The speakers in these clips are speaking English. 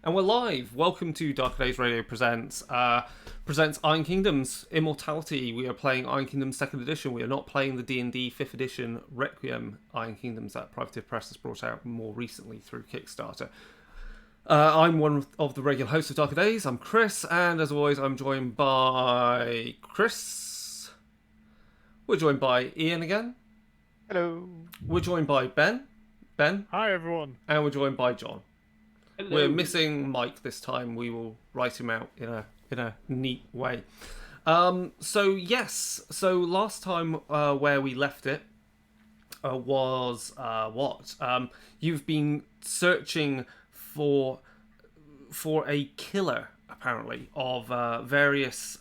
And we're live. Welcome to Dark Days Radio presents Iron Kingdoms Immortality. We are playing Iron Kingdoms 2nd Edition. We are not playing the D&D 5th Edition Requiem Iron Kingdoms that Privative Press has brought out more recently through Kickstarter. I'm one of the regular hosts of Dark Days. I'm Chris, and as always, I'm joined by Chris. We're joined by Ian again. Hello. We're joined by Ben. Hi, everyone. And we're joined by John. Hello. We're missing Mike this time. We will write him out in a neat way. So last time where we left it was what? You've been searching for a killer, apparently, of various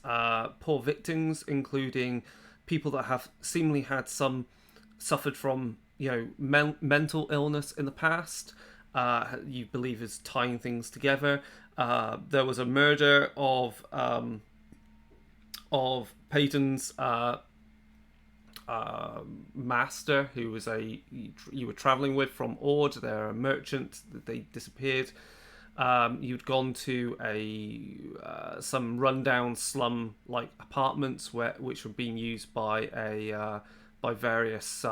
poor victims, including people that have seemingly had suffered from mental illness in the past. You believe is tying things together. There was a murder of Peyton's master, who was you were traveling with from Ord. They're a merchant. They disappeared. You'd gone to some rundown slum-like apartments which were being used by various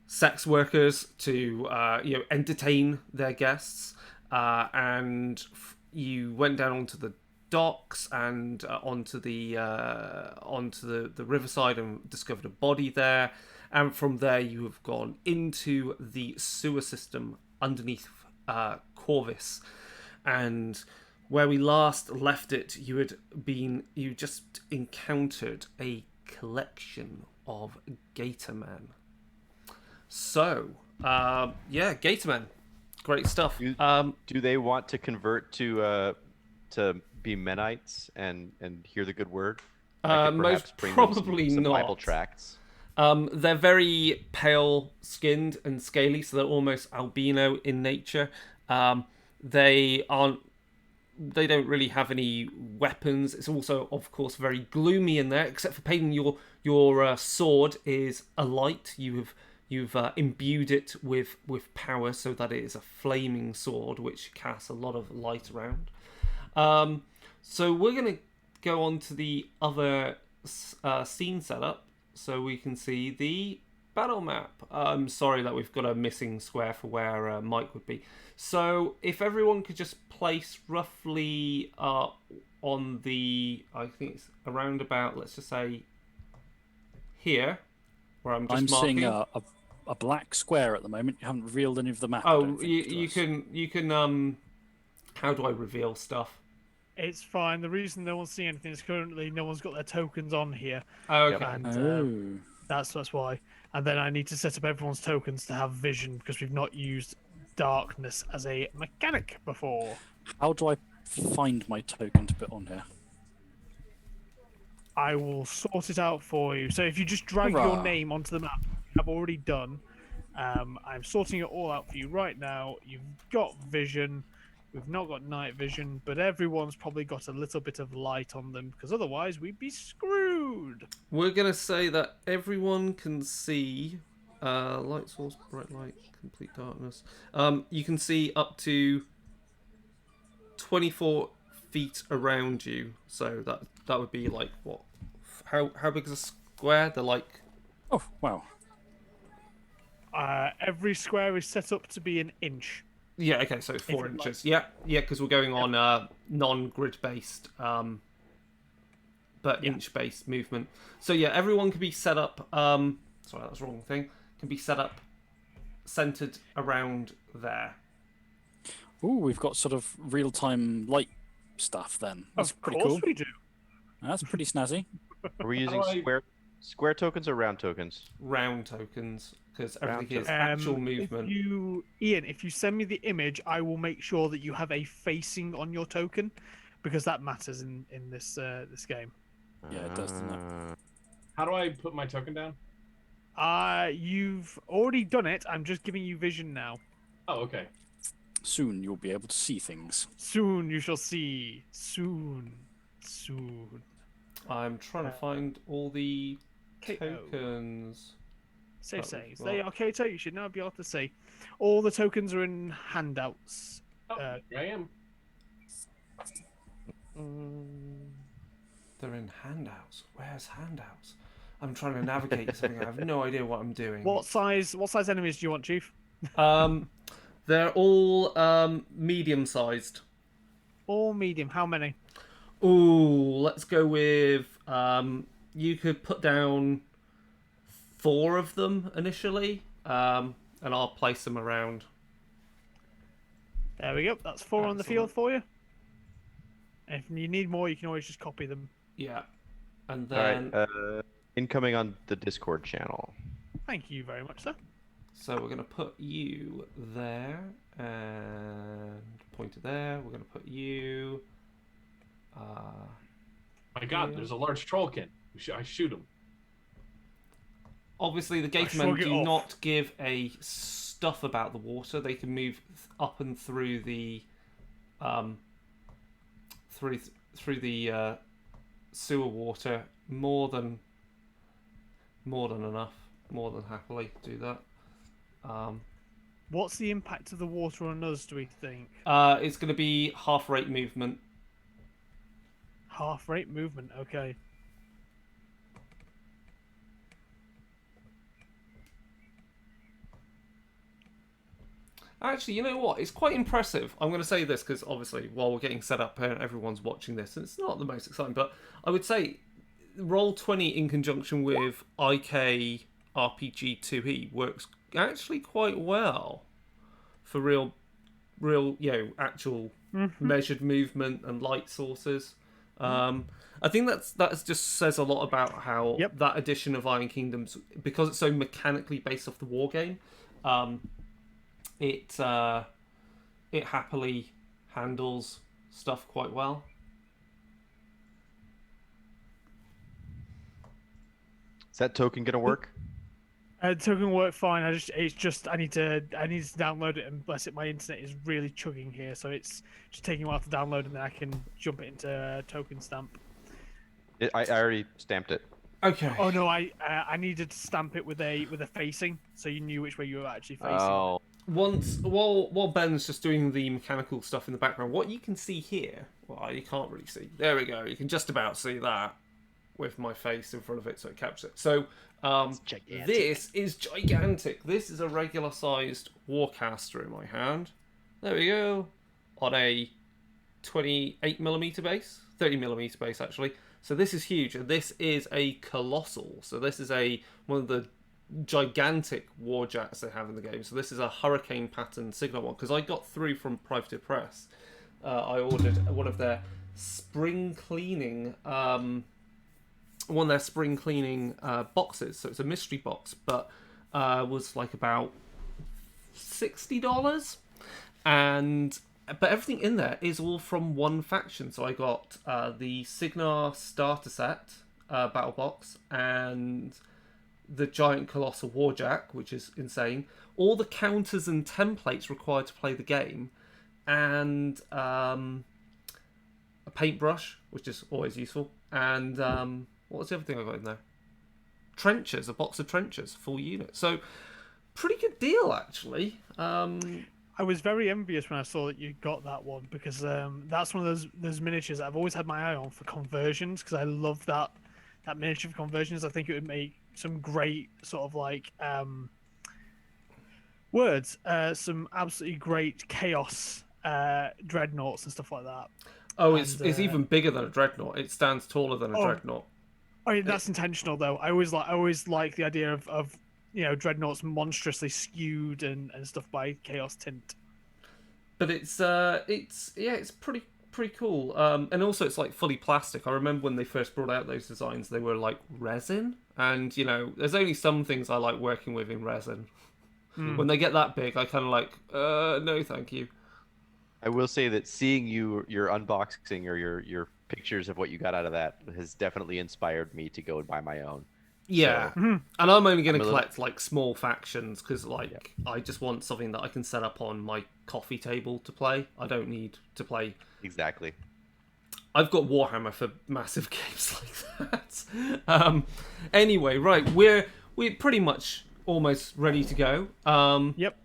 sex workers to entertain their guests, and you went down onto the docks and onto the riverside and discovered a body there, and from there you have gone into the sewer system underneath Corvus, and where we last left it, you just encountered a collection of Gatormen. So, Gatormen, great stuff. Do they want to convert to be Menites and hear the good word? Most probably some not. Bible tracts. They're very pale skinned and scaly, so they're almost albino in nature. They don't really have any weapons. It's also, of course, very gloomy in there. Except for Peyton, your sword is alight. You've imbued it with power so that it is a flaming sword which casts a lot of light around. So we're going to go on to the other scene setup so we can see the battle map. I'm sorry that we've got a missing square for where Mike would be. So if everyone could just place roughly on the, I think it's around about, let's just say here, where I'm just marking. Seeing a black square at the moment. You haven't revealed any of the map. Oh, you can. How do I reveal stuff? It's fine. The reason no one's seeing anything is currently no one's got their tokens on here. Oh, okay. And that's why. And then I need to set up everyone's tokens to have vision because we've not used darkness as a mechanic before. How do I find my token to put on here? I will sort it out for you. So if you just drag your name onto the map, I've already done. I'm sorting it all out for you right now. You've got vision. We've not got night vision, but everyone's probably got a little bit of light on them because otherwise we'd be screwed. We're going to say that everyone can see light source, bright light, complete darkness. You can see up to 24 feet around you. So that would be like what? How big is a square? They're like... Oh, wow. Every square is set up to be an inch. Yeah, okay, so 4 inches. Yeah, because we're going on non-grid based, but inch-based movement. So yeah, everyone can be set up. Sorry, that's the wrong thing. Can be set up, centered around there. Ooh, we've got sort of real-time light stuff then. That's pretty cool. Of course we do. That's pretty snazzy. Are we using square tokens or round tokens? Round tokens, because everything is actual movement. Ian, if you send me the image, I will make sure that you have a facing on your token, because that matters in this this game. Yeah, it does, doesn't it? How do I put my token down? You've already done it. I'm just giving you vision now. Oh, okay. Soon you'll be able to see things. Soon you shall see. Soon. I'm trying to find all the tokens. Say. They are Kato. You should now be able to see. All the tokens are in handouts. Here I am. They're in handouts. Where's handouts? I'm trying to navigate something. I have no idea what I'm doing. What size enemies do you want, Chief? They're all medium-sized. All medium. How many? Ooh, let's go with you could put down 4 of them initially, and I'll place them around. There we go. That's 4 on the Excellent. field for you. If you need more, you can always just copy them. Yeah, and All then right. Incoming on the Discord channel. Thank you very much, sir. so we're gonna put you there and pointer there. We're gonna put you. My God, Yeah. there's a large trollkin. I shoot him. Obviously, the gatemen shrug it do off. not give a stuff about the water. They can move up and through the through the sewer water more than enough. More than happily do that. What's the impact of the water on us, do we think? It's going to be half rate movement. Half rate movement, okay. Actually, you know what? It's quite impressive. I'm going to say this because obviously, while we're getting set up and everyone's watching this, it's not the most exciting. But I would say Roll20 in conjunction with IK RPG 2E works actually quite well for real, actual measured movement and light sources. I think that just says a lot about how that edition of Iron Kingdoms, because it's so mechanically based off the war game, it happily handles stuff quite well. Is that token gonna work? Token work fine. I need to download it, and bless it, my internet is really chugging here, so it's just taking a while to download, and then I can jump it into token stamp. I already stamped it. Okay. Oh no, I needed to stamp it with a facing, so you knew which way you were actually facing. Oh, While Ben's just doing the mechanical stuff in the background, what you can see here, well, you can't really see. There we go. You can just about see that with my face in front of it, so it captures it. So this is gigantic. This is a regular-sized Warcaster in my hand. There we go. On a 28mm base, 30mm base actually. So this is huge, and this is a colossal. So this is one of the gigantic warjacks they have in the game. So this is a hurricane pattern signal one, because I got through from Privateer Press. I ordered one of their spring cleaning boxes. So it's a mystery box, but was like about $60, but everything in there is all from one faction. So I got the Signar starter set battle box and the giant colossal warjack, which is insane. All the counters and templates required to play the game, and a paintbrush, which is always useful. And what was the other thing I got in there? Trenchers, a box of trenchers, full unit. So pretty good deal actually. I was very envious when I saw that you got that one, because that's one of those miniatures that I've always had my eye on for conversions, because I love that miniature for conversions. I think it would make some great sort of like some absolutely great chaos dreadnoughts and stuff like that. Oh, it's even bigger than a dreadnought. It stands taller than a dreadnought. I mean, that's intentional though. I always like the idea of dreadnoughts monstrously skewed and stuff by chaos tint. But it's pretty cool. And also it's like fully plastic. I remember when they first brought out those designs, they were like resin, and there's only some things I like working with in resin. When they get that big, I kind of like, no, thank you. I will say that seeing your unboxing or your pictures of what you got out of that has definitely inspired me to go and buy my own. Yeah, So, and I'm only going to collect like small factions because I just want something that I can set up on my coffee table to play. I don't need to play. Exactly. I've got Warhammer for massive games like that. Anyway, right, we're pretty much almost ready to go. Yep.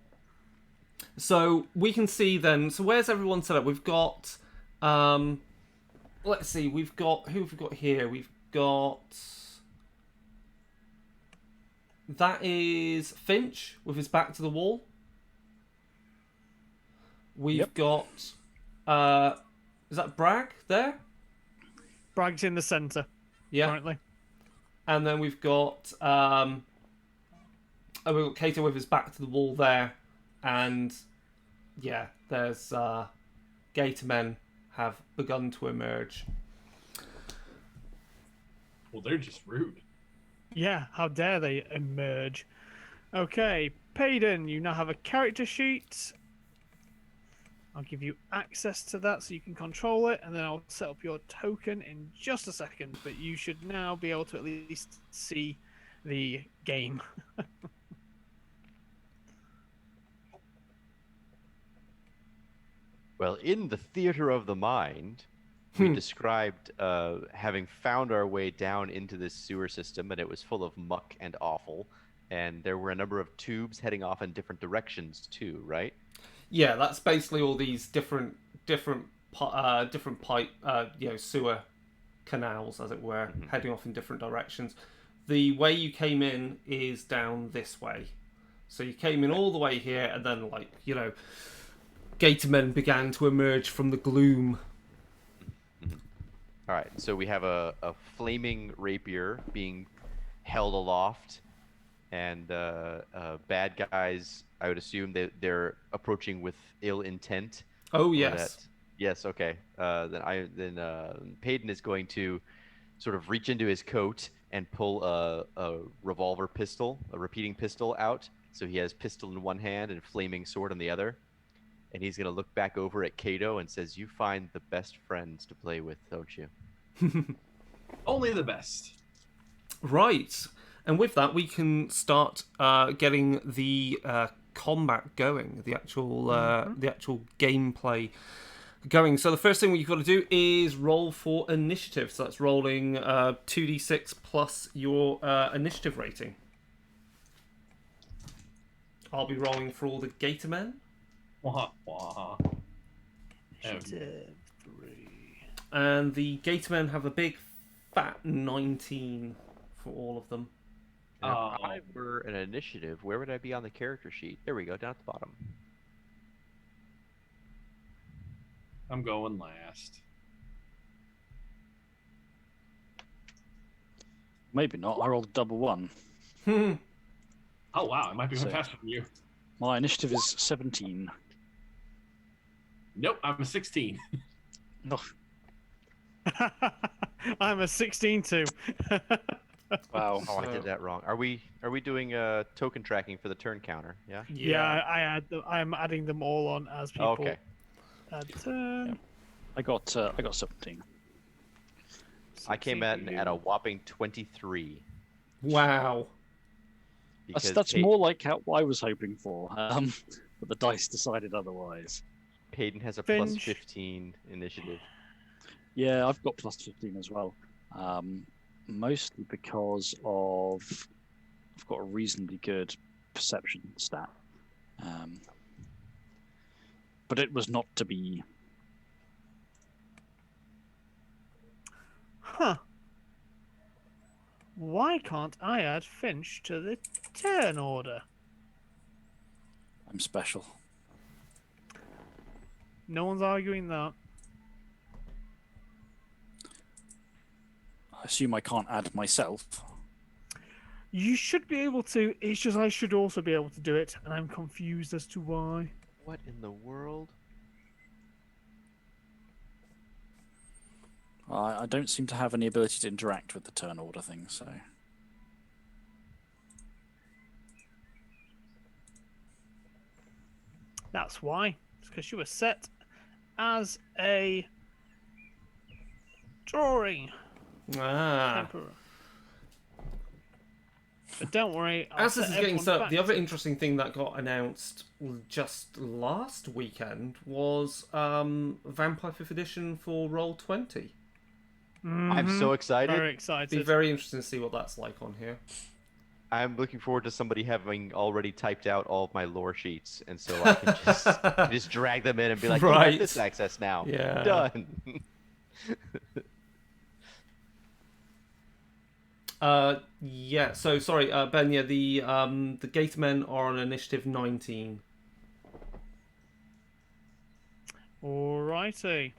So we can see then. So where's everyone set up? We've got. Let's see. We've got who have we got here? We've got. That is Finch with his back to the wall. We've got. Is that Bragg there? Bragg's in the centre Yeah. currently. And then we've got. We've got Kato with his back to the wall there, and yeah, there's Gator men have begun to emerge. Well, they're just rude. Yeah, how dare they emerge? Okay, Payden, you now have a character sheet. I'll give you access to that so you can control it, and then I'll set up your token in just a second. But you should now be able to at least see the game. Well, in the theater of the mind, we described having found our way down into this sewer system, and it was full of muck and offal. And there were a number of tubes heading off in different directions too, right? Yeah, that's basically all these different pipe, sewer canals, as it were, heading off in different directions. The way you came in is down this way. So you came in all the way here, and then, Gator men began to emerge from the gloom. All right, so we have a flaming rapier being held aloft, and bad guys, I would assume that they're approaching with ill intent. Oh, yes. Yes, okay. Then Payden is going to sort of reach into his coat and pull a revolver pistol, a repeating pistol out. So he has pistol in one hand and flaming sword in the other. And he's going to look back over at Kato and says, "You find the best friends to play with, don't you?" Only the best. Right. And with that, we can start getting the combat going, the actual gameplay going. So the first thing you've got to do is roll for initiative. So that's rolling 2d6 plus your initiative rating. I'll be rolling for all the Gator men. Wah, wah. Initiative 3. And the Gator men have a big fat 19 for all of them. Now, if I were an initiative, where would I be on the character sheet? There we go, down at the bottom. I'm going last. Maybe not. I rolled a double one. Oh wow, I might be So- faster than you. My initiative is 17. Nope, I'm a 16. No. I'm a 16 too. Wow. Oh, I did that wrong. Are we doing token tracking for the turn counter? Yeah. Yeah, I'm adding them all on as people. Okay. Add turn. I got 17. I came at a whopping 23. Wow. That's more like what I was hoping for. But the dice decided otherwise. Payden has a Finch. plus 15 initiative. Yeah, I've got plus 15 as well. Mostly because I've got a reasonably good perception stat. But it was not to be. Huh. Why can't I add Finch to the turn order? I'm special. No one's arguing that. I assume I can't add myself. You should be able to. It's just I should also be able to do it, and I'm confused as to why. What in the world? I don't seem to have any ability to interact with the turn order thing, so. That's why. It's because you were set as a drawing emperor. But don't worry. I'll As this set is getting everyone set up, back the other to- interesting thing that got announced just last weekend was Vampire 5th Edition for Roll20. I'm so excited. Very excited. Be very interesting to see what that's like on here. I'm looking forward to somebody having already typed out all of my lore sheets, and so I can just drag them in and be like, you have this Right. access now. Yeah. Done. Yeah. So sorry, Ben. Yeah, the Gatormen are on initiative 19. Alrighty.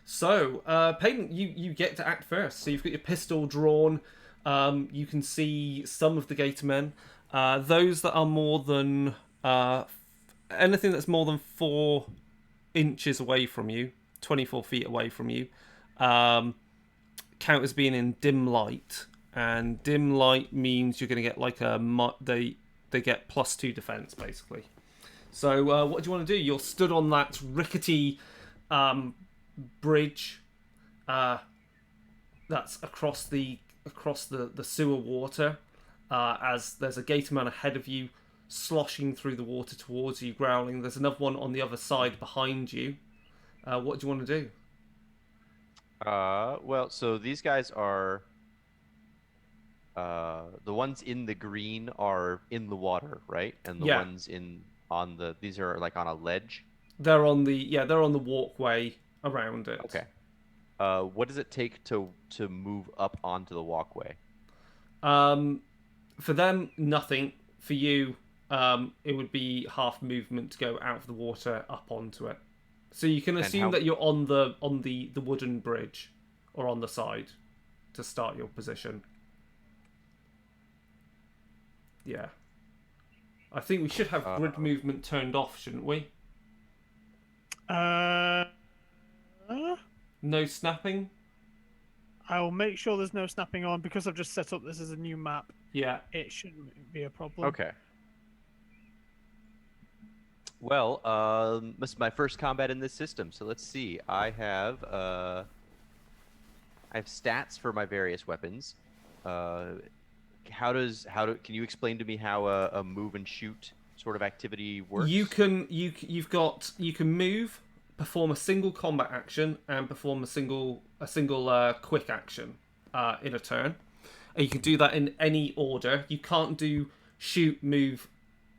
So, Peyton, you get to act first. So you've got your pistol drawn. You can see some of the Gatormen. Those that are more than anything that's more than 4 inches away from you, 24 feet away from you, count as being in dim light. And dim light means you're going to get like they get +2 defense basically. So what do you want to do? You're stood on that rickety bridge that's across the sewer water, as there's a Gatorman ahead of you sloshing through the water towards you, growling. There's another one on the other side behind you. What do you want to do? Well, so these guys are the ones in the green are in the water, right? And the Yeah. ones these are like on a ledge. They're on the walkway around it. Okay. What does it take to move up onto the walkway? For them, nothing. For you, it would be half movement to go out of the water up onto it. So you can assume that you're on the wooden bridge, or on the side, to start your position. Yeah. I think we should have grid movement turned off, shouldn't we? No snapping? I'll make sure there's no snapping on because I've just set up this as a new map. Yeah. It shouldn't be a problem. Okay. Well, this is my first combat in this system, so let's see. I have stats for my various weapons. Can you explain to me how a move and shoot sort of activity works? You can move, perform a single combat action, and perform a single quick action in a turn. And you can do that in any order. You can't do shoot, move.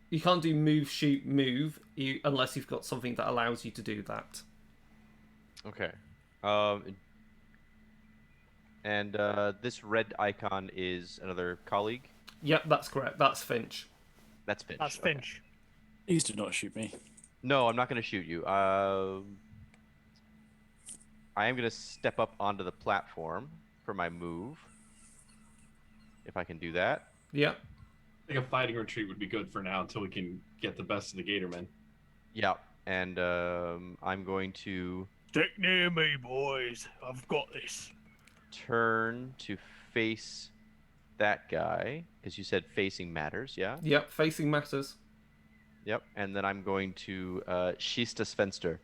You can't do move, shoot, move unless you've got something that allows you to do that. Okay. And this red icon is another colleague? Yep, that's correct. That's Finch. That's Finch. That's Finch. Please do not shoot me. No, I'm not going to shoot you. I am going to step up onto the platform for my move. If I can do that. Yep. I think a fighting retreat would be good for now until we can get the best of the Gatormen. Yeah, and I'm going to Stick near me, boys. I've got this. turn to face that guy, because you said facing matters, yeah? Yep, facing matters. Yep, and then I'm going to schieß das Fenster,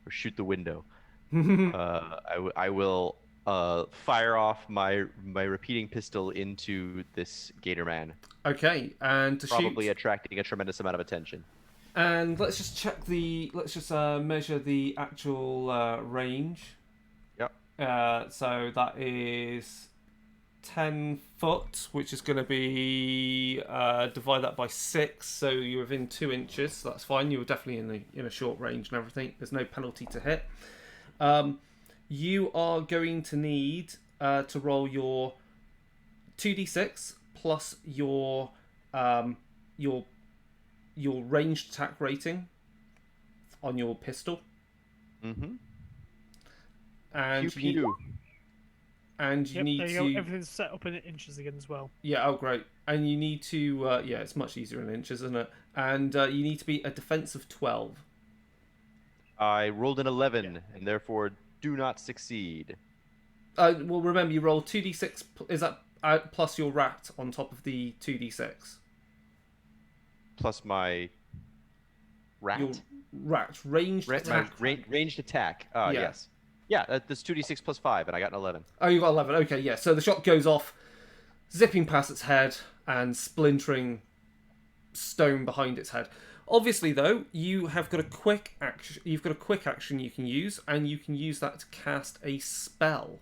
or shoot the window. I will fire off my repeating pistol into this Gatorman. Okay, and to Probably shoot. attracting a tremendous amount of attention. And let's just check let's just measure the actual range. Yep. So that is 10 foot, which is going to be divide that by 6, so you're within 2 inches. So that's fine. You were definitely in a short range and everything. There's no penalty to hit. You are going to need to roll your 2d6 plus your ranged attack rating on your pistol. Mm-hmm. And Pew you need, pew. and you Yep, need there you to go. Everything's set up in inches again as well. yeah, oh great. And you need to yeah, it's much easier in inches, isn't it? And you need to be a defense of 12. I rolled an 11, and therefore do not succeed. Well, remember you roll 2d6. Is that plus your rat on top of the 2d6? Plus my rat? Your rat ranged attack. Ranged attack. Ah, Yeah. yes. Yeah, that's 2d6 plus 5, and I got an 11. Oh, you got 11. Okay, yeah. So the shot goes off, zipping past its head and splintering stone behind its head. Obviously, though, you have got a quick action. You've got a quick action you can use, and you can use that to cast a spell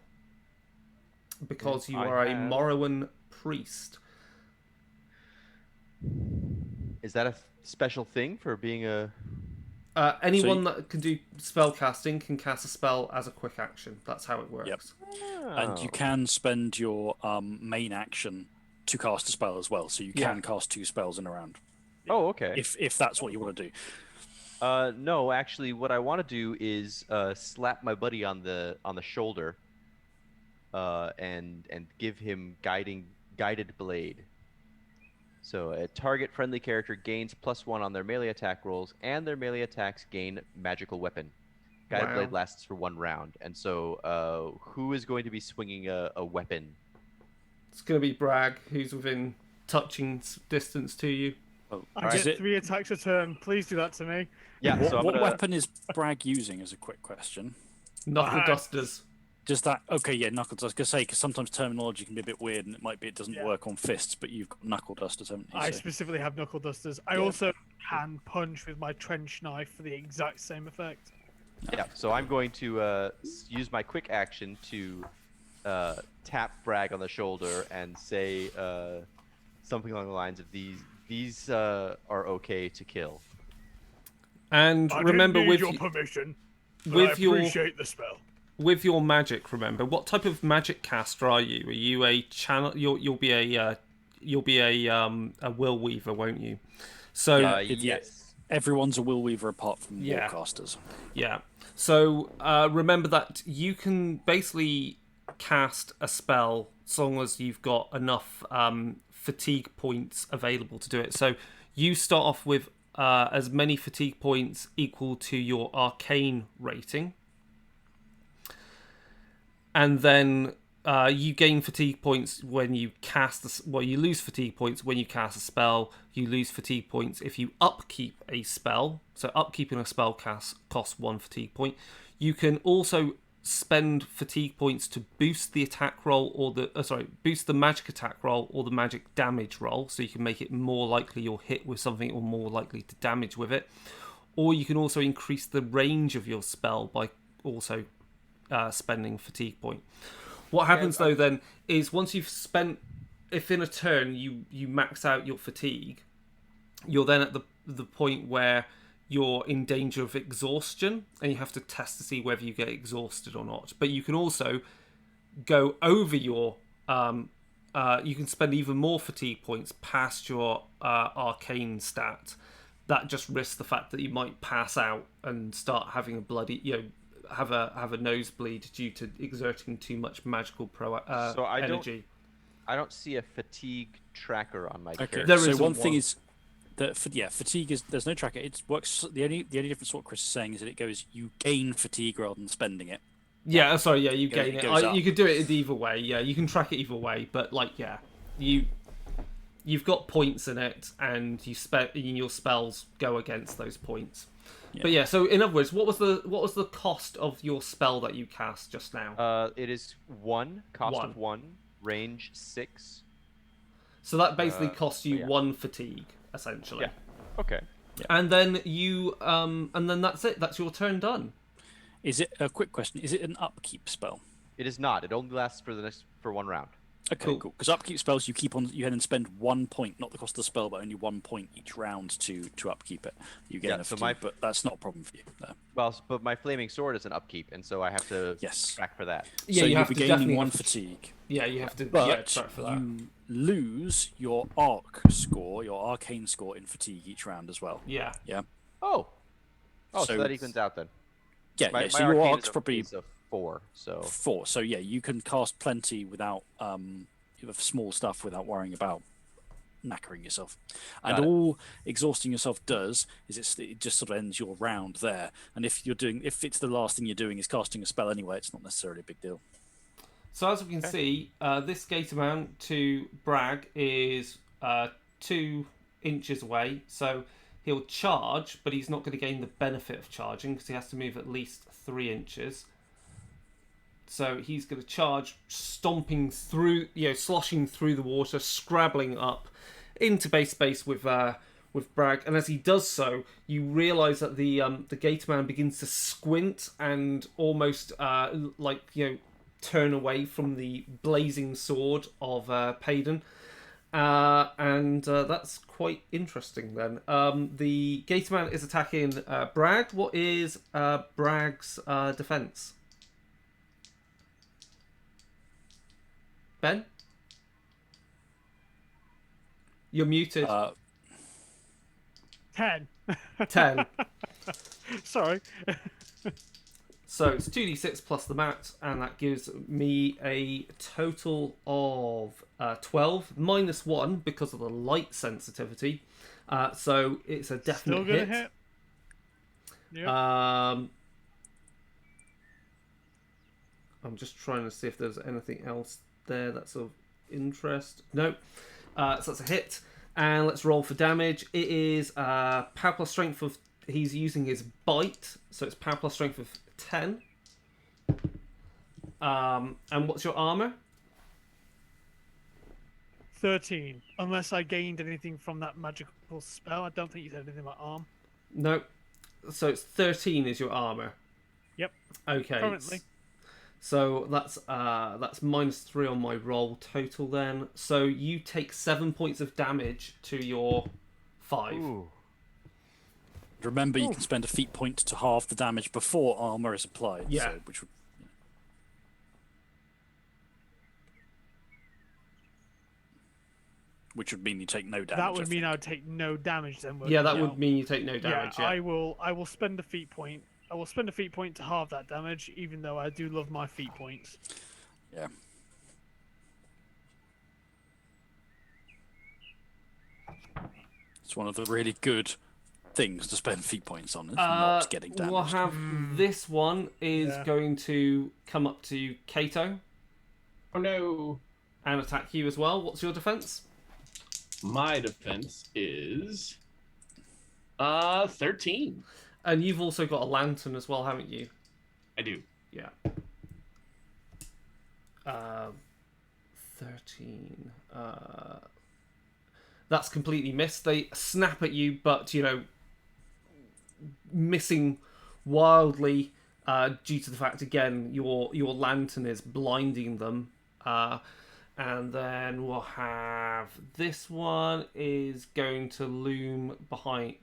because you I are a have- Morrowan priest. Is that a special thing for being a? Anyone that can do spell casting can cast a spell as a quick action. That's how it works. Yep. Oh. And you can spend your main action to cast a spell as well, so you can cast 2 spells in a round. Oh, okay. If that's what you want to do. No, actually, what I want to do is slap my buddy on the shoulder, and give him guided blade. So a target friendly character gains +1 on their melee attack rolls, and their melee attacks gain magical weapon. Guided blade lasts for 1 round, and so who is going to be swinging a weapon? It's going to be Bragg, who's within touching distance to you. Oh, I get 3 attacks a turn. Please do that to me. Yeah. What weapon is Bragg using? Is a quick question. Knuckle dusters. Does that? Okay, yeah, knuckle dusters. I was gonna say because sometimes terminology can be a bit weird, and it doesn't work on fists, but you've got knuckle dusters, haven't you? I specifically have knuckle dusters. I also can punch with my trench knife for the exact same effect. Yeah. So I'm going to use my quick action to tap Bragg on the shoulder and say something along the lines of these are okay to kill. And remember, with with your permission, with I appreciate the spell. With your magic, remember, what type of magic caster are you? Are you a channel? You'll be a will weaver, won't you? So yes, everyone's a will weaver apart from warcasters. Yeah. So remember that you can basically cast a spell as long as you've got enough fatigue points available to do it. So you start off with as many fatigue points equal to your arcane rating. And then you gain fatigue points when you cast you lose fatigue points when you cast a spell. You lose fatigue points if you upkeep a spell. So upkeeping a spell costs 1 fatigue point. You can also spend fatigue points to boost the attack roll or boost the magic attack roll or the magic damage roll. So you can make it more likely you'll hit with something or more likely to damage with it. Or you can also increase the range of your spell by also spending fatigue point. What happens though then is once you've spent, if in a turn you max out your fatigue, you're then at the point where you're in danger of exhaustion and you have to test to see whether you get exhausted or not. But you can also go over your you can spend even more fatigue points past your arcane stat. That just risks the fact that you might pass out and start having a bloody have a nosebleed due to exerting too much magical energy. I don't see a fatigue tracker on my character. There so is one thing is that fatigue is there's no tracker. It works. The only difference what Chris is saying is that it goes you gain fatigue rather than spending it. You gain it. goes up. You could do it either way. Yeah, you can track it either way. But you've got points in it, and your spells go against those points. Yeah. But so in other words, what was the cost of your spell that you cast just now? It is 1 cost of 1, range 6. So that basically costs you 1 fatigue, essentially. Yeah. Okay. Yeah. And then and then that's it. That's your turn done. Is it a quick question? Is it an upkeep spell? It is not. It only lasts for 1 round. Okay, cool. Because upkeep spells, you then spend 1 point, not the cost of the spell, but only 1 point each round to upkeep it. You gain a fatigue, but that's not a problem for you. No. Well, but my flaming sword is an upkeep, and so I have to track for that. Yeah, so you you'll have be to gaining 1 fatigue. Yeah, you have to track for that. You lose your your arcane score in fatigue each round as well. Yeah. Yeah. Oh, so that evens out then. Yeah, so your arc's probably a 4. So 4. So yeah, you can cast plenty without small stuff without worrying about knackering yourself. And all exhausting yourself does is it just sort of ends your round there. And if it's the last thing you're doing is casting a spell anyway, it's not necessarily a big deal. So as we can see, this gate amount to Bragg is 2 inches away. So he'll charge, but he's not going to gain the benefit of charging because he has to move at least 3 inches. So he's going to charge, stomping through, sloshing through the water, scrabbling up into base space with Bragg. And as he does so, you realise that the gate man begins to squint and almost turn away from the blazing sword of Payden. And that's quite interesting then. The Gatorman is attacking Bragg. What is Bragg's defense? Ben? You're muted. 10. 10. Sorry. So it's 2d6 plus the mat, and that gives me a total of 12, minus 1 because of the light sensitivity. So it's a definite Still gonna hit. Yep. I'm just trying to see if there's anything else there that's of interest. No. So that's a hit. And let's roll for damage. It is power plus strength of... He's using his bite, so it's power plus strength of 10. And what's your armor? 13. Unless I gained anything from that magical spell. I don't think you said anything about arm. No. So it's 13 is your armor. Yep. Okay. Currently. So that's minus 3 on my roll total then. So you take 7 points of damage to your 5. Ooh. Remember, you can spend a feat point to halve the damage before armor is applied. Yeah. So, which would mean you take no damage. That would mean I would take no damage then. Yeah, that would mean you take no damage. Yeah. I will spend a feat point. I will spend a feat point to halve that damage, even though I do love my feat points. Yeah. It's one of the really good things to spend feat points on, is not getting damaged. We'll have this one is going to come up to Kato. Oh no. And attack you as well. What's your defense? My defense is 13. And you've also got a lantern as well, haven't you? I do. Yeah. 13. That's completely missed. They snap at you, but, missing wildly due to the fact, again, your lantern is blinding them. And then we'll have this one is going to loom behind,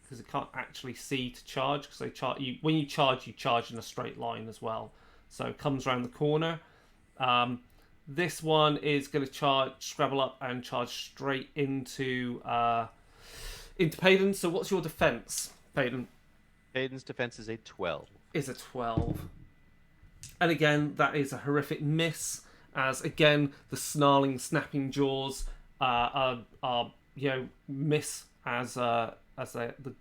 because it can't actually see to charge, because they charge you when you charge in a straight line as well. So it comes around the corner. This one is going to scrabble up and charge straight into Payden. So what's your defense, Payden? Payden's defense is a 12. Is a 12. And again, that is a horrific miss, as again the snarling, snapping jaws are miss as the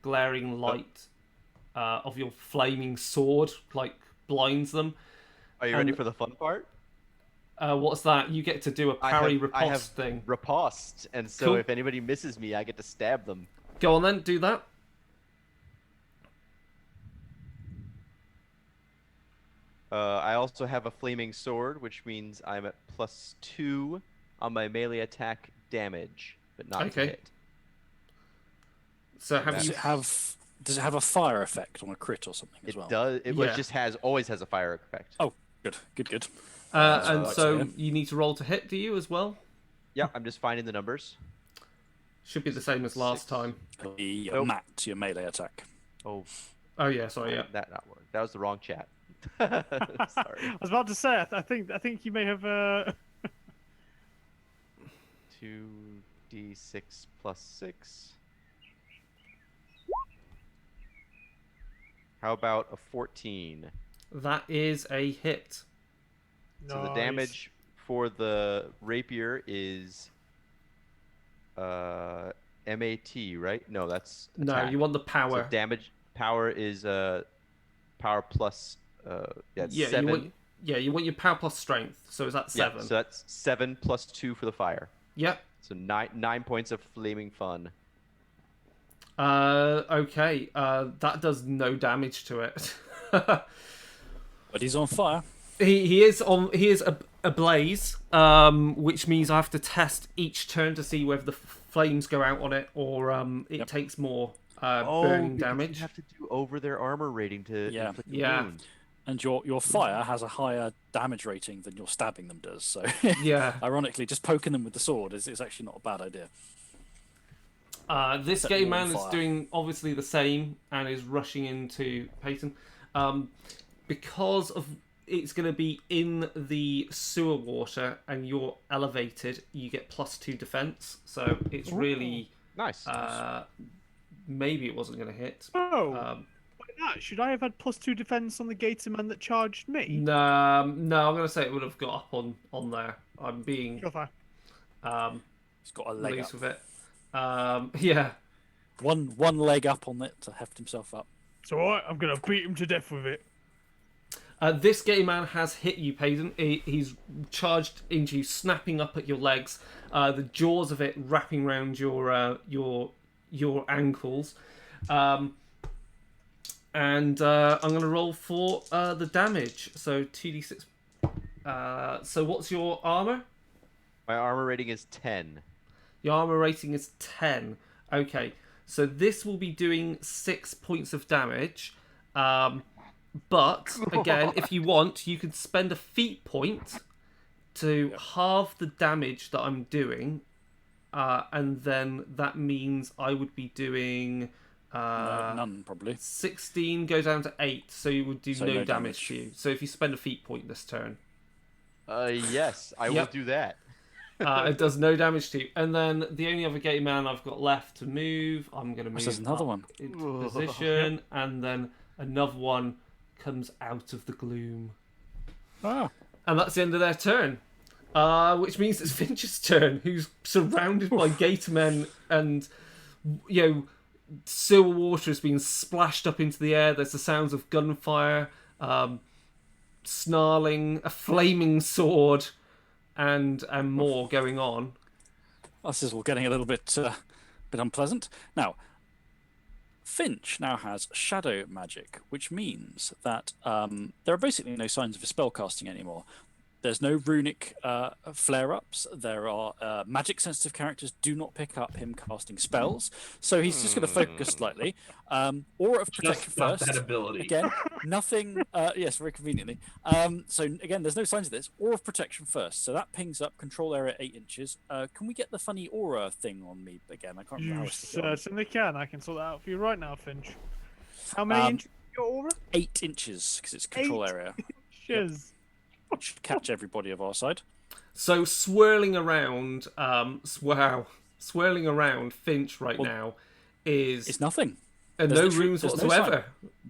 glaring light of your flaming sword blinds them. Are you ready for the fun part? What's that? You get to do a parry I have riposte thing. Riposte, and so Cool. if anybody misses me, I get to stab them. Go on then, do that. I also have a flaming sword, which means I'm at +2 on my melee attack damage, but not to hit. So have Does you it have a fire effect on a crit or something as It well? does. It Yeah. just always has a fire effect. Oh, good. and I'd so say, you need to roll to hit, do you, as well? Yeah, I'm just finding the numbers. Should be the same as last 6. time. Your mat, your melee attack. Oh, Oh yeah, sorry, yeah. that not work. That was the wrong chat. Sorry. I was about to say, I think you may have. 2d6 plus 6. How about a 14? That is a hit. So the damage for the rapier is MAT, right? No, that's No, attack. you want the power. So damage power is power plus yeah, 7. you want your power plus strength. So is that 7? Yeah, so that's 7 plus 2 for the fire. Yep. So 9 points of flaming fun. Okay. That does no damage to it. But he's on fire. He is ablaze, which means I have to test each turn to see whether the flames go out on it or it takes more burning because damage. You have to do over their armor rating to inflict a wound. And your fire has a higher damage rating than your stabbing them does. So, Yeah. ironically, just poking them with the sword is actually not a bad idea. This Set game them all on man is fire. doing obviously the same and is rushing into Peyton. Because of it's going to be in the sewer water and you're elevated, you get +2 defense. So it's really Nice. maybe it wasn't going to hit. Oh, why not? Should I have had +2 defense on the gator man that charged me? No, I'm going to say it would have got up on there. I'm being Sure, fine. He's got a leg loose up. with it. Yeah. One leg up on it to heft himself up. It's alright, I'm gonna beat him to death with it. This game man has hit you, Payton. He's charged into you, snapping up at your legs. The jaws of it wrapping around your ankles. And I'm going to roll for the damage. So 2d6. So what's your armor? My armor rating is 10. Your armor rating is 10. Okay, so this will be doing 6 points of damage. But again, if you want, you can spend a feat point to halve the damage that I'm doing, and then that means I would be doing None probably. 16 go down to 8, so you would do So no no damage damage. to you. So if you spend a feat point this turn, Yes, I will Yep. do that. it does no damage to you. And then the only other game man I've got left to move, I'm going to move There's another up one. into position, and then another one comes out of the gloom. Ah, And that's the end of their turn. Which means it's Finch's turn, who's surrounded by gator men and, sewer water has been splashed up into the air. There's the sounds of gunfire, snarling, a flaming sword, and more going on. this is all getting a little bit unpleasant. Now, Finch now has shadow magic, which means that there are basically no signs of his spell casting anymore. There's no runic flare-ups. There are magic-sensitive characters do not pick up him casting spells, so he's just going to focus slightly. Aura of protection Just not first. that ability. Again, nothing. Yes, very conveniently. So again, there's no signs of this. Aura of protection first. So that pings up control area 8 inches. Can we get the funny aura thing on me again? I can't remember how You I stick it on. certainly can. I can sort that out for you right now, Finch. How many inches is your aura? 8 inches because it's control 8 area. Shiz. Should catch everybody of our side. So swirling around, swirling around Finch right now is It's nothing. no there's rooms there's no whatsoever.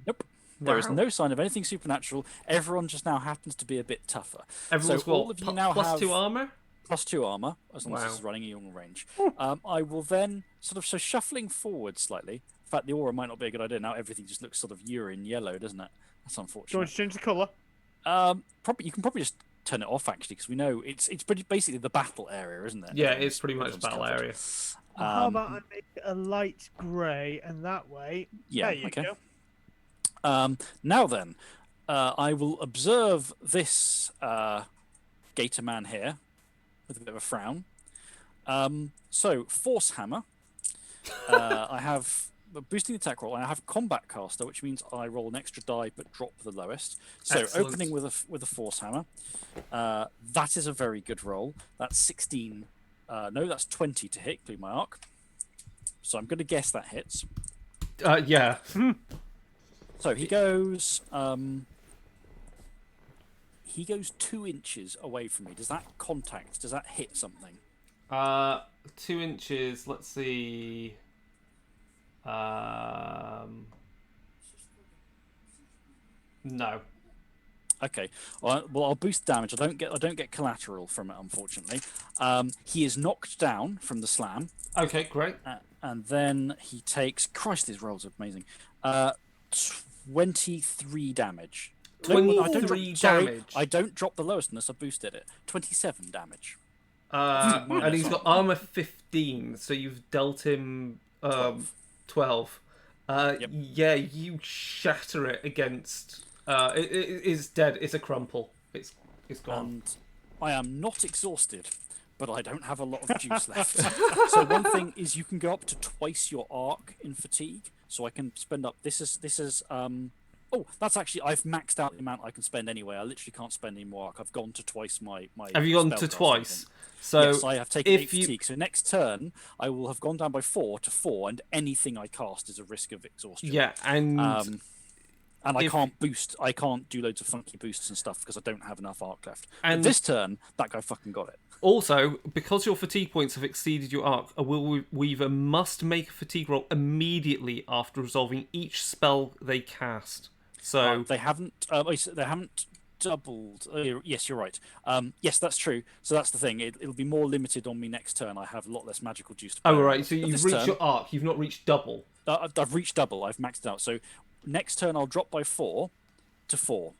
Nope. There is Wow. no sign of anything supernatural. Everyone just now happens to be a bit tougher. Everyone's so all got of you now plus have 2 armor. +2 armor, as long as Wow. it's running a long range. I will then shuffling forward slightly. In fact, the aura might not be a good idea. Now everything just looks sort of urine yellow, doesn't it? That's Do you want unfortunate. to change the colour? You can probably just turn it off actually, because we know it's pretty basically the battle area, isn't it? Yeah, Everyone's- it's pretty much everyone's battle covered. area. How about I make it a light grey, and that way... Yeah, there you okay. go. Now then, I will observe this gator man here with a bit of a frown. So, Force Hammer. I have boosting the attack roll. I have Combat Caster, which means I roll an extra die but drop the lowest. So, Excellent. opening with a Force Hammer. That is a very good roll. That's 16. No, that's 20 to hit, including my arc. So, I'm going to guess that hits. Yeah. So he goes. He goes 2 inches away from me. Does that contact? Does that hit something? 2 inches. Let's see. No. Okay. Well, I'll boost damage. I don't get collateral from it, unfortunately. He is knocked down from the slam, Okay, great. and then he takes. Christ, these rolls are amazing. 23 damage. No, I don't drop- 23 sorry, damage. I don't drop the lowest unless I boosted it. 27 damage. And he's got armor 15, so you've dealt him 12. Yep. Yeah, you shatter it against. It is dead. It's a crumple. It's gone. And I am not exhausted, but I don't have a lot of juice left. So one thing is you can go up to twice your arc in fatigue. So I can spend up. This is Oh, that's actually I've maxed out the amount I can spend anyway. I literally can't spend any more arc. I've gone to twice my. Have you gone to spellcasting twice? thing. So yes, I have taken 8 if you fatigue. So next turn I will have gone down by 4 to 4, and anything I cast is a risk of exhaustion. And I if, can't boost. I can't do loads of funky boosts and stuff because I don't have enough arc left. and But this turn, that guy fucking got it. also, because your fatigue points have exceeded your arc, a Will Weaver must make a fatigue roll immediately after resolving each spell they cast. So they haven't. They haven't doubled. Yes, you're right. Yes, that's true. So that's the thing. It'll be more limited on me next turn. I have a lot less magical juice to play. oh right, so but you've reached your arc. You've not reached double. I've reached double. I've maxed out. So next turn I'll drop by 4 to 4.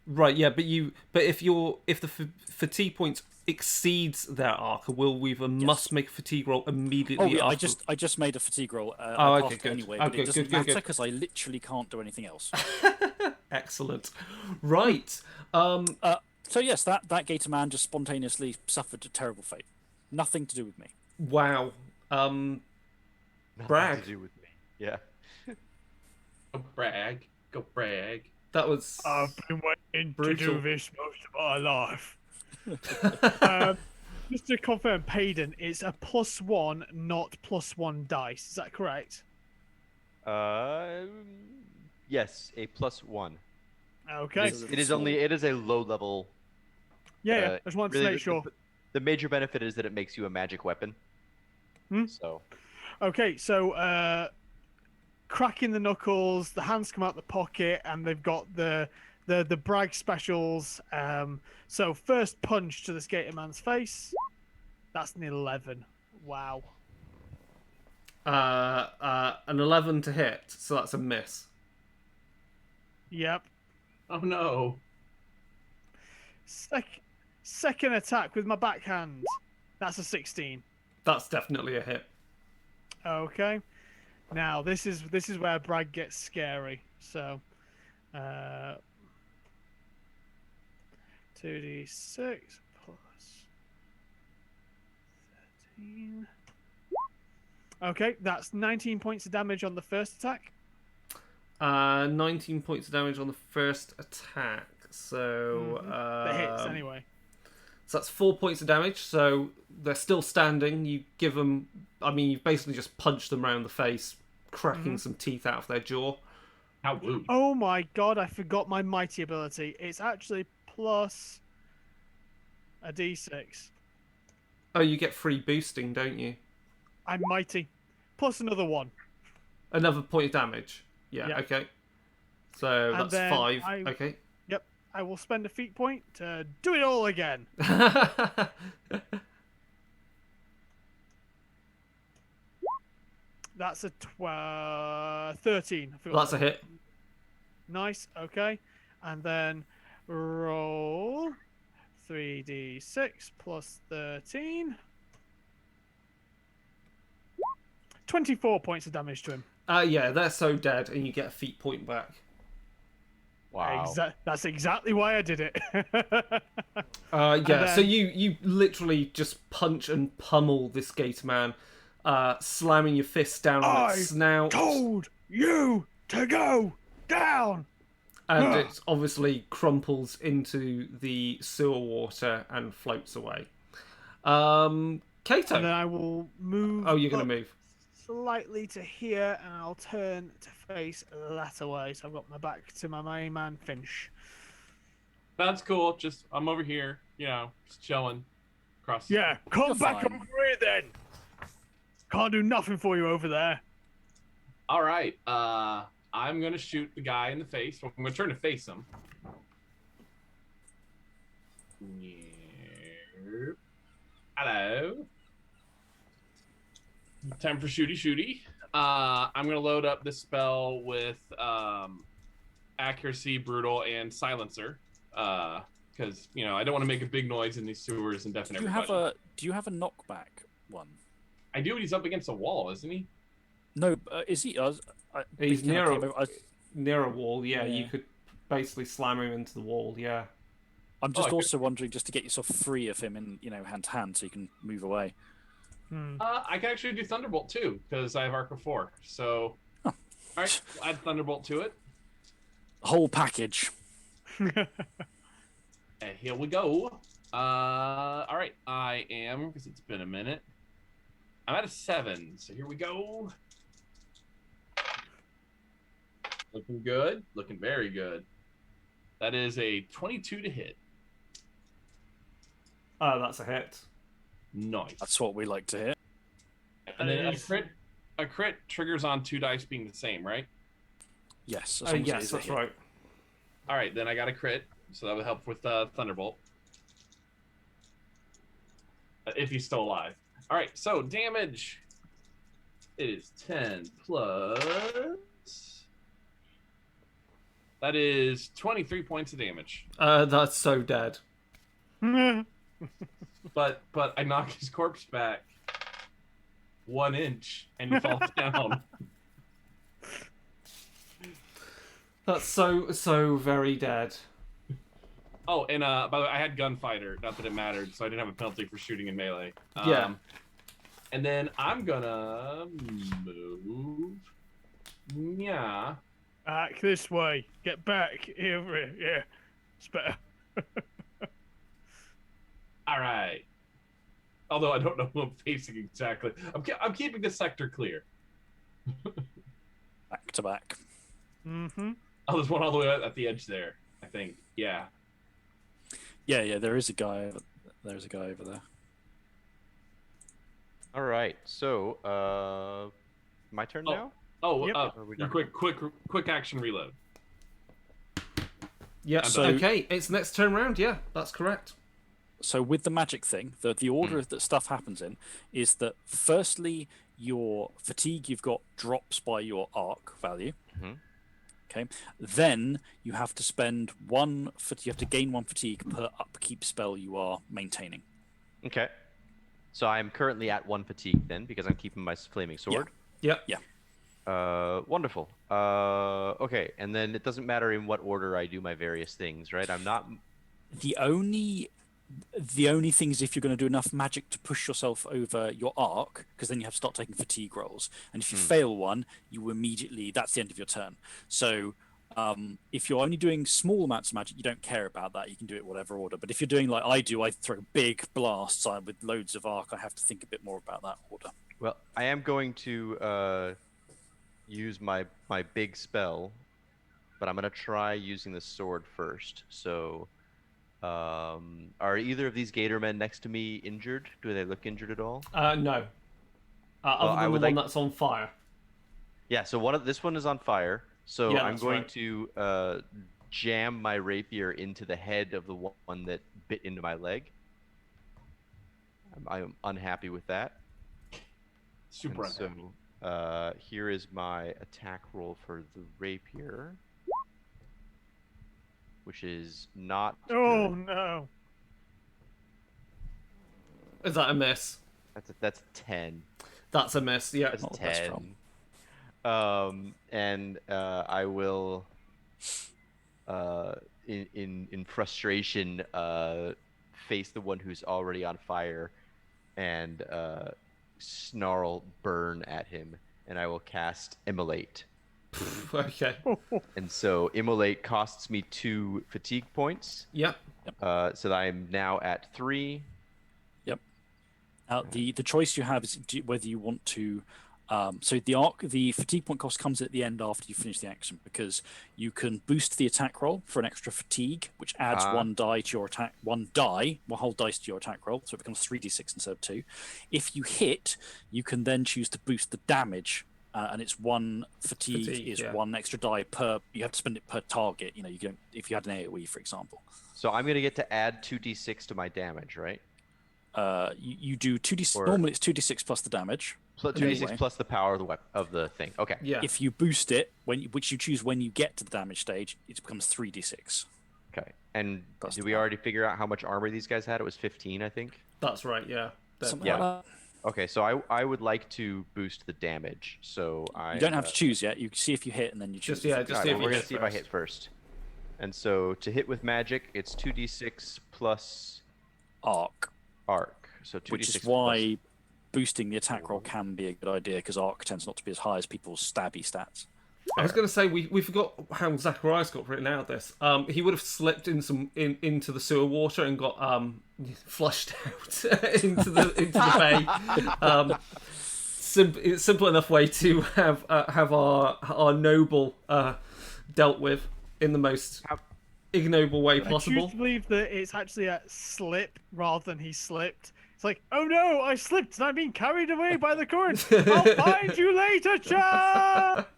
Right, yeah, but if the fatigue points exceeds their arc, a Will Weaver must make a fatigue roll immediately. Oh yeah, after... I just made a fatigue roll. Okay, good. Anyway, Oh, but good, it doesn't good, matter good. because I literally can't do anything else. Excellent. Right. So yes, that gator man just spontaneously suffered a terrible fate. Nothing to do with me. Wow. Nothing Brag. to do with me. Yeah. Go brag. Go brag. That was. I've been waiting brutal. to do this most of my life. Just to confirm, Payden, it's a +1, not +1 dice. Is that correct? Yes, a +1. Okay. It is a low level. Yeah. I just wanted to make sure. The major benefit is that it makes you a magic weapon. So. Okay, so cracking the knuckles, the hands come out the pocket, and they've got the brag specials. So first punch to the skater man's face. That's an 11. Wow. An 11 to hit, so that's a miss. Yep. Oh no. Second attack with my backhand. That's a 16. That's definitely a hit. Okay. Now this is where brag gets scary. So 2d6 plus 13. Okay, that's 19 points of damage on the first attack. 19 points of damage on the first attack. So That hits anyway. So that's 4 points of damage. So they're still standing. You give them. I mean, you've basically just punched them around the face, cracking some teeth out of their jaw. How rude. Oh my god! I forgot my mighty ability. It's actually plus a d6. Oh, you get free boosting, don't you? I'm mighty, plus another one. Another point of damage. Yeah. Yep. Okay. So And that's then 5. I- Okay. Yep, I will spend a feat point to do it all again. That's a 13. I forgot That's a that. hit. Nice. Okay, and then roll 3d6 plus 13. 24 points of damage to him. Yeah, they're so dead, and you get a feat point back. Wow. That's exactly why I did it. Yeah, then- so you literally just punch and pummel this gator man, slamming your fist down on its snout. Told you to go down. And it obviously crumples into the sewer water and floats away. Kato. And then I will move. Oh, you're going up to move. slightly to here, and I'll turn to face that way. So I've got my back to my main man, Finch. That's cool. Just I'm over here, just chilling. Across. Yeah, come You're back fine. over here then. Can't do nothing for you over there. All right. I'm gonna shoot the guy in the face. I'm gonna turn to face him. Yep. Hello. Time for shooty. I'm gonna load up this spell with accuracy, brutal, and silencer. Because I don't want to make a big noise in these sewers and deafen everybody. Do you have a knockback one? I do. He's up against a wall, isn't he? No, is he? He's thinking I near came over- near a wall, yeah. Yeah. You could basically slam him into the wall, yeah. I'm just I could- also wondering just to get yourself free of him in hand to hand so you can move away. I can actually do Thunderbolt too, because I have Arc of 4. So, all right, add Thunderbolt to it. Whole package. And here we go. All right, I am, because it's been a minute. I'm at a 7, so here we go. Looking good. Looking very good. That is a 22 to hit. Oh, that's a hit. Nice. That's what we like to hear. And then a crit triggers on 2 dice being the same, right? Yes. Yes, that's right. All right, then I got a crit, so that would help with Thunderbolt. If he's still alive. All right, so damage is 10 plus. That is 23 points of damage. That's so dead. But I knock his corpse back 1 inch and he falls down. That's so very dead. Oh, and by the way, I had gunfighter. Not that it mattered, so I didn't have a penalty for shooting in melee. Yeah. And then I'm gonna move. Yeah. Back this way. Get back. Here. Yeah. It's better. All right. Although I don't know who I'm facing exactly. I'm keeping this sector clear. Back to back. Mm-hmm. Oh, there's one all the way at the edge there, I think. Yeah. Yeah. There is a guy. There's a guy over there. All right. So, my turn now. Oh, Yep. quick action reload. Yeah. So- Okay, it's next turn round. Yeah, that's correct. So with the magic thing, the order that stuff happens in is that firstly your fatigue you've got drops by your arc value. Mhm. Okay. Then you have to spend you have to gain 1 fatigue per upkeep spell you are maintaining. Okay. So I'm currently at 1 fatigue then because I'm keeping my flaming sword. Yep. Yeah. Wonderful. Okay, and then it doesn't matter in what order I do my various things, right? I'm not. The only thing is if you're going to do enough magic to push yourself over your arc, because then you have to start taking fatigue rolls. And if you fail one, that's the end of your turn. So if you're only doing small amounts of magic, you don't care about that. You can do it whatever order. But if you're doing like I do, I throw big blasts with loads of arc. I have to think a bit more about that order. Well, I am going to use my big spell, but I'm going to try using the sword first. So. Are either of these gator men next to me injured? Do they look injured at all? No. Other than the one that's on fire. Yeah, so this one is on fire. So Yeah, I'm that's going right. to jam my rapier into the head of the one that bit into my leg. I'm unhappy with that. Super And unhappy. so here is my attack roll for the rapier. Which is not. Oh good. no. Is that a miss? That's 10. That's a miss. Yeah. That's Not the best 10. And I will, in frustration, face the one who's already on fire, and snarl burn at him, and I will cast Immolate. Okay. And so Immolate costs me 2 fatigue points. Yep. So that I'm now at 3. Yep. The choice you have is whether you want to. So the fatigue point cost comes at the end after you finish the action, because you can boost the attack roll for an extra fatigue, which adds 1 die to your attack, 1 whole dice to your attack roll, so it becomes 3d6 instead of 2. If you hit, you can then choose to boost the damage. And it's 1 fatigue is yeah. 1 extra die per. You have to spend it per target. You don't if you had an AOE, for example. So I'm gonna get to add 2d6 to my damage, right? You do 2d6. Or- Normally it's 2d6 plus the damage. Plus 2d6 Anyway. plus the power of the thing. Okay. Yeah. If you boost it, which you choose when you get to the damage stage, it becomes 3d6. Okay. And Plus did the we power. already figure out how much armor these guys had? It was 15, I think. That's right. Yeah. Something yeah. like that. Okay, so I would like to boost the damage. So You don't have to choose yet. You see if you hit, and then you choose. Just yeah. All Just right, see if well, you we're gonna hit see if I first. hit first. And so to hit with magic, it's 2d6 plus arc, arc. So 2d6 which is plus- why boosting the attack roll can be a good idea, because arc tends not to be as high as people's stabby stats. I was going to say we forgot how Zacharias got written out of this. He would have slipped into the sewer water and got flushed out into the bay. Simple enough way to have our noble dealt with in the most ignoble way I possible. choose to believe that it's actually a slip rather than he slipped. It's like, oh no, I slipped and I'm being carried away by the current. I'll find you later, chap.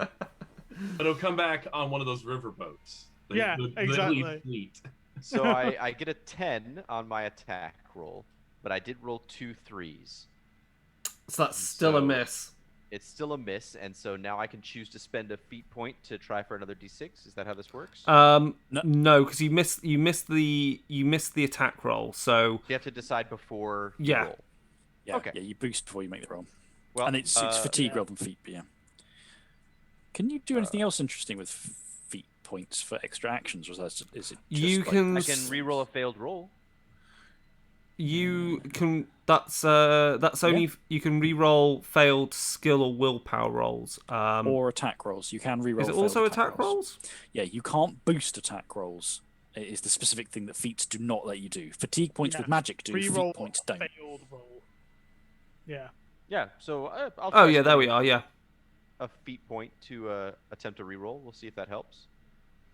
But he'll come back on one of those river boats. Yeah, exactly. Lead fleet. So I get a 10 on my attack roll, but I did roll 2 3s. So that's still a miss. It's still a miss, and so now I can choose to spend a feat point to try for another d6. Is that how this works? No, because you missed the attack roll. So you have to decide before you yeah. roll. Yeah, Okay. Yeah, you boost before you make the roll. Well, and it's fatigue rather than feat, but yeah. Can you do anything else interesting with feat points for extra actions, or is it just you can? I can re-roll a failed roll. You can. That's only you can re-roll failed skill or willpower rolls. Or attack rolls. You can re-roll. Is it also attack rolls? Yeah, you can't boost attack rolls. It is the specific thing that feats do not let you do. Fatigue points with magic do. Re-roll feat points don't. Failed roll. Yeah. Yeah. So I'll. Oh yeah, there we are. Yeah. A feat point to attempt a re-roll. We'll see if that helps.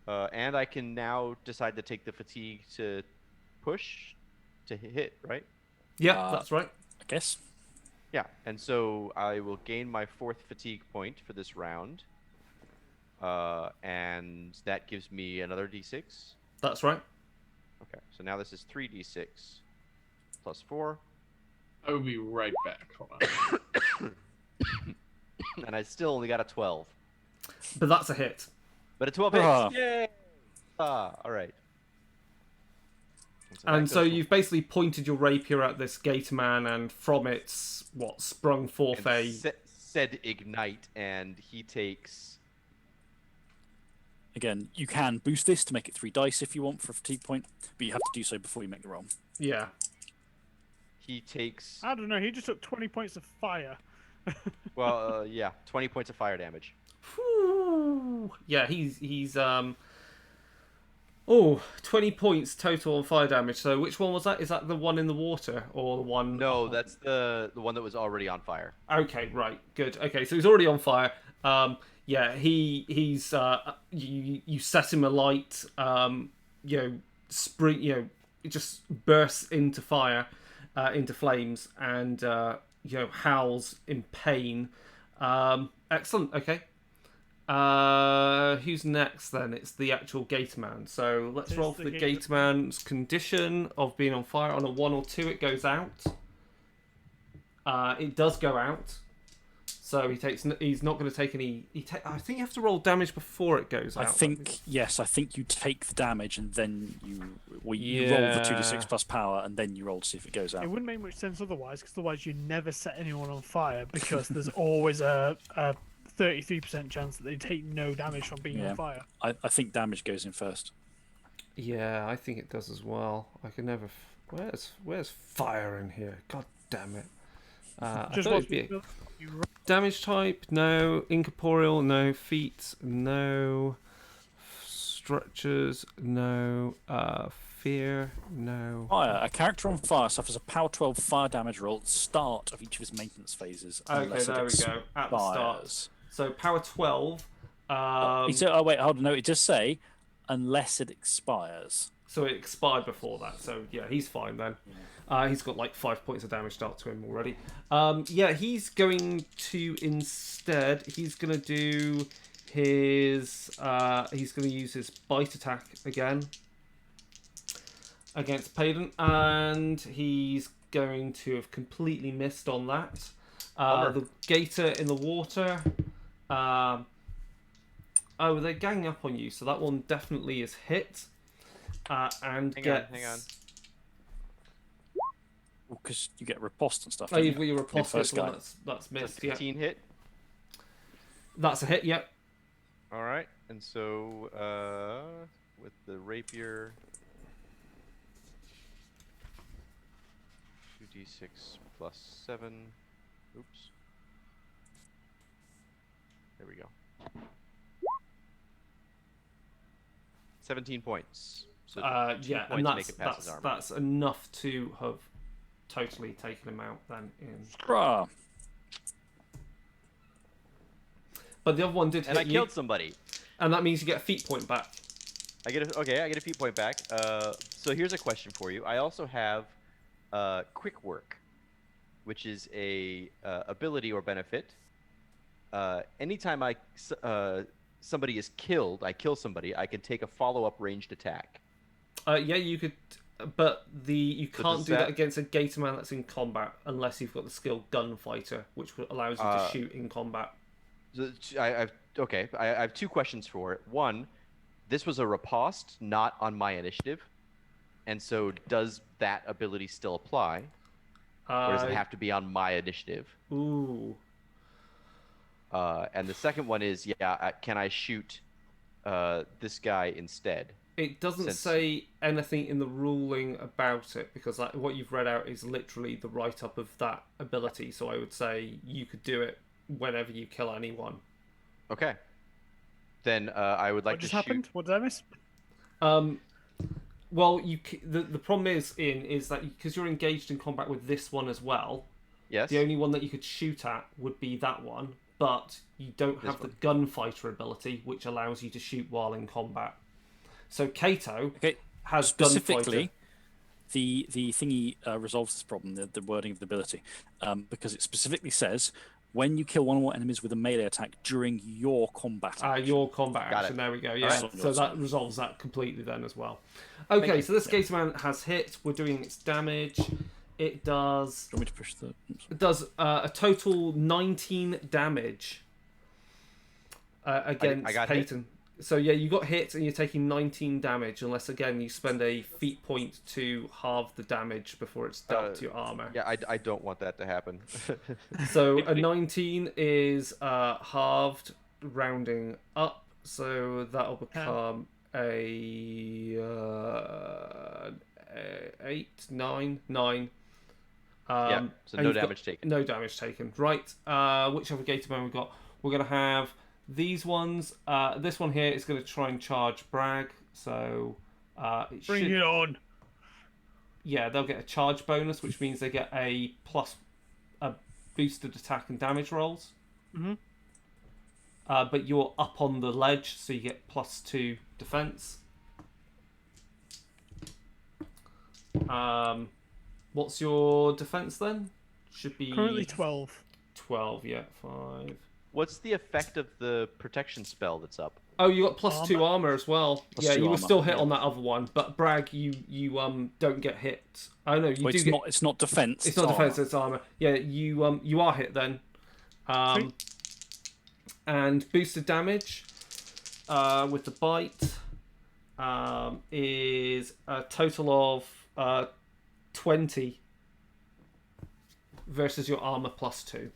And I can now decide to take the fatigue to push to hit, right? Yeah, that's right. I guess. Yeah, and so I will gain my 4th fatigue point for this round. And that gives me another d6. That's right. Okay, so now this is 3d6 plus 4. I will be right back. Hold on. And I still only got a 12. But that's a hit. But a 12 hits. Yay! All right. And so you've basically pointed your rapier at this gator man, and from it, sprung forth a... said ignite, and he takes... Again, you can boost this to make it 3 dice if you want for a fatigue point, but you have to do so before you make the roll. Yeah. He takes... I don't know, he just took 20 points of fire. Well, yeah, 20 points of fire damage. Whew. Yeah, he's 20 points total on fire damage. So which one was that? Is that the one in the water or the one? No, that's the one that was already on fire. Okay, right, good. Okay, so he's already on fire. Yeah, he's you set him alight. Spring, it just bursts into fire, into flames, and howls in pain. Excellent. Okay. Who's next then? It's the actual gator man. So let's roll for the gator man's condition of being on fire. On a 1 or 2, it goes out. It does go out. So he's not going to take any. I think you have to roll damage before it goes out. I think yes. I think you take the damage and then you roll the 2d6 plus power and then you roll to see if it goes out. It wouldn't make much sense otherwise, because otherwise you never set anyone on fire, because there's always a 33% chance that they take no damage from being on fire. I think damage goes in first. Yeah, I think it does as well. I can never. Where's fire in here? God damn it! I thought it'd be damage type, no. Incorporeal, no. Feet, no. Structures, no. Fear, no. Fire. A character on fire suffers a power 12 fire damage roll at the start of each of his maintenance phases. Okay, there we go. At the start. So power 12. Oh wait, hold on. No, it does say unless it expires. So it expired before that. So yeah, he's fine then. He's got like 5 points of damage dealt to him already. Yeah, he's going to instead. He's going to do his. He's going to use his bite attack again against Payden, and he's going to have completely missed on that. The gator in the water. Oh, they're ganging up on you, so that one definitely is hit. And hang on. Because you get riposte and stuff. Oh, you riposte first one guy. that's missed. 15 hit. That's a hit. Yep. All right, and so with the rapier, 2d6 plus 7. Oops. There we go. 17 points. So Yeah, 2 and points make it past his armor. that's enough to have totally taken him out then. Bruh. But the other one did hit And I you, killed somebody. and that means you get a feat point back. I get a feat point back. So here's a question for you. I also have quick work, which is a ability or benefit. Anytime somebody is killed, I kill somebody, I can take a follow-up ranged attack. Yeah, you could, but you can't do that that against a gator man that's in combat unless you've got the skill gunfighter, which allows you to shoot in combat. So I have 2 questions for it. One, this was a riposte, not on my initiative, and so does that ability still apply, or does it have to be on my initiative? Ooh. And the second one is, can I shoot this guy instead? It doesn't say anything in the ruling about it, because what you've read out is literally the write-up of that ability, so I would say you could do it whenever you kill anyone. Okay. Then I would like What just to happened? shoot... What did I miss? Well, the problem is that because you're engaged in combat with this one as well, Yes. the only one that you could shoot at would be that one, but you don't have the gunfighter ability, which allows you to shoot while in combat. So Kato has specifically gunfighter. the thingy resolves this problem, the wording of the ability, because it specifically says when you kill one or more enemies with a melee attack during your combat action. Your combat Got action. it. There we go. Yeah, Right. so that resolves that completely then as well. Okay, so this gator man has hit. We're doing its damage. It does. Do you want me to push the? It does a total 19 damage against I got Peyton. So yeah, you got hit and you're taking 19 damage, unless again you spend a feat point to halve the damage before it's dealt to your armor. Yeah, I don't want that to happen. So a 19 is halved, rounding up, so that'll become a 8, 9, 9. Yeah, so and no you've got damage taken. No damage taken. Right. Which other gator man we got? We're gonna have these ones. This one here is gonna try and charge Bragg. So Bring it on. Yeah, they'll get a charge bonus, which means they get a boosted attack and damage rolls. Mm-hmm. But you're up on the ledge, so you get +2 defense. What's your defense then? Should be Currently 12. 12, yeah, 5. What's the effect of the protection spell that's up? Oh, you got +2 armor as well. Plus yeah, 2 you were armor, still hit yeah. on that other one, but Bragg, you don't get hit. Oh no, you Well, do it's get. not. It's not defense. It's not armor. defense, it's armor. Yeah, you are hit then. And boosted damage with the bite is a total of 20 versus your armor +2.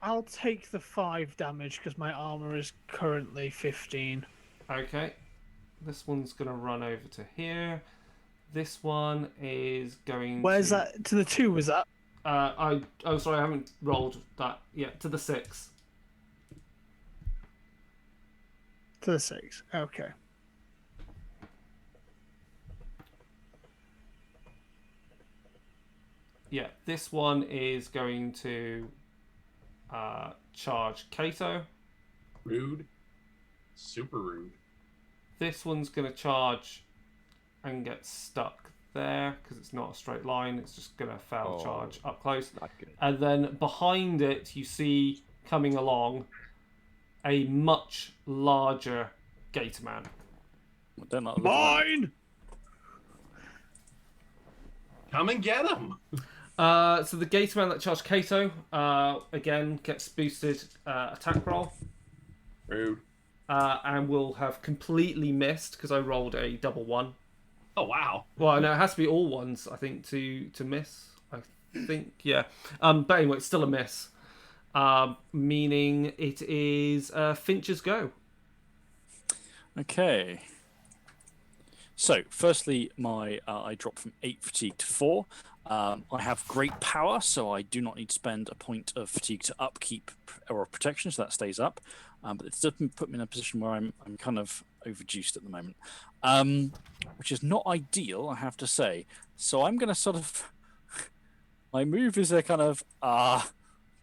I'll take the 5 damage because my armor is currently 15. Okay. This one's going to run over to here. This one is going Where's to... that? To the 2, was that? Oh, sorry, I haven't rolled that yet. To the 6. To the 6. Okay. Yeah, this one is going to charge Kato. Rude. Super rude. This one's going to charge and get stuck there because it's not a straight line. It's just going to fail charge up close. Not good. And then behind it, you see coming along a much larger gator man. I don't like the look of that. Mine! Come and get him. So the gator man that charged Kato, again, gets boosted attack roll. Rude. And will have completely missed because I rolled a double 1. Oh wow. Well, no, it has to be all ones, I think, to miss. I think, yeah. But anyway, it's still a miss. Meaning it is Finch's go. Okay. So, firstly, my I dropped from 8 fatigue to 4. I have great power, so I do not need to spend a point of fatigue to upkeep or protection, so that stays up. But it doesn't put me in a position where I'm kind of overjuiced at the moment, which is not ideal, I have to say. So I'm going to sort of... My move is a kind of,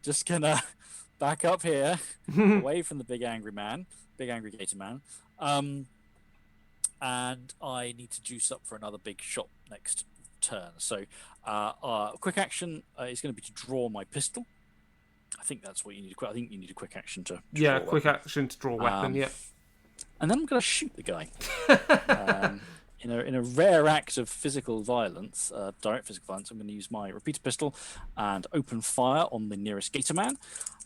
just going to back up here, away from the big angry gator man. And I need to juice up for another big shot next turn. So, quick action is going to be to draw my pistol. I think that's what you need. I think you need a quick action to Yeah, draw a quick weapon. action to draw a weapon. Yeah. And then I'm going to shoot the guy. In a rare act of physical violence, direct physical violence, I'm going to use my repeater pistol and open fire on the nearest gator man.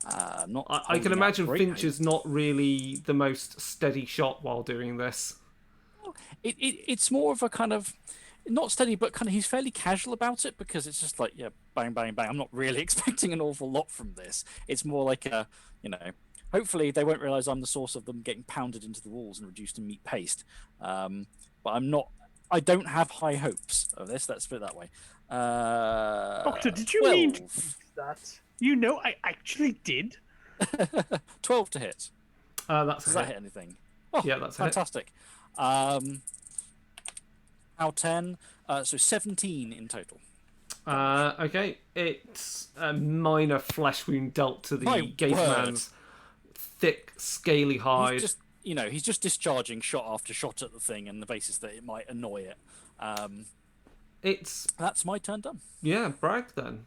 I can imagine Finch is not really the most steady shot while doing this. It's more of a kind of not steady, but kind of he's fairly casual about it because it's just like, yeah, bang, bang, bang. I'm not really expecting an awful lot from this. It's more like a, hopefully they won't realize I'm the source of them getting pounded into the walls and reduced to meat paste. But I don't have high hopes of this. Let's put it that way. Doctor, did you 12. mean to use that? I actually did. 12 to hit. Does that hit anything? Oh, yeah, that's fantastic. Now 10, so 17 in total. Okay, it's a minor flesh wound dealt to the gator man's thick, scaly hide. He's just discharging shot after shot at the thing, and the basis that it might annoy it. That's my turn done. Yeah, brag then.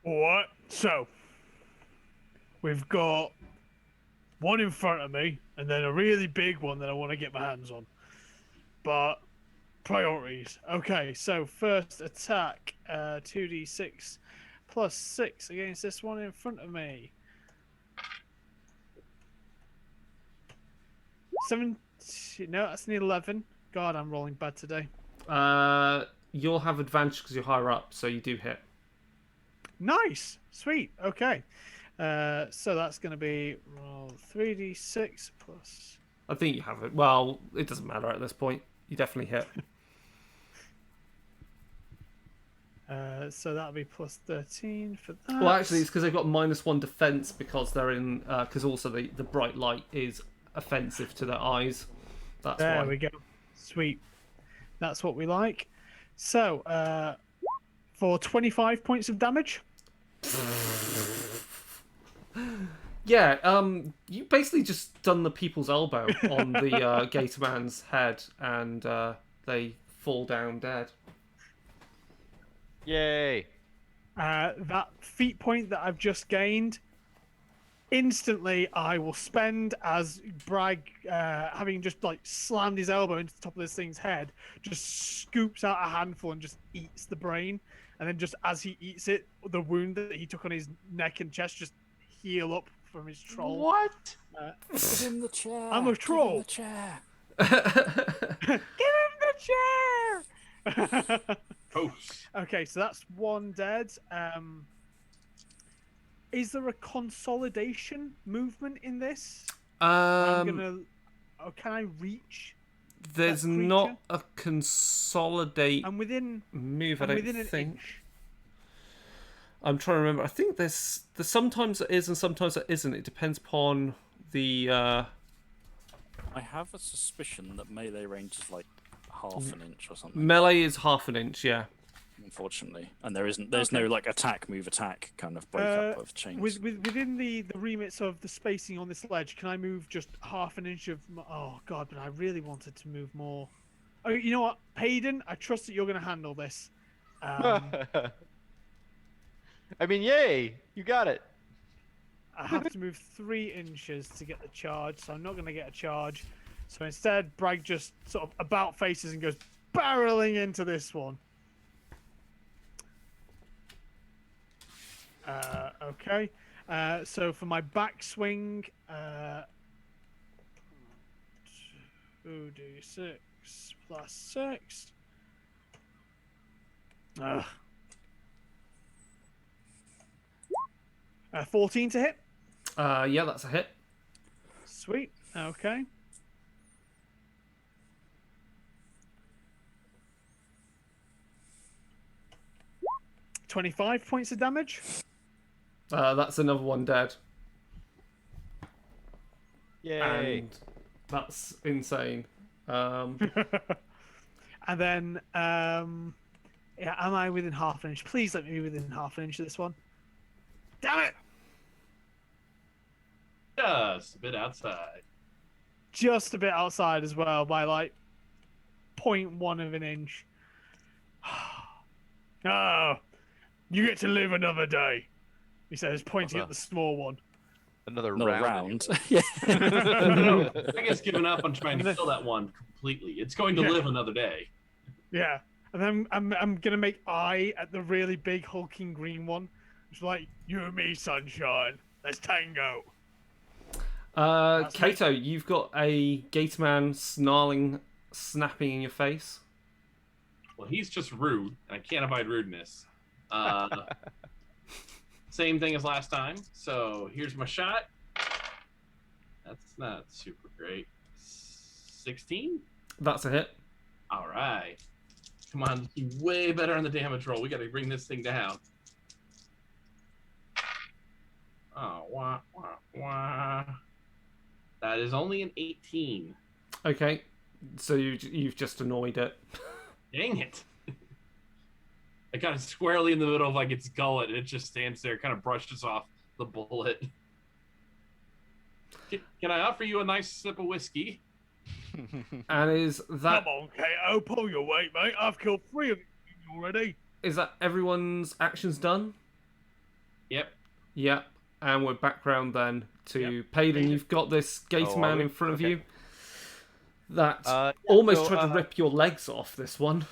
Alright, so we've got one in front of me, and then a really big one that I want to get my hands on. But priorities. Okay, so first attack, 2d6 plus 6 against this one in front of me. 17. No, that's an 11. God, I'm rolling bad today. You'll have advantage because you're higher up, so you do hit. Nice, sweet. Okay, so that's going to be roll 3d6 plus. I think you have it. Well, it doesn't matter at this point. You definitely hit. So that'll be plus 13 for that. Well, actually, it's because they've got -1 defense because they're in. Because also the bright light is offensive to their eyes. That's why. There we go. Sweet. That's what we like. So, for 25 points of damage. Yeah, you basically just done the people's elbow on the gator man's head, and they fall down dead. Yay! That feat point that I've just gained, instantly I will spend as Bragg, having just like slammed his elbow into the top of this thing's head, just scoops out a handful and just eats the brain, and then just as he eats it, the wound that he took on his neck and chest just heal up from his troll. What? Give him the chair. I'm a troll. Give him the chair. Give him the chair. Toast. Okay, so that's one dead. Is there a consolidation movement in this? Can I reach? There's not a consolidate I'm within move. I'm I within don't an think. inch. I'm trying to remember. I think there's sometimes it is and sometimes it isn't. It depends upon the. I have a suspicion that melee range is like half an inch or something. Melee is half an inch. Yeah. Unfortunately, and there's no like attack kind of breakup of chains. Within the remits of the spacing on this ledge, can I move just half an inch of? Oh God, but I really wanted to move more. Oh, you know what, Hayden? I trust that you're going to handle this. I mean, yay! You got it. I have to move 3 inches to get the charge, so I'm not going to get a charge. So instead, Bragg just sort of about faces and goes barreling into this one. Okay. So for my backswing, 2d6 plus 6. 14 to hit. Yeah, that's a hit. Sweet. Okay. 25 points of damage. That's another one dead. Yay! And that's insane. And then, yeah, am I within half an inch? Please let me be within half an inch of this one. Damn it! Just a bit outside. Just a bit outside as well, by like 0.1 of an inch. Oh, you get to live another day, he says, pointing at the small one. Another Not round. round. Yeah. No, I guess giving up on trying to kill that one completely. It's going to live another day. Yeah, and then I'm gonna make eye at the really big hulking green one. It's like, you and me, sunshine. Let's tango. Kato, you've got a gator man snarling, snapping in your face. Well, he's just rude, and I can't abide rudeness. Same thing as last time. So here's my shot. That's not super great. 16? That's a hit. All right. Come on, do way better on the damage roll. We got to bring this thing down. Oh, wah, wah, wah. That is only an 18. Okay, so you've just annoyed it. Dang it. I got it squarely in the middle of like its gullet, and it just stands there, kind of brushes off the bullet. Can I offer you a nice sip of whiskey? And is that Come on, Kato, pull your weight, mate. I've killed 3 of you already. is that everyone's actions done? Yep. Yeah, and we're back round then to Yep. Payden. You've got this gator are man we? in front of Okay. you that Yeah, almost so, tried to rip your legs off. This one.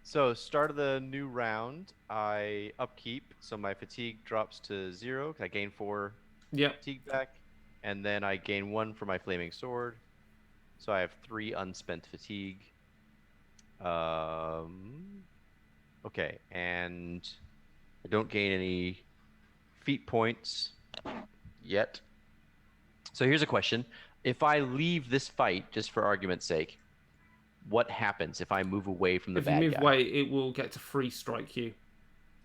So, start of the new round, I upkeep, so my fatigue drops to 0, 'cause I gain 4 Yep. fatigue back, and then I gain 1 for my flaming sword, so I have 3 unspent fatigue. Okay, and I don't gain any feat points yet. So here's a question. If I leave this fight, just for argument's sake, what happens if I move away from the If you bad move guy? away, it will get to free strike you.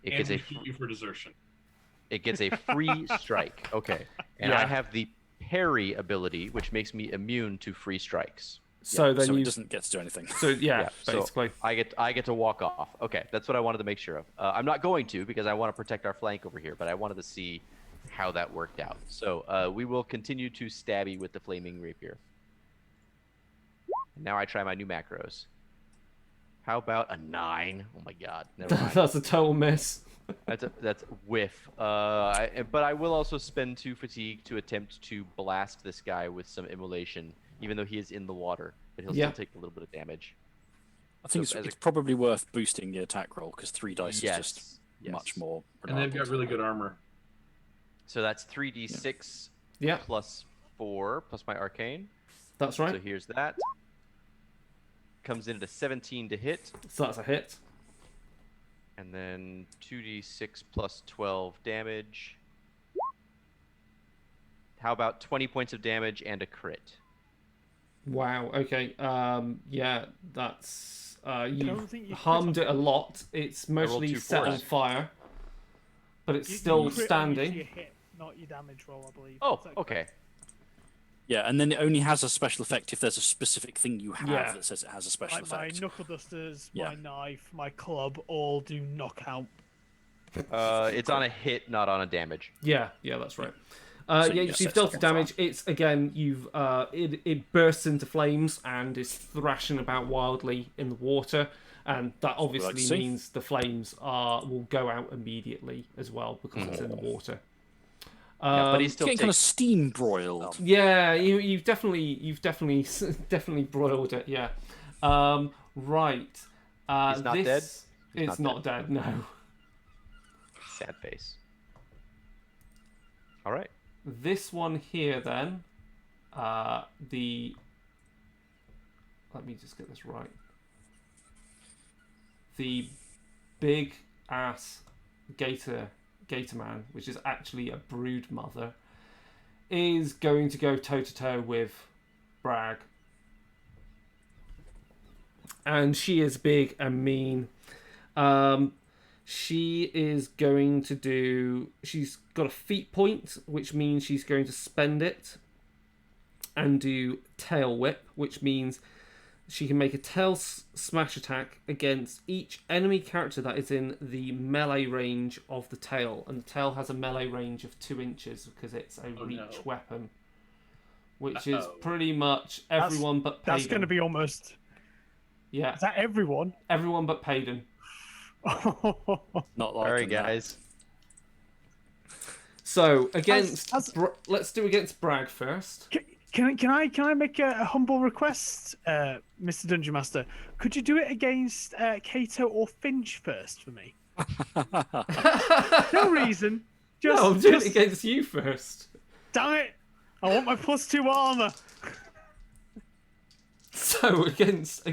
It And gets we a shoot you for desertion. it gets a free strike. Okay. And Yeah. I have the parry ability, which makes me immune to free strikes. So then so you. it doesn't get to do anything. So yeah, so basically. I get to walk off. Okay, that's what I wanted to make sure of. I'm not going to because I want to protect our flank over here, but I wanted to see how that worked out. So we will continue to stabby with the flaming rapier. Now I try my new macros. How about a 9? Oh my god, never mind. That's a total miss. That's whiff. But I will also spend 2 fatigue to attempt to blast this guy with some immolation, even though he is in the water. But he'll Yeah. still take a little bit of damage. I think So as it's probably worth boosting the attack roll because 3 dice Yes. is just yes. much more. And they've reliable got really to- good armor. So that's 3d6 Yeah, plus 4 plus my arcane. that's So right. here's that. Comes in at a 17 to hit, So that's a hit. and then 2d6 plus 12 damage. How about 20 points of damage and a crit? Wow. Okay. Yeah, that's don't you think you harmed crit it a lot. It's mostly 2 set on fours. fire, but it's You still crit on your standing. hit, not your damage roll, I believe. Oh, Is that okay. correct? Yeah, and then it only has a special effect if there's a specific thing you have Yeah. that says it has a special Like my effect. knuckle dusters, Yeah. my knife, my club all do knockout. It's on a hit, not on a damage. Yeah, that's right. So Yeah, you so you've set dealt stuff the on damage. It's again, you've it bursts into flames and is thrashing about wildly in the water, and that we like obviously to see. means the flames will go out immediately as well because it's in the water. Yeah, but he's It's still getting kind of takes- steam broiled. Yeah, you've definitely definitely broiled it. Yeah, right. He's not dead? This- He's It's not not dead. No. sad face. All right. This one here, then, the. Let me just get this right. The big ass gator man, which is actually a brood mother, is going to go toe to toe with Bragg, and she is big and mean. She is going to do. She's got a feat point, which means she's going to spend it and do tail whip, which means she can make a tail smash attack against each enemy character that is in the melee range of the tail. And the tail has a melee range of 2 inches because it's a reach weapon, which is pretty much everyone but Payden. That's going to be almost. Yeah. Is that everyone? Everyone but Payden. Not like All right, guys. So against, let's do against Bragg first. Can I make a humble request, Mr. Dungeon Master? Could you do it against Kato or Finch first for me? No reason. Just, no, I'm doing it against you first. Damn it! I want my +2 armor. So against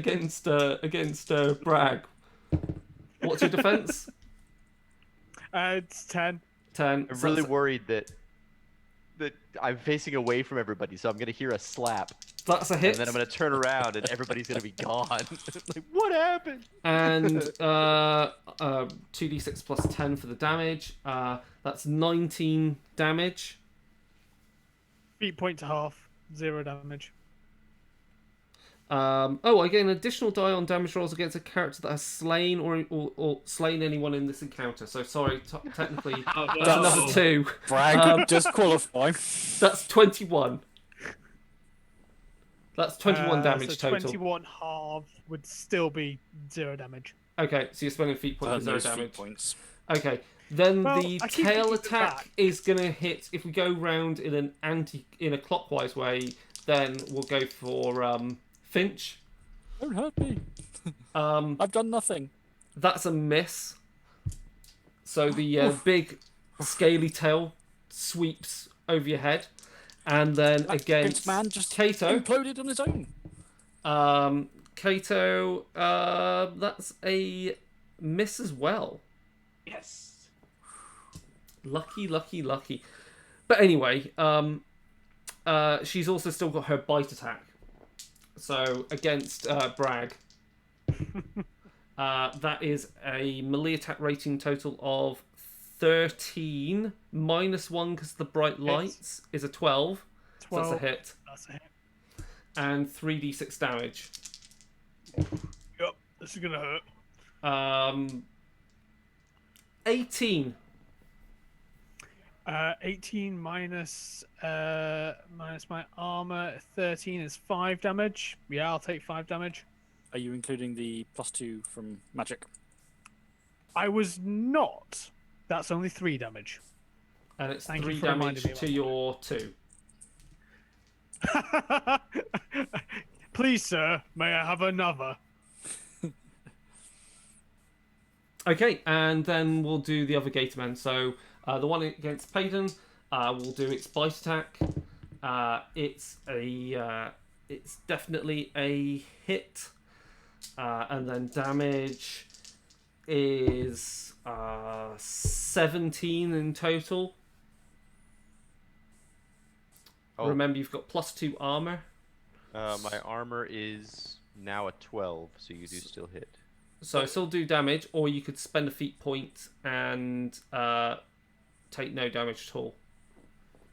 Bragg, what's your defense? It's 10. 10. I'm really worried that I'm facing away from everybody, so I'm gonna hear a slap. That's a hit. And then I'm gonna turn around and everybody's gonna be gone. Like, what happened? And 2d6 plus 10 for the damage. That's 19 damage. Feat point to half. 0 damage. I get an additional die on damage rolls against a character that has slain or slain anyone in this encounter. So sorry, technically that's another 2. Bragg, just qualify. That's 21. That's 21 damage so total. 21 half would still be 0 damage. Okay, so you're spending feat points for 0 Those damage. feat points. Okay, then Well, the I keep tail thinking attack back. is gonna hit. If we go round in a clockwise way, then we'll go for Finch. Don't hurt me. I've done nothing. That's a miss. So the big scaly tail sweeps over your head, and then against man just Kato. imploded on his own. Kato, that's a miss as well. Yes. Lucky. But anyway, she's also still got her bite attack. So against Bragg, that is a melee attack rating total of 13 minus 1 because the bright lights is a 12. 12. So that's a hit. That's a hit. And 3d6 damage. Yep, this is gonna hurt. 18. 18 minus my armor. 13 is 5 damage. Yeah, I'll take 5 damage. Are you including the +2 from magic? I was not. That's only 3 damage. And it's Thank you 3 for reminding damage me about to that. your 2. Please, sir, may I have another? Okay, and then we'll do the other Gatorman. So the one against Payton, we'll do its bite attack. It's definitely a hit, and then damage is 17 in total. Oh. Remember, you've got +2 armor. My armor is now a 12, so you do still hit. So still do damage, or you could spend a feat point and take no damage at all.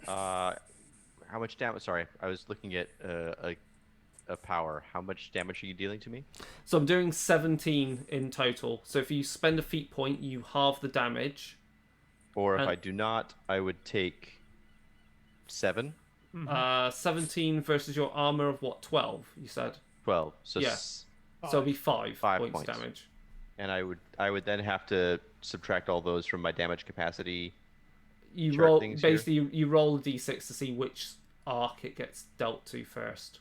How much damage? Sorry, I was looking at a power. How much damage are you dealing to me? So I'm doing 17 in total. So if you spend a feat point, you halve the damage. Or if I do not, I would take 7. 17 versus your armor of what? 12, you said? 12. So Yeah. So it'll be 5 points damage. And I would then have to subtract all those from my damage capacity. You chart roll things basically you roll a d6 to see which arc it gets dealt to first.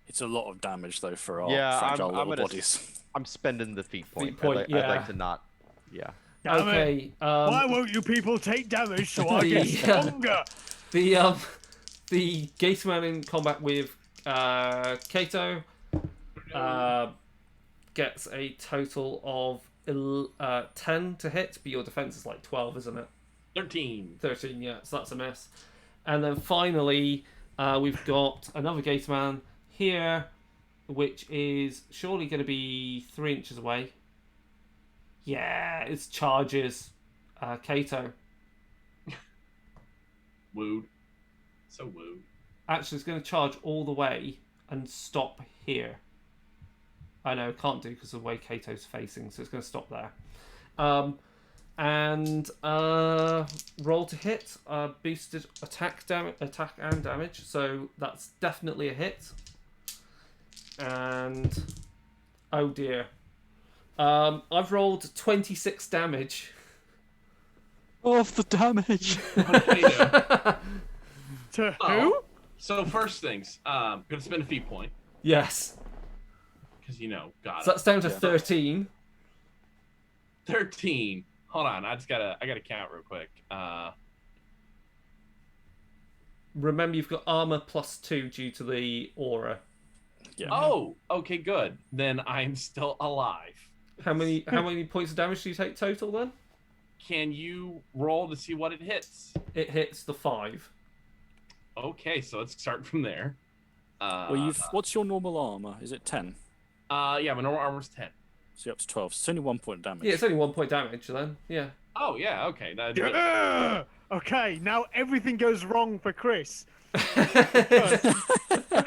It's a lot of damage though for our Yeah, fragile I'm little gonna bodies. I'm spending the feat point. point, I'd yeah. like to not. Yeah. Damn it. Okay. Why won't you people take damage so I get The, stronger? The Gatorman in combat with Kato gets a total of 10 to hit, but your defense is like 12, isn't it? 13. 13, yeah, so that's a miss. And then finally, we've got another Gatorman here, which is surely going to be 3 inches away. Yeah, it charges Kato. Wooed. So wooed. Actually, it's going to charge all the way and stop here. I know, can't do because of the way Kato's facing, so it's going to stop there. And roll to hit. Boosted attack and damage, so that's definitely a hit. And oh dear, I've rolled 26 damage. Of the damage. To who? Oh, so first things, gonna spend a feat point Yes, because got so it. that's down to 13. 13. Hold on, I gotta count real quick. Remember, you've got armor +2 due to the aura. Yeah. Oh, okay, good. Then I'm still alive. How many points of damage do you take total then? Can you roll to see what it hits? It hits the 5. Okay, so let's start from there. Well, what's your normal armor? Is it 10? Yeah, my normal armor's 10. So you're up to 12. So it's only 1 point damage. Yeah, it's only 1 point damage then. Yeah. Oh yeah, okay. Okay, now everything goes wrong for Chris.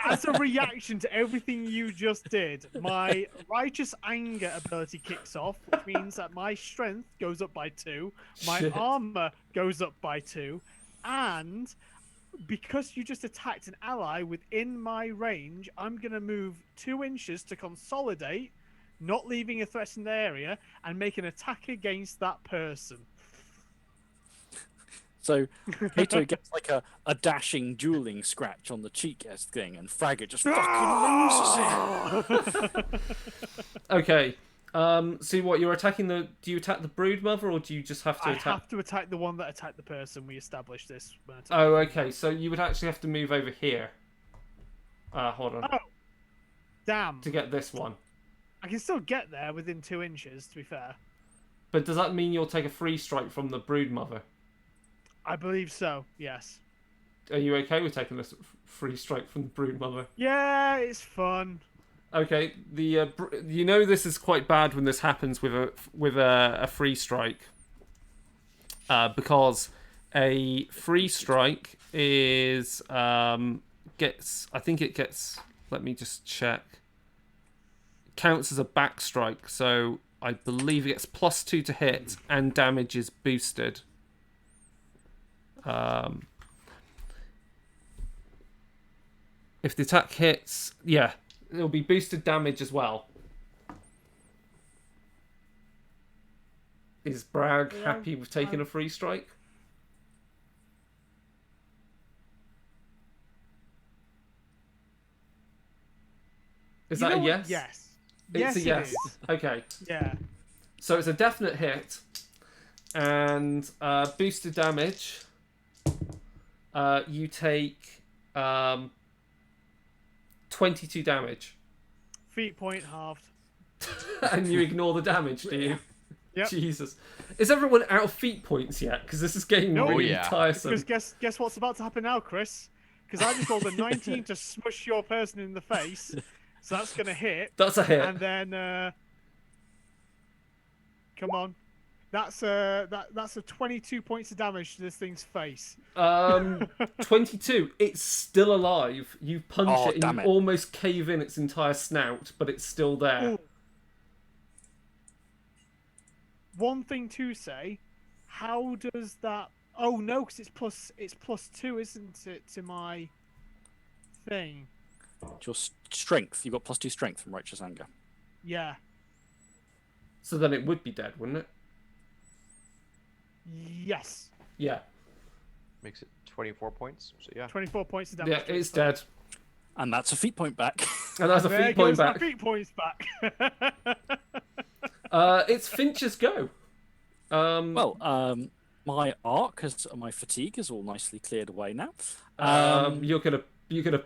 As a reaction to everything you just did, my righteous anger ability kicks off, which means that my strength goes up by 2, my Shit. armor goes up by 2, and because you just attacked an ally within my range, I'm going to move 2 inches to consolidate, not leaving a threatened area, and make an attack against that person. So Kato gets like a dashing, dueling scratch on the cheek as thing, and Fraggot just fucking loses it. Okay. See what you're attacking do you attack the brood mother or do you just have to I attack? have to attack the one that attacked the person. We established this. Oh, okay. So you would actually have to move over here. Hold on. Oh, damn. To get this one. I can still get there within 2 inches, to be fair. But does that mean you'll take a free strike from the brood mother? I believe so, yes. Are you okay with taking this free strike from the brood mother? Yeah, it's fun. Okay. This is quite bad when this happens with a free strike. Because a free strike is gets. I think it gets. Let me just check. Counts as a back strike, so I believe it gets +2 to hit and damage is boosted. If the attack hits, yeah, it'll be boosted damage as well. Is Bragg happy with taking a free strike? Is that a yes? Yes. It's Yes, a it yes. is. Okay. Yeah. So it's a definite hit. And boosted damage. You take 22 damage. Feet point halved. And you ignore the damage, do you? Yep. Jesus. Is everyone out of feet points yet? Because this is getting No. really Yeah. tiresome. Because guess what's about to happen now, Chris? Because I just rolled a 19 to smush your person in the face. So that's going to hit. That's a hit. And then... come on. That's a 22 points of damage to this thing's face. 22. It's still alive. You punch Oh, it and damn you it. almost cave in its entire snout, but it's still there. Ooh. One thing to say, how does that... Oh, no, because it's plus 2, isn't it, to my thing? It's your strength. You've got +2 strength from righteous anger. Yeah. So then it would be dead, wouldn't it? Yes. Yeah. Makes it 24 points. So yeah. 24 points of damage. Yeah, it's dead. And that's a feat point back. And that's a There feet point goes my back. feet points back. It's Finch's go. My my fatigue is all nicely cleared away now. You're gonna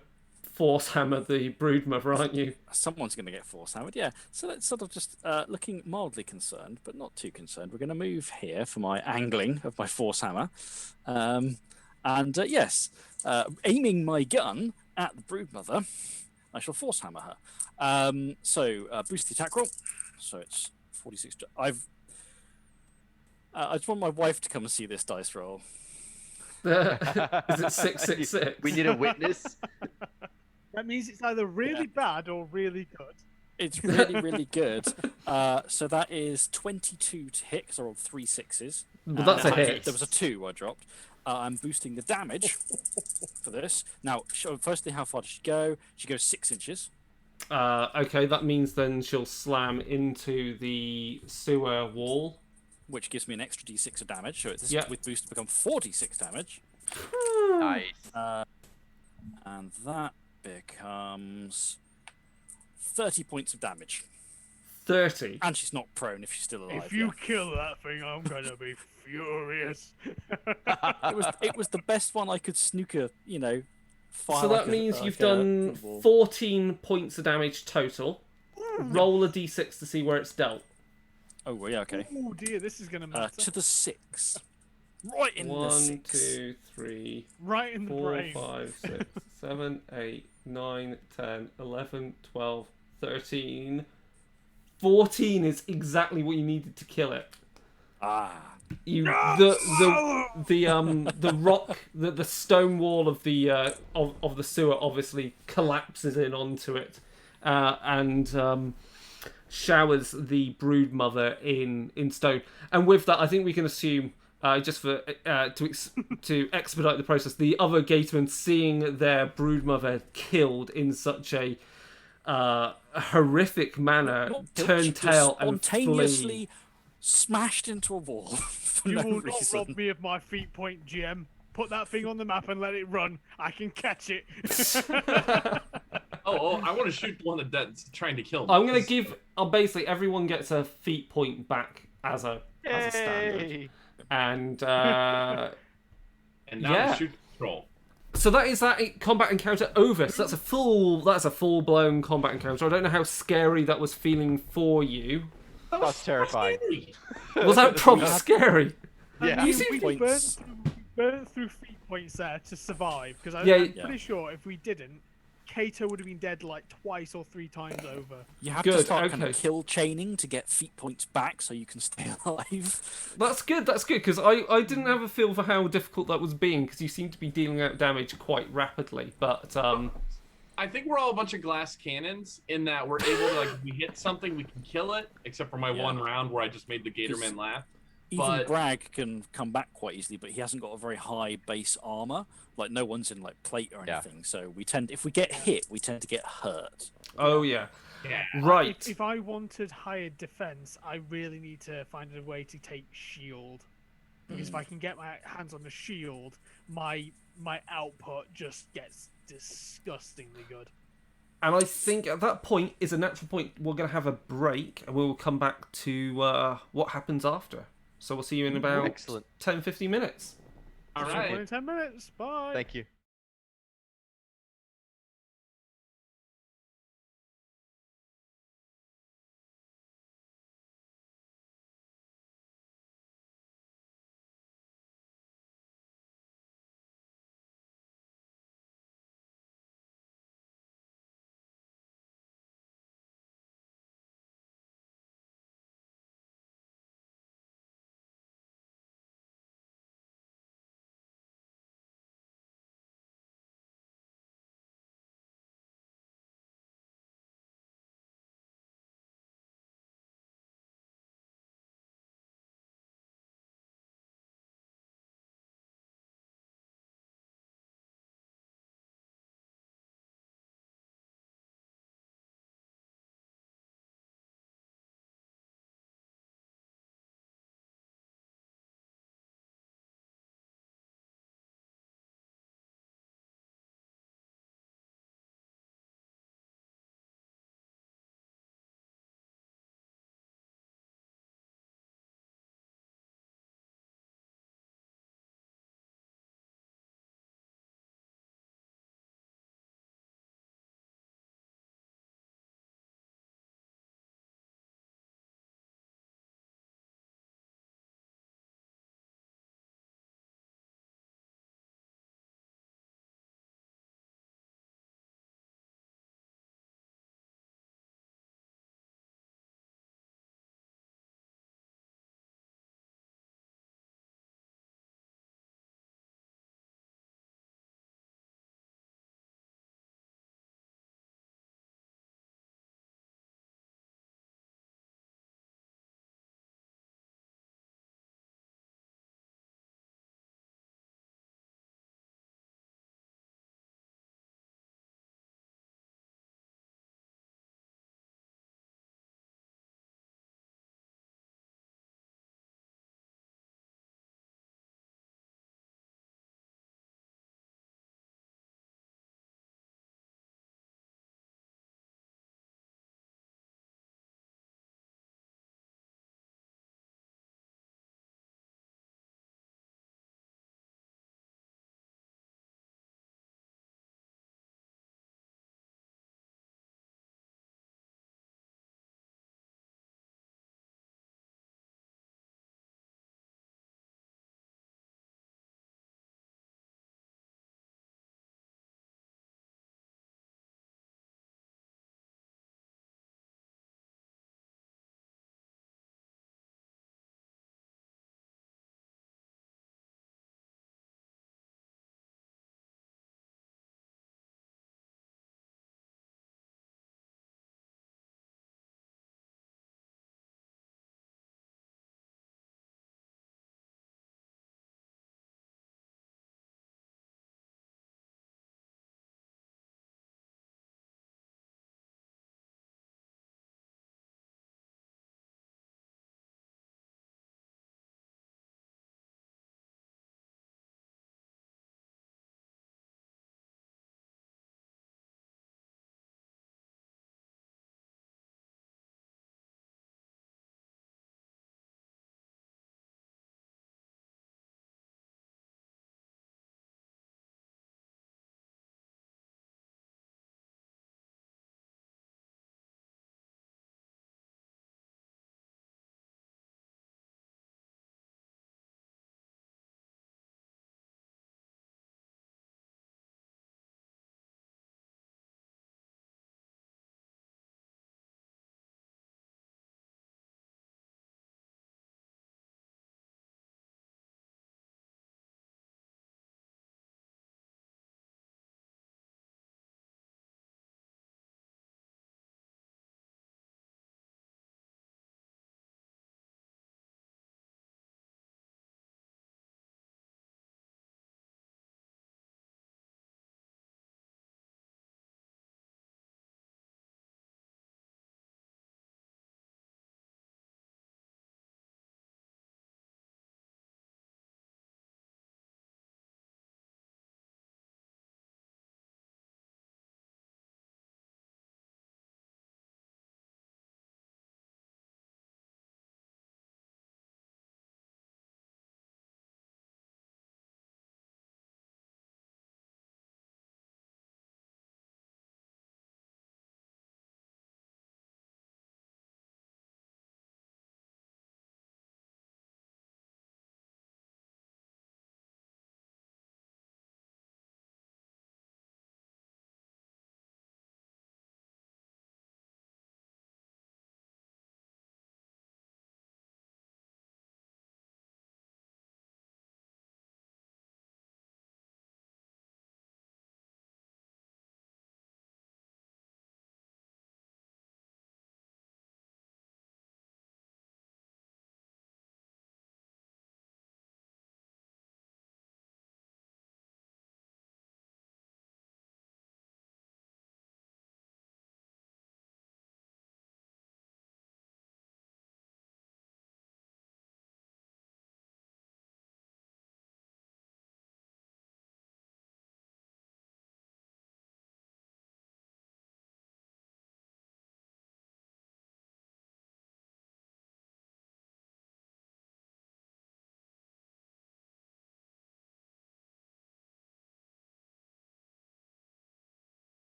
force hammer the brood mother, aren't you? Someone's going to get force hammered, yeah. So let's sort of just looking mildly concerned, but not too concerned. We're going to move here for my angling of my force hammer, yes, aiming my gun at the brood mother, I shall force hammer her. So boost the attack roll. So it's 46. I just want my wife to come and see this dice roll. Is it 666? We need a witness. That means it's either really bad or really good. It's really, really good. So that is 22 to hit, because I rolled 3 6s. Well, that's a hit. There was a 2 I dropped. I'm boosting the damage for this. Now, firstly, how far does she go? She goes 6 inches. Okay, that means then she'll slam into the sewer wall. Which gives me an extra d6 of damage. So it's with boost become 46 damage. Nice. And that becomes 30 points of damage. 30. And she's not prone if she's still alive. If you kill that thing, I'm gonna be furious. It was the best one I could snooker, fire. So that means you've done 14 points of damage total. Roll a d6 to see where it's dealt. Oh, well, yeah, okay. Oh dear, this is gonna matter. To the 6. Right in the 1, 6. 2, 3, right in the 4, brain. 5, 6, 7, 8, 9, 10, 11, 12, 13. 14 is exactly what you needed to kill it. The rock, the stone wall of the sewer obviously collapses in onto it, and showers the brood mother in stone. And with that, I think we can assume, just for to expedite the process, the other gatemen, seeing their brood mother killed in such a horrific manner, turn tail and spontaneously smashed into a wall. For You no will reason. not rob me of my feet point, GM. Put that thing on the map and let it run. I can catch it. I want to shoot the one that's trying to kill me. I'm gonna give. Basically, everyone gets a feat point back as a standard, and now yeah. shoot control. So that is that combat encounter over. So that's a full blown combat encounter. I don't know how scary that was feeling for you. That's terrifying. Was that proper scary? Yeah. We burned through feet points there to survive, because I'm pretty sure if we didn't, Kato would have been dead like twice or 3 times over. You have to start kind of kill chaining to get feat points back so you can stay alive. That's good, because I didn't have a feel for how difficult that was being, because you seem to be dealing out damage quite rapidly, but I think we're all a bunch of glass cannons in that we're able to, if we hit something, we can kill it, except for my one round where I just made the Gatorman laugh. Even Bragg can come back quite easily, but he hasn't got a very high base armor. Like, no one's in plate or anything. So if we get hit, we tend to get hurt. Oh yeah. Right. If I wanted higher defense, I really need to find a way to take shield. Because if I can get my hands on the shield, my output just gets disgustingly good. And I think at that point is a natural point. We're going to have a break, and we will come back to what happens after. So we'll see you in about 10-15 minutes. All right. In 10 minutes. Bye. Thank you.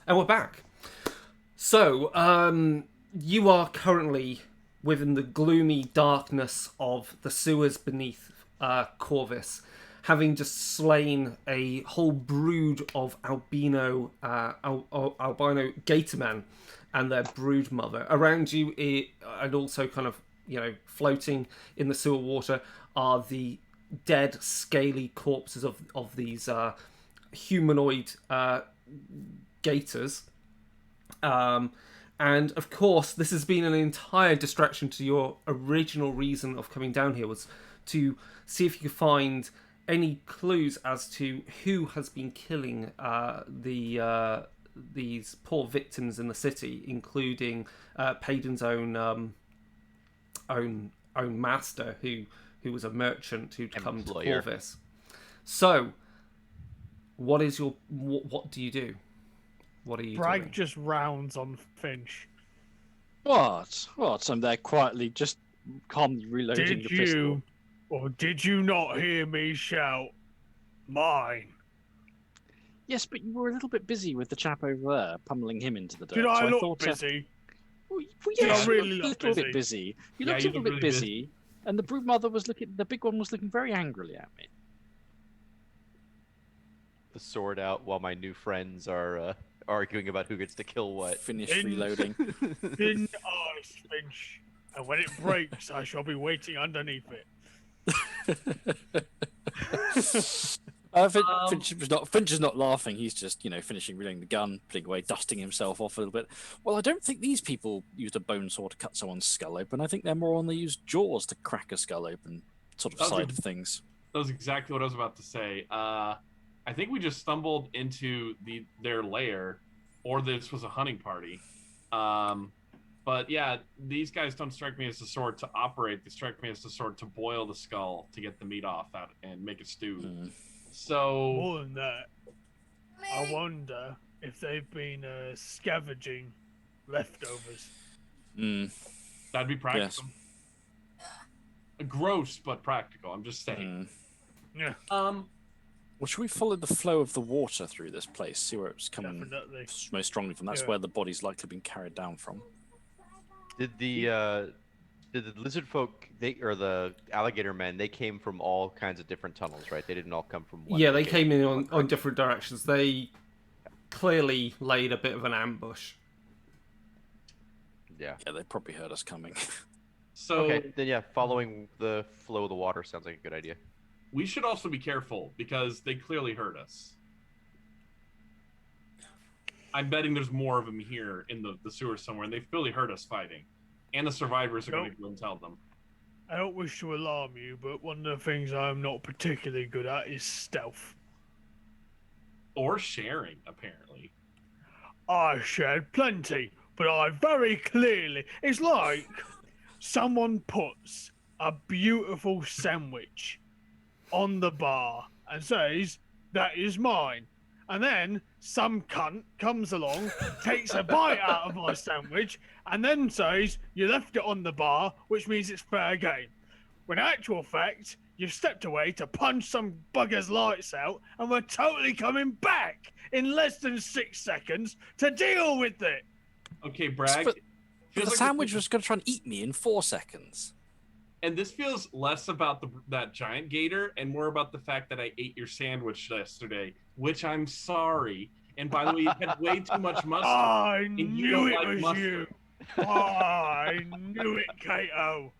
And we're back. So, you are currently within the gloomy darkness of the sewers beneath Corvus, having just slain a whole brood of albino gatormen and their brood mother. Around you, and also kind of, floating in the sewer water, are the dead, scaly corpses of these humanoid gators. And of course, this has been an entire distraction to your original reason of coming down here, was to see if you could find any clues as to who has been killing these poor victims in the city, including Payden's own master, who was a merchant who'd come to Corvus. So, what do you do? What are you Bragg doing? just rounds on Finch. What? I'm there quietly, just calmly reloading the pistol. Or did you not hear me shout, mine? Yes, but you were a little bit busy with the chap over there, pummeling him into the dirt. Did I so look I thought, busy? Well, Did I yes, really you look looked a little busy? bit busy. You Yeah, looked a you little looked bit really busy, and the brood mother the big one was looking very angrily at me. The sword out while my new friends are arguing about who gets to kill what. Finish reloading. Thin ice, Finch. And when it breaks, I shall be waiting underneath it. Finch is not laughing. He's just, finishing reloading the gun, putting away, dusting himself off a little bit. Well, I don't think these people used a bone saw to cut someone's skull open. I think they're more on the used jaws to crack a skull open sort of side of things. That was exactly what I was about to say. I think we just stumbled into their lair, or this was a hunting party. But yeah, these guys don't strike me as the sort to operate. They strike me as the sort to boil the skull to get the meat off out and make a stew. So more than that, I wonder if they've been scavenging leftovers. That'd be practical. Yes. Gross, but practical. I'm just saying. Yeah. Well, should we follow the flow of the water through this place? See where it's coming most strongly from. That's where the body's likely been carried down from. Did the lizard folk, or the alligator men, they came from all kinds of different tunnels, right? They didn't all come from one. Yeah, they came in on different directions. They clearly laid a bit of an ambush. Yeah, they probably heard us coming. So okay, then following the flow of the water sounds like a good idea. We should also be careful because they clearly heard us. I'm betting there's more of them here in the sewer somewhere, and they've clearly heard us fighting. And the survivors are going to go and tell them. I don't wish to alarm you, but one of the things I'm not particularly good at is stealth. Or sharing, apparently. I shared plenty, but I very clearly... It's like someone puts a beautiful sandwich on the bar and says, that is mine. And then some cunt comes along, takes a bite out of my sandwich, and then says, you left it on the bar, which means it's fair game. When in actual fact, you've stepped away to punch some bugger's lights out, and we're totally coming back in less than 6 seconds to deal with it. Okay, Bragg. But the sandwich was going to try and eat me in 4 seconds. And this feels less about that giant gator and more about the fact that I ate your sandwich yesterday, which I'm sorry. And by the way, it had way too much mustard. I knew it was you. I knew it, Kato.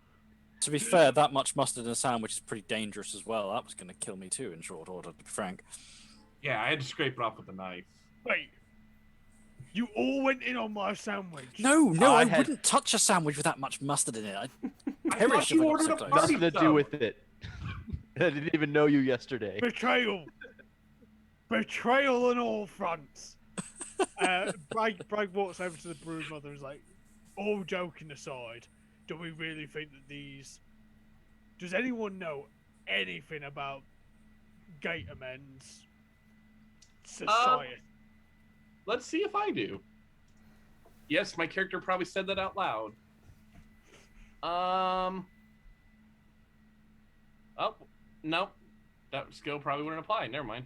To be fair, that much mustard in a sandwich is pretty dangerous as well. That was going to kill me too in short order, to be frank. Yeah, I had to scrape it off with a knife. Wait. You all went in on my sandwich. No, I wouldn't touch a sandwich with that much mustard in it. I thought you ordered a party Nothing to do with it. I didn't even know you yesterday. Betrayal. Betrayal on all fronts. Bragg walks over to the brood mother and is like, all joking aside, do we really think that these... Does anyone know anything about Gatormen's society? Let's see if I do. Yes, my character probably said that out loud. Oh, no. That skill probably wouldn't apply. Never mind.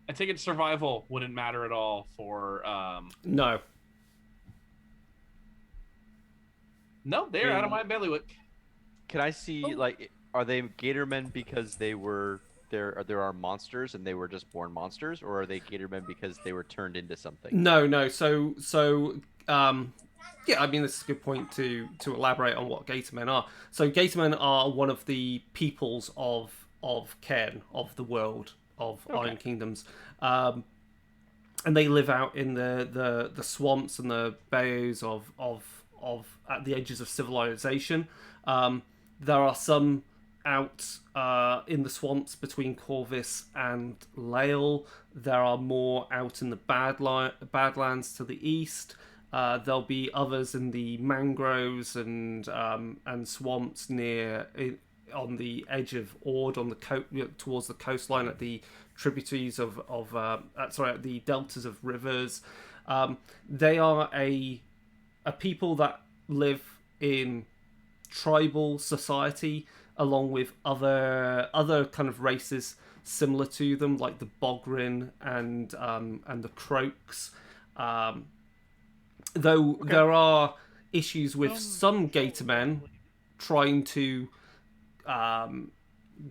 I take it survival wouldn't matter at all for. No. No, they're out of my bailiwick. Can I see like are they Gatormen because there are monsters and they were just born monsters, or are they Gatormen because they were turned into something? No. Yeah, I mean, this is a good point to elaborate on what Gatormen are. So Gatormen are one of the peoples of Cairn, of the world of Iron Kingdoms. And they live out in the swamps and the bayous of at the edges of civilization. There are some out in the swamps between Corvus and Lael. There are more out in the Badlands to the east. There'll be others in the mangroves and swamps on the edge of Ord on the towards the coastline at the tributaries of the deltas of rivers. They are a people that live in tribal society along with other kind of races similar to them, like the Bogrin and the Croaks. Though there are issues with some Gatormen trying to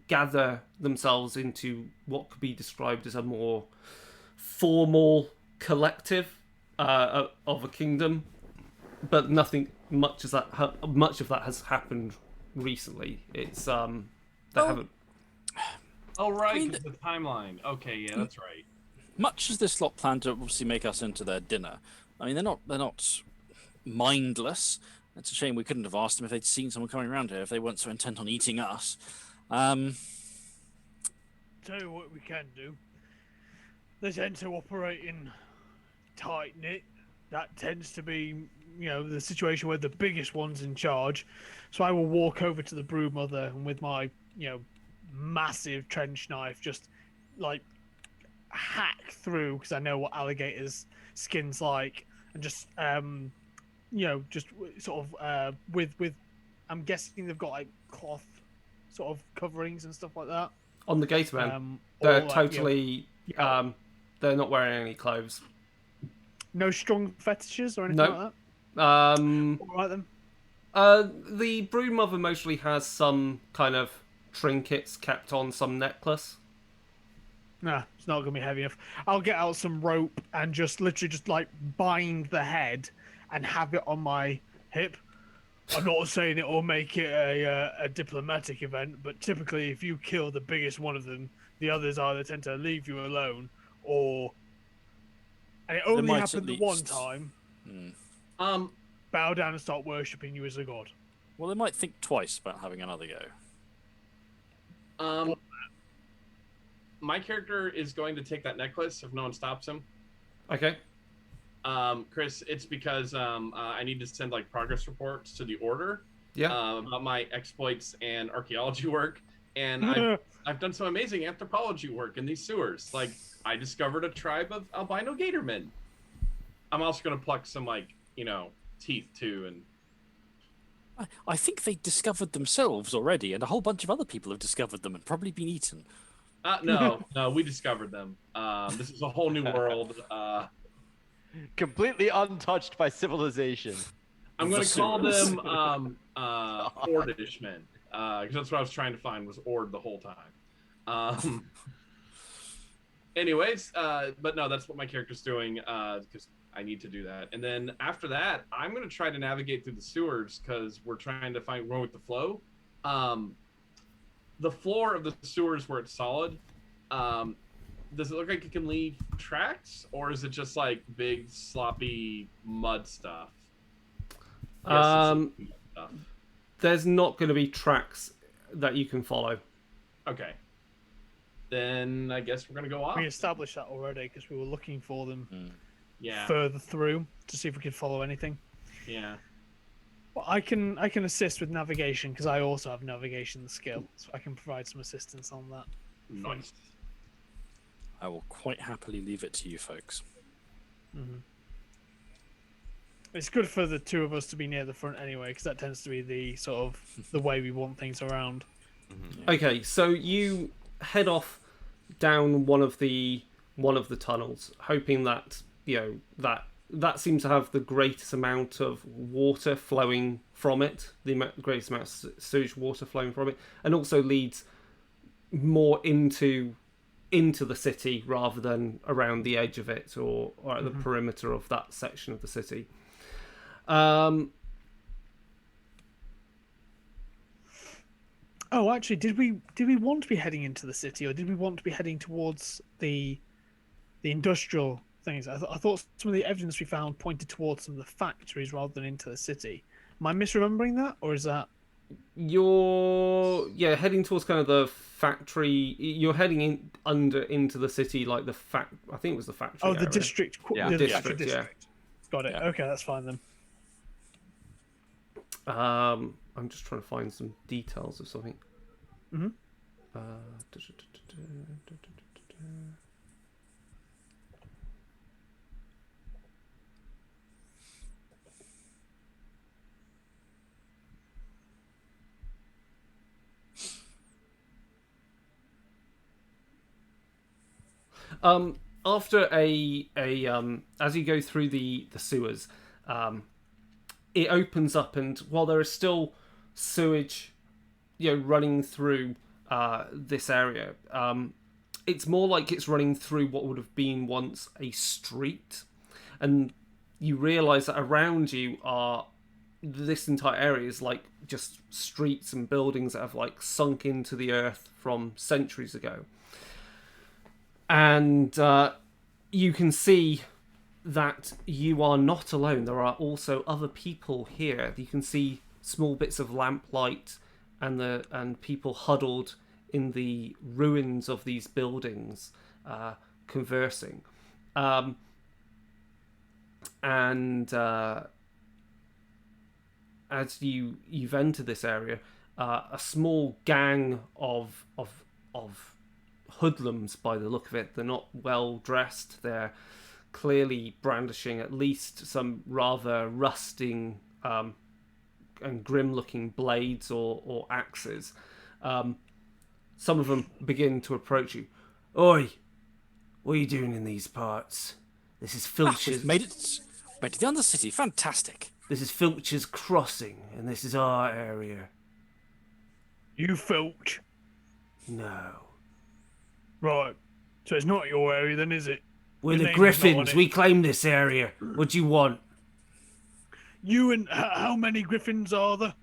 gather themselves into what could be described as a more formal collective of a kingdom, but nothing much of that has happened recently. It's they haven't. Oh right, the timeline. Okay, yeah, that's right. Much as this lot plan to obviously make us into their dinner, I mean they're not mindless. It's a shame we couldn't have asked them if they'd seen someone coming around here if they weren't so intent on eating us. Tell you what we can do. They tend to operate in tight knit. That tends to be, the situation where the biggest one's in charge. So I will walk over to the broodmother and with my, massive trench knife, just like hack through because I know what alligators' skin's like, and just just sort of with I'm guessing they've got like cloth sort of coverings and stuff like that. On the Gatormen, they're totally they're not wearing any clothes. No strong fetishes or anything like that? All right then. The broodmother mostly has some kind of trinkets kept on some necklace. Nah, it's not going to be heavy enough. I'll get out some rope and just literally just like bind the head and have it on my hip. I'm not saying it will make it a diplomatic event, but typically if you kill the biggest one of them, the others either tend to leave you alone or... And it only happened the one time. Bow down and start worshipping you as a god. Well, they might think twice about having another go. My character is going to take that necklace if no one stops him. Okay. Chris, it's because I need to send like progress reports to the order. Yeah. About my exploits and archaeology work, and I've done some amazing anthropology work in these sewers. Like I discovered a tribe of albino gatormen. I'm also going to pluck some teeth too, and I think they discovered themselves already, and a whole bunch of other people have discovered them and probably been eaten. No, we discovered them. This is a whole new world. Completely untouched by civilization. I'm going to call them Ordishmen, because that's what I was trying to find was Ord the whole time. Anyways, but no, that's what my character's doing, because I need to do that. And then after that, I'm going to try to navigate through the sewers, because we're trying to find wrong with the flow. The floor of the sewers where it's solid, does it look like it can leave tracks, or is it just like big sloppy mud stuff? There's not going to be tracks that you can follow. Okay. Then I guess we're going to go off. We established that already because we were looking for them Yeah. further through to see if we could follow anything. Yeah. Well, I can assist with navigation because I also have navigation skill, so I can provide some assistance on that. Nice. I will quite happily leave it to you folks. Mm-hmm. It's good for the two of us to be near the front anyway, because that tends to be the sort of the way we want things around. Okay, so you head off down one of the one of the tunnels, hoping that that seems to have the greatest amount of water flowing from it, the greatest amount of sewage water flowing from it, and also leads more into the city rather than around the edge of it or at the perimeter of that section of the city. Oh, actually, did we want to be heading into the city, or did we want to be heading towards the industrial things? I thought some of the evidence we found pointed towards some of the factories rather than into the city. Am I misremembering that, or is that? You're heading towards kind of the factory. You're heading into the city, like I think it was the factory. Oh, the area. district. Yeah. The District, district. Got it. Yeah. Okay, that's fine then. I'm just trying to find some details of something. Mm-hmm. After as you go through the sewers, it opens up, and while there is still sewage, running through this area, it's more like it's running through what would have been once a street, and you realise that around you are this entire area is like just streets and buildings that have like sunk into the earth from centuries ago. And you can see that you are not alone. There are also other people here. You can see small bits of lamplight and people huddled in the ruins of these buildings, conversing. As you've entered this area, a small gang of hoodlums, by the look of it. They're not well dressed. They're clearly brandishing at least some rather rusting and grim looking blades or axes. Some of them begin to approach you. Oi, what are you doing in these parts? This is Filch's. We've made it down the city. Fantastic. This is Filch's Crossing, and this is our area. You Filch. No. Right. So it's not your area then, is it? We're Your the name's not Griffins. on it. We claim this area. What do you want? You and how many Griffins are there?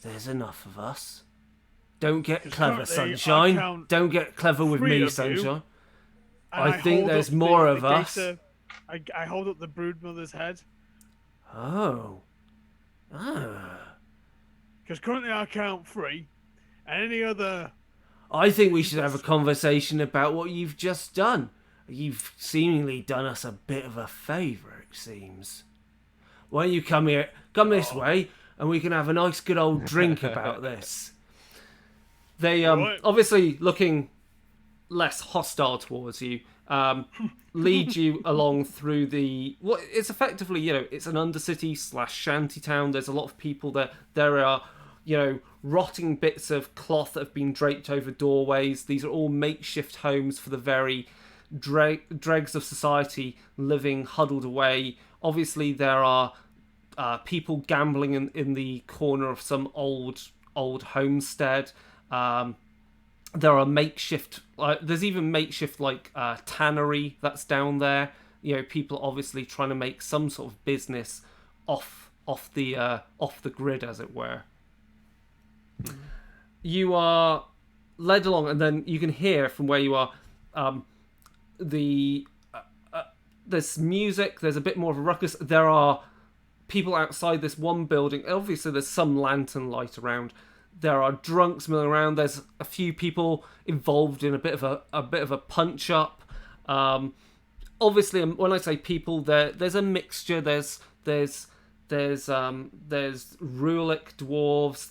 There's enough of us. Don't get 'Cause clever, currently I Sunshine. count Don't get clever with 3 me, of you, Sunshine. And I think hold there's up more the of us. gator- I hold up the broodmother's head. Oh. Ah. Because currently I count 3. And any other... I think we should have a conversation about what you've just done. You've seemingly done us a bit of a favour, it seems. Why don't you come this way, and we can have a nice good old drink about this. They, Right. obviously looking less hostile towards you, lead you along through it's effectively, it's an undercity / shanty town. There's a lot of people there. There are, rotting bits of cloth that have been draped over doorways. These are all makeshift homes for the very dregs of society living huddled away. Obviously, there are people gambling in the corner of some old homestead. There are makeshift. There's even makeshift tannery that's down there. People obviously trying to make some sort of business off the grid, as it were. You are led along, and then you can hear from where you are. There's music. There's a bit more of a ruckus. There are people outside this one building. Obviously, there's some lantern light around. There are drunks milling around. There's a few people involved in a bit of a punch up. Obviously, when I say people, there's a mixture. There's Rulic dwarves.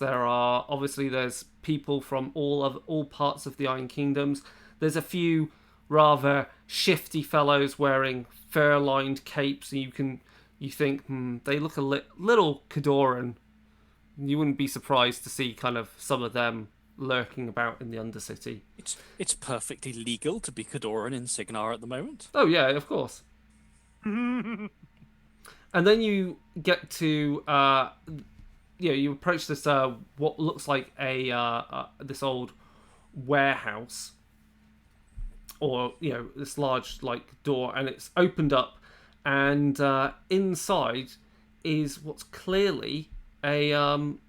There's people from all parts of the Iron Kingdoms. There's a few rather shifty fellows wearing fur-lined capes, and you think they look a little Cadoran. You wouldn't be surprised to see kind of some of them lurking about in the Undercity. It's perfectly legal to be Cadoran in Signar at the moment. Oh yeah, of course. And then you get to you approach this what looks like a this old warehouse, or this large like door, and it's opened up, and inside is what's clearly a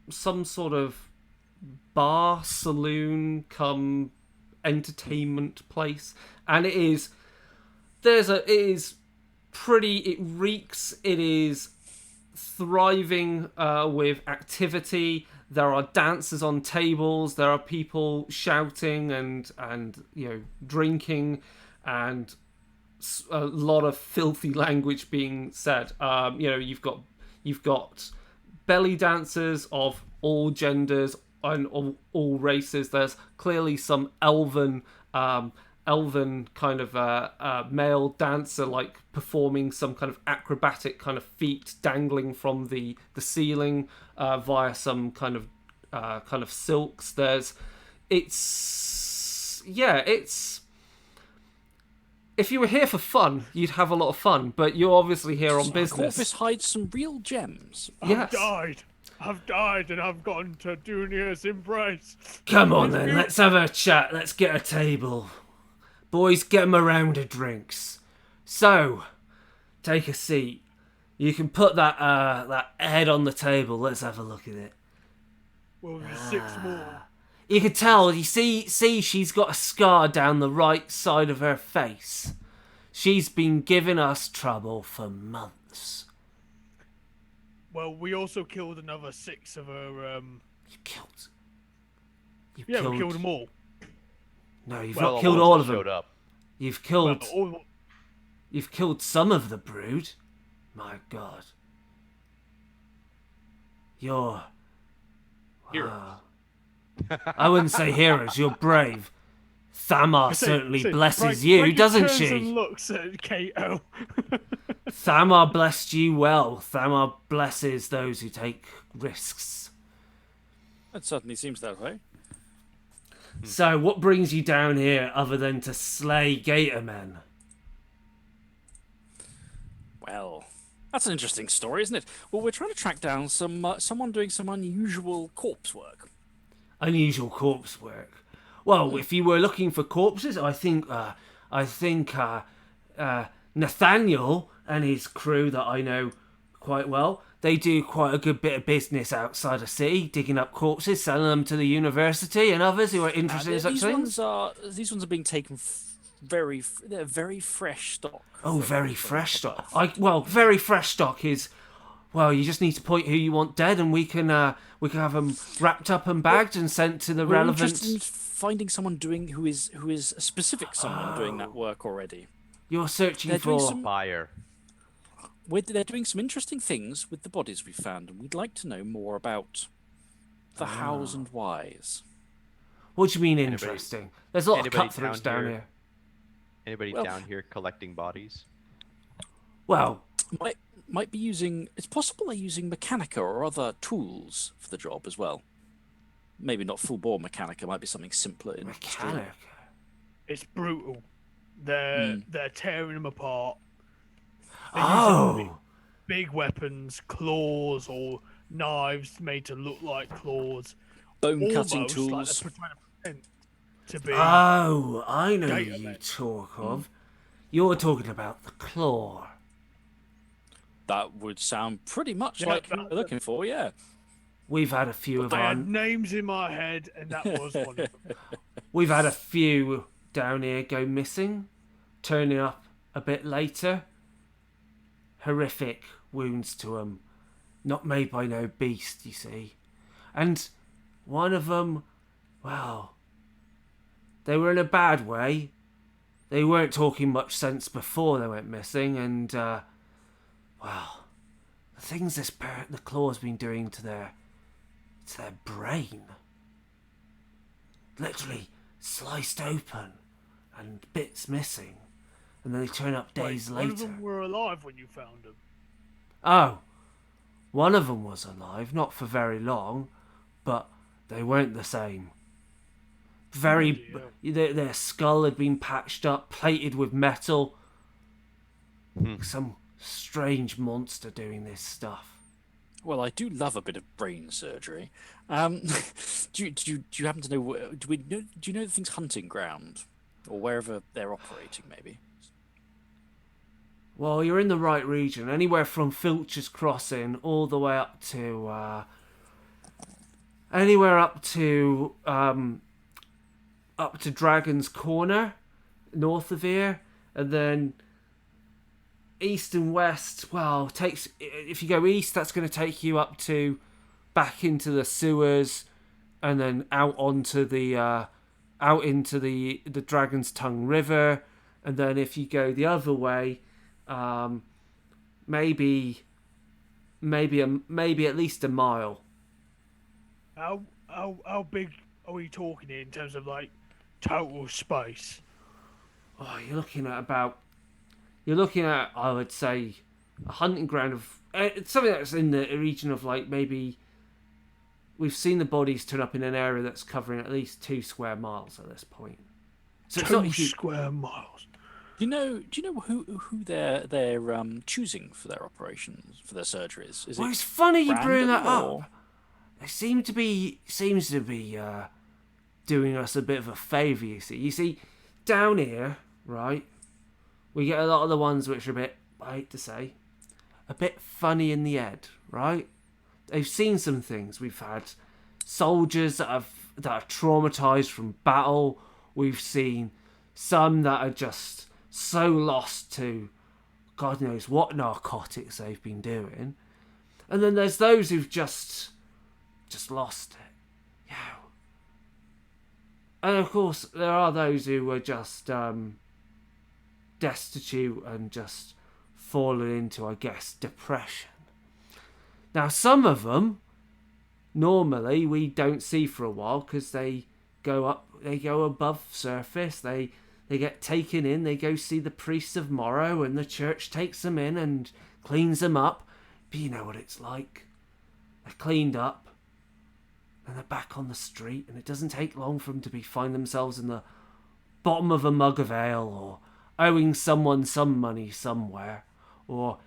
some sort of bar, saloon, come entertainment place, and it is pretty. It reeks. It is thriving with activity. There are dancers on tables. There are people shouting and drinking, and a lot of filthy language being said. You've got belly dancers of all genders and all races. There's clearly some elven kind of male dancer, like performing some kind of acrobatic kind of feat, dangling from the ceiling via some kind of silks. It's if you were here for fun, you'd have a lot of fun, but you're obviously here on business. Corvus hides some real gems. Yes. I've died and I've gone to Dunia's embrace. Come on then, let's have a chat. Let's get a table. Boys, get 'em a round of drinks. So, take a seat. You can put that head on the table. Let's have a look at it. Well, there's 6 more. You can tell. You see, she's got a scar down the right side of her face. She's been giving us trouble for months. Well, we also killed another 6 of her. You killed. We killed them all. No, you've not killed all of them. Showed up. You've killed. You've killed some of the brood. My God. You're. Wow. I wouldn't say heroes. You're brave. Thamar certainly blesses you, doesn't she? And looks at Kato. Thamar blessed you well. Thamar blesses those who take risks. It certainly seems that way. So, what brings you down here other than to slay gator men? Well, that's an interesting story, isn't it? Well, we're trying to track down someone doing some unusual corpse work. Unusual corpse work. Well, if you were looking for corpses, I think Nathaniel and his crew that I know quite well, they do quite a good bit of business outside the city, digging up corpses, selling them to the university and others who are interested in such things. These ones are being taken very fresh stock. Oh, very fresh stock. Very fresh stock is. Well, you just need to point who you want dead, and we can have them wrapped up and bagged and sent to the relevant. We're interested in finding someone who is a specific someone doing that work already. You're searching for buyer. They're doing some interesting things with the bodies we found, and we'd like to know more about the hows and whys. What do you mean interesting? There's a lot of cutthroats down here. Anybody down here collecting bodies? Well, might be using. It's possible they're using Mechanica or other tools for the job as well. Maybe not full bore Mechanica. Might be something simpler. In Mechanica. It's brutal. They're tearing them apart. Oh. Big weapons, claws or knives made to look like claws. Bone cutting Almost tools. Like they're trying to pretend to be. Oh, I know who Gator you men. talk of. You're talking about the claw. That would sound pretty much like what we're looking for, yeah. We've had a few of I our. had names in my head, and that was one of them. We've had a few down here go missing, turning up a bit later. Horrific wounds to them, not made by no beast, you see. And one of them, well, they were in a bad way. They weren't talking much sense before they went missing, and well, the things the claw's been doing to their brain, literally sliced open and bits missing, and then they turn up days later. One of them were alive when you found them. Oh, one of them was alive, not for very long, but they weren't the same. very. Their skull had been patched up, plated with metal. Some strange monster doing this stuff. Well, I do love a bit of brain surgery. Do you happen to know? Do you know the thing's hunting ground, or wherever they're operating? Maybe. Well, you're in the right region. Anywhere from Filcher's Crossing all the way up to up to Dragon's Corner, north of here, and then east and west. Well, if you go east, that's going to take you up to back into the sewers, and then out into the Dragon's Tongue River, and then if you go the other way. Maybe at least a mile. How big are we talking here in terms of like total space? Oh, you're looking at I would say a hunting ground of it's something that's in the region of like maybe we've seen the bodies turn up in an area that's covering at least 2 square miles at this point. So 2 square miles. Do you know who they're choosing for their operations, for their surgeries? Well, it's funny you bring that or... up. They seems to be doing us a bit of a favour. You see, down here, right? We get a lot of the ones which are a bit, I hate to say, a bit funny in the head, right? They've seen some things. We've had soldiers that are traumatised from battle. We've seen some that are just so lost to God knows what narcotics they've been doing. And then there's those who've just lost it. Yeah. And of course, there are those who were just destitute and just fallen into, I guess, depression. Now, some of them, normally, we don't see for a while because they go above surface, they get taken in, they go see the priests of Morrow, and the church takes them in and cleans them up. But you know what it's like. They're cleaned up, and they're back on the street, and it doesn't take long for them to find themselves in the bottom of a mug of ale, or owing someone some money somewhere, or,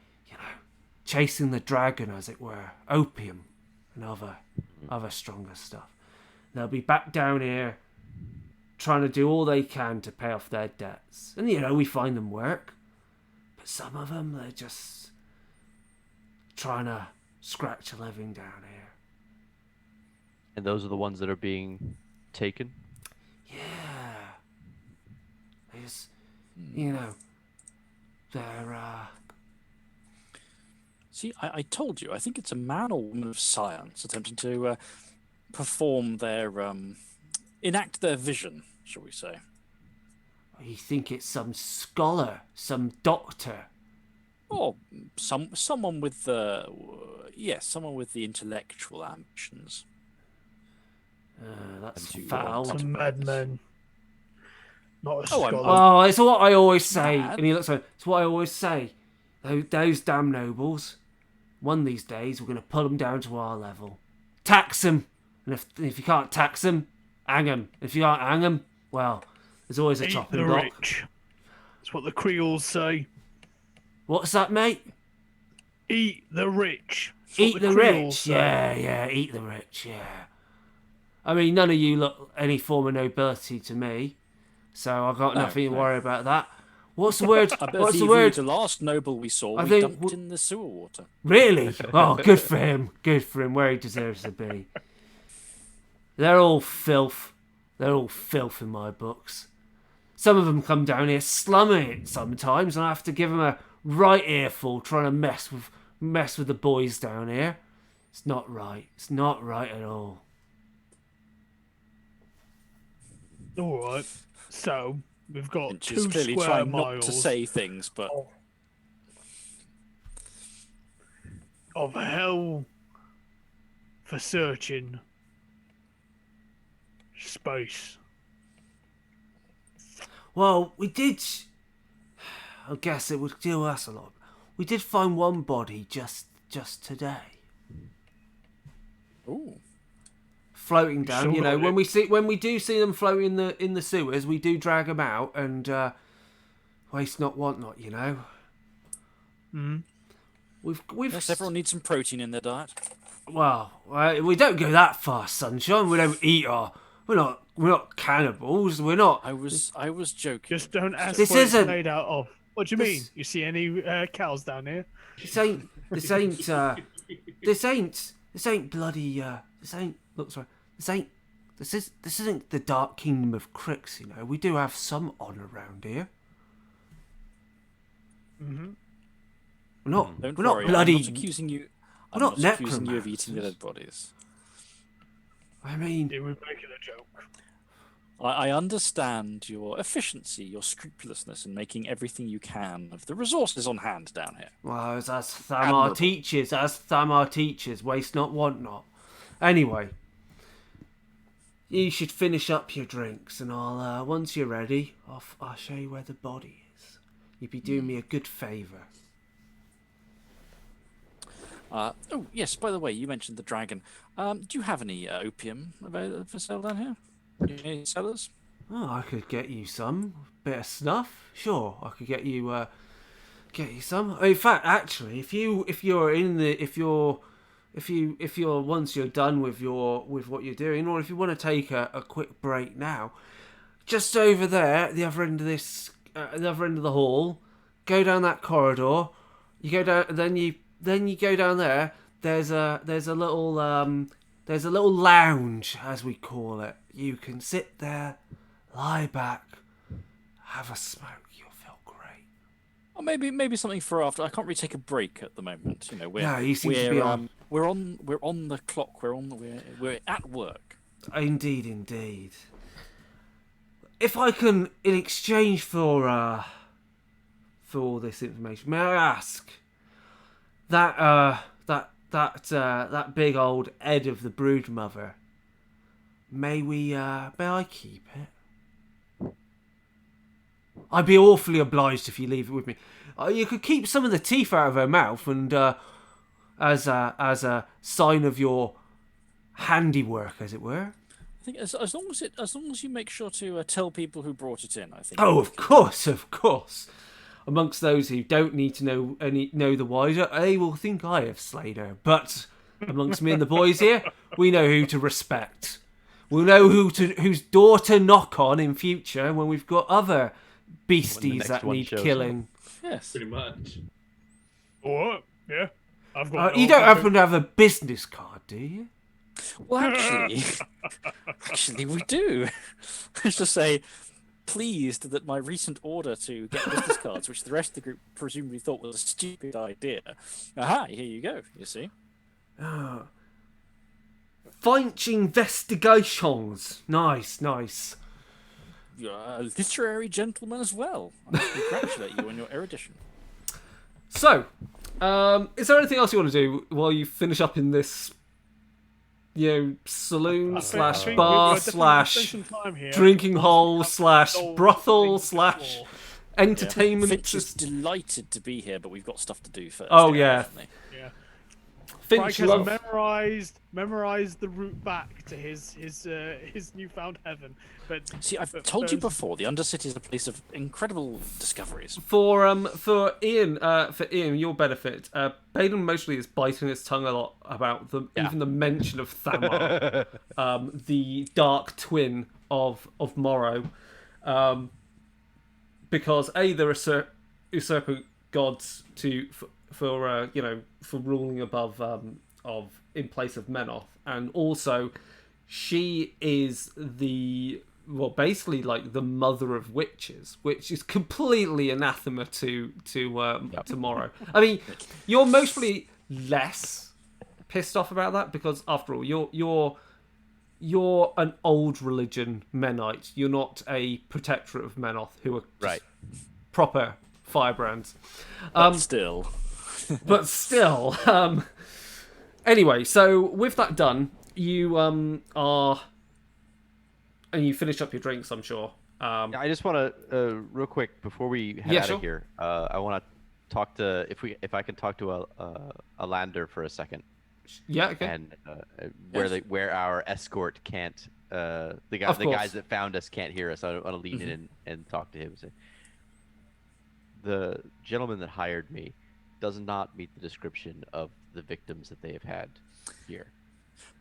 chasing the dragon, as it were, opium, and other stronger stuff. They'll be back down here, trying to do all they can to pay off their debts. And, we find them work. But some of them, they're just trying to scratch a living down here. And those are the ones that are being taken? Yeah. They just, they're, See, I told you, I think it's a man or woman of science attempting to perform their, enact their vision, shall we say. You think it's some scholar, some doctor? Or someone with the, someone with the intellectual ambitions. That's foul. Some madman. Not a scholar. Oh, it's what I always say. Mad? And he looks like, it's what I always say. Those damn nobles, one of these days, we're going to pull them down to our level. Tax them. And if you can't tax them, hang them. If you can't hang them, well, there's always a chopping block. Rich. That's what the Creoles say. What's that, mate? Eat the rich. Eat the rich. Yeah, eat the rich, yeah. I mean, none of you look any form of nobility to me, so I've got nothing to worry about that. What's the word? What's the word? The last noble we saw, we dumped in the sewer water. Really? Oh, good for him. Good for him. Where he deserves to be. They're all filth. They're all filth in my books. Some of them come down here slumming it sometimes, and I have to give them a right earful trying to mess with the boys down here. It's not right. It's not right at all. All right. So we've got And 2 she's clearly square trying miles not to say things, but of hell for searching space. Well, we did. I guess it would do us a lot. We did find one body just today. ooh, floating down. still You know, got when we do see them floating in the sewers, we do drag them out and waste not, want not. You know. Mhm. We've Yes, everyone needs some protein in their diet. well, we don't go that far, sunshine. We don't eat our. We're not cannibals. We're not. I was joking. Just don't ask This what it's isn't- made out of. What do you mean? this- You see any cows down here? This ain't. This ain't. This ain't bloody. This ain't. Look, sorry. This ain't. This isn't the Dark Kingdom of Cricks. You know, we do have some honour around here. Mm-hmm. We're not. Don't we're worry, not bloody. I'm not accusing you. I'm not not accusing you of eating necromancers. dead bodies. I mean, It was making a joke. I understand your efficiency, your scrupulousness in making everything you can of the resources on hand down here. well, as Admirable. Thamar teaches, waste not, want not. Anyway, you should finish up your drinks, and I'll once you're ready, I'll show you where the body is. You'd be doing me a good favour. Oh yes, by the way, you mentioned the dragon. Do you have any opium available for sale down here? Any sellers? Oh, I could get you some bit of snuff. Sure, I could get you some. In fact, actually, if you're once you're done with what you're doing, or if you want to take a quick break now, just over there at the other end of the other end of the hall, go down that corridor. You go down, then you go down there. There's a little lounge, as we call it. You can sit there, lie back, have a smoke. You'll feel great. Or maybe something for after. I can't really take a break at the moment. You know, No, you seem to be on. We're on the clock. We're at work. Indeed. If I can, in exchange for all this information, may I ask that big old Ed of the Broodmother? May I keep it? I'd be awfully obliged if you leave it with me. You could keep some of the teeth out of her mouth, and as a sign of your handiwork, as it were. I think as long as you make sure to tell people who brought it in. I think. Oh, of course. Amongst those who don't need to know the wiser, they will think I have slayed her. But amongst me and the boys here, we know who to respect. We'll know whose door to knock on in future when we've got other beasties that need killing. Yes. Pretty much. What? Yeah. I've got. You don't happen to have a business card, do you? Well, actually, we do. Let's just say, pleased that my recent order to get business cards, which the rest of the group presumably thought was a stupid idea. Aha! Here you go. You see. Finch investigations. Nice. You're a literary gentleman as well. I congratulate you on your erudition. So, is there anything else you want to do while you finish up in this, saloon I slash think bar we'll definitely slash spend some time here. drinking Once hole we have slash solved brothel things slash before. entertainment? Finch is delighted to be here, but we've got stuff to do first. Oh, yeah. Definitely. Yeah. Finch Frank love. has memorized the route back to his newfound heaven. But See, I've told you before, the Undercity is a place of incredible discoveries. For Ian, your benefit, Baden mostly is biting his tongue a lot about even the mention of Thamar, the dark twin of Morrow, because there are usurper gods for ruling above in place of Menoth, and also she is basically like the mother of witches, which is completely anathema to Morrow. I mean, you're mostly less pissed off about that because, after all, you're an old religion Menite. You're not a protectorate of Menoth, who are just proper firebrands. But still. Anyway, so with that done, you and you finish up your drinks, I'm sure. I just want to real quick before we head out of here. I want to talk to if I can talk to a lander for a second. Yeah, okay. and where our escort can't. The Of course. guys that found us can't hear us. I want to lean in and talk to him. Say, the gentleman that hired me does not meet the description of the victims that they have had here.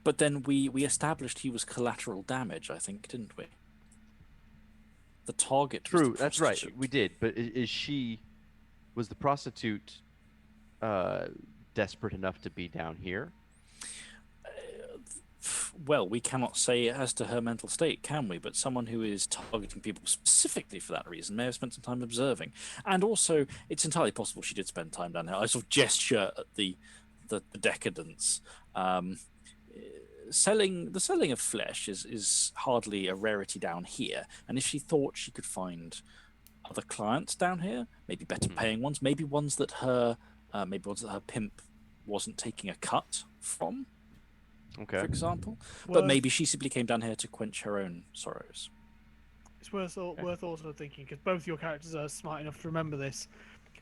But then we established he was collateral damage, I think, didn't we? The target. True, was the that's right. prostitute. We did. But was the prostitute desperate enough to be down here? Well, we cannot say as to her mental state, can we? But someone who is targeting people specifically for that reason may have spent some time observing. And also, it's entirely possible she did spend time down there. I sort of gesture at the decadence. Selling of flesh is hardly a rarity down here. And if she thought she could find other clients down here, maybe better paying ones, maybe ones that her pimp wasn't taking a cut from. Okay. For example, Well, but maybe she simply came down here to quench her own sorrows. It's worth also thinking, because both your characters are smart enough to remember this.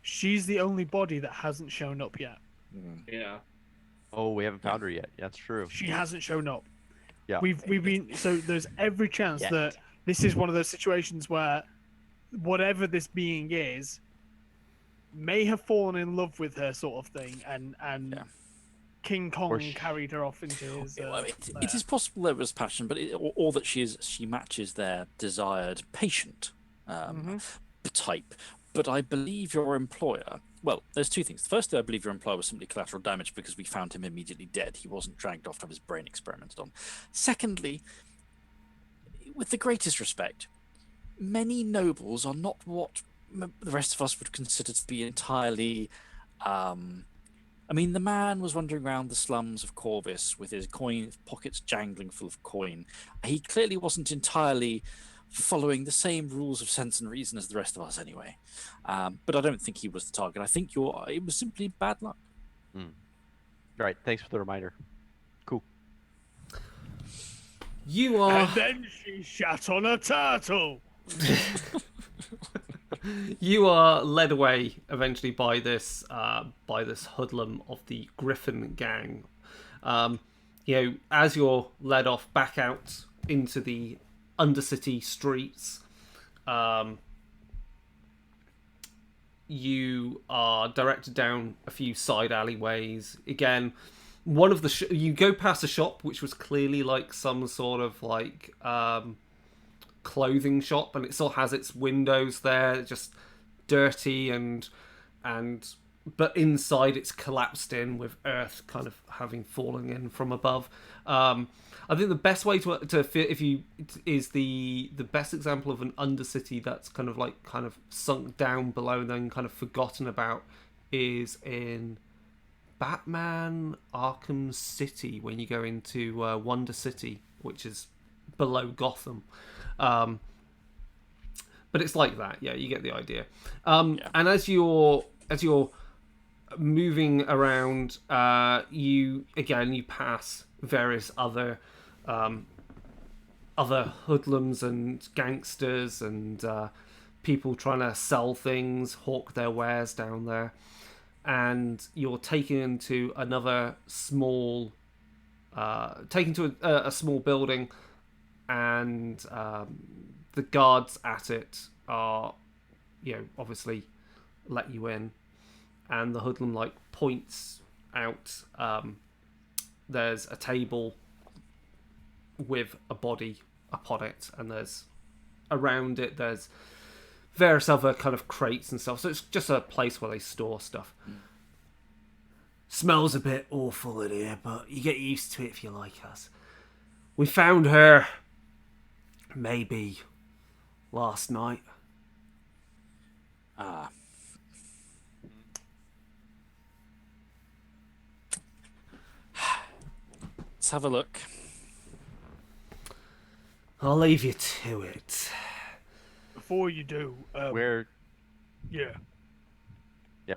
She's the only body that hasn't shown up yet. Yeah. Oh, we haven't found her yet. That's true. She hasn't shown up. Yeah. We've been, so there's every chance that this is one of those situations where whatever this being is may have fallen in love with her, sort of thing, and King Kong carried her off into his. It is possible there was passion, but or that she matches their desired patient type. But I believe your employer. Well, there's two things. Firstly, I believe your employer was simply collateral damage because we found him immediately dead. He wasn't dragged off to have his brain experimented on. Secondly, with the greatest respect, many nobles are not what the rest of us would consider to be entirely. I mean, the man was wandering around the slums of Corvus with his pockets jangling full of coin. He clearly wasn't entirely following the same rules of sense and reason as the rest of us, anyway. But I don't think he was the target. I think it was simply bad luck. Right. Thanks for the reminder. Cool. You are. And then she shat on a turtle. You are led away eventually by this hoodlum of the Griffin gang. As you're led off back out into the undercity streets, you are directed down a few side alleyways. Again, one of the you go past a shop which was clearly like some sort of like clothing shop, and it still has its windows there, just dirty but inside it's collapsed in with earth kind of having fallen in from above. I think the best way to fit is the best example of an undercity that's kind of sunk down below and then kind of forgotten about is in Batman Arkham City when you go into Wonder City, which is below Gotham. But it's like that, yeah, you get the idea. And as you're moving around, you pass various other hoodlums and gangsters and people trying to sell things, hawk their wares down there, and you're taken into another small, a small building, and the guards at it are, obviously let you in, and the hoodlum points out there's a table with a body upon it, and around it there's various other kind of crates and stuff, so it's just a place where they store stuff. Smells a bit awful in here, but you get used to it if you like us. We found her maybe last night. Let's have a look. I'll leave you to it. Before you do, Where yeah,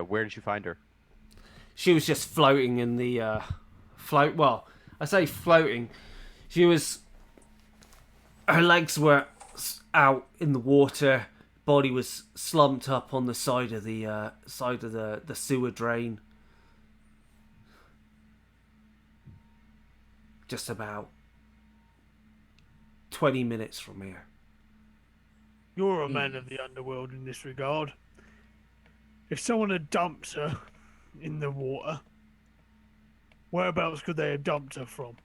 where did you find her? She was just floating in the float. Well, I say floating. She was. Her legs were out in the water. Body was slumped up on the side of the sewer drain. just about 20 minutes from here. You're a man of the underworld in this regard. If someone had dumped her in the water, whereabouts could they have dumped her from,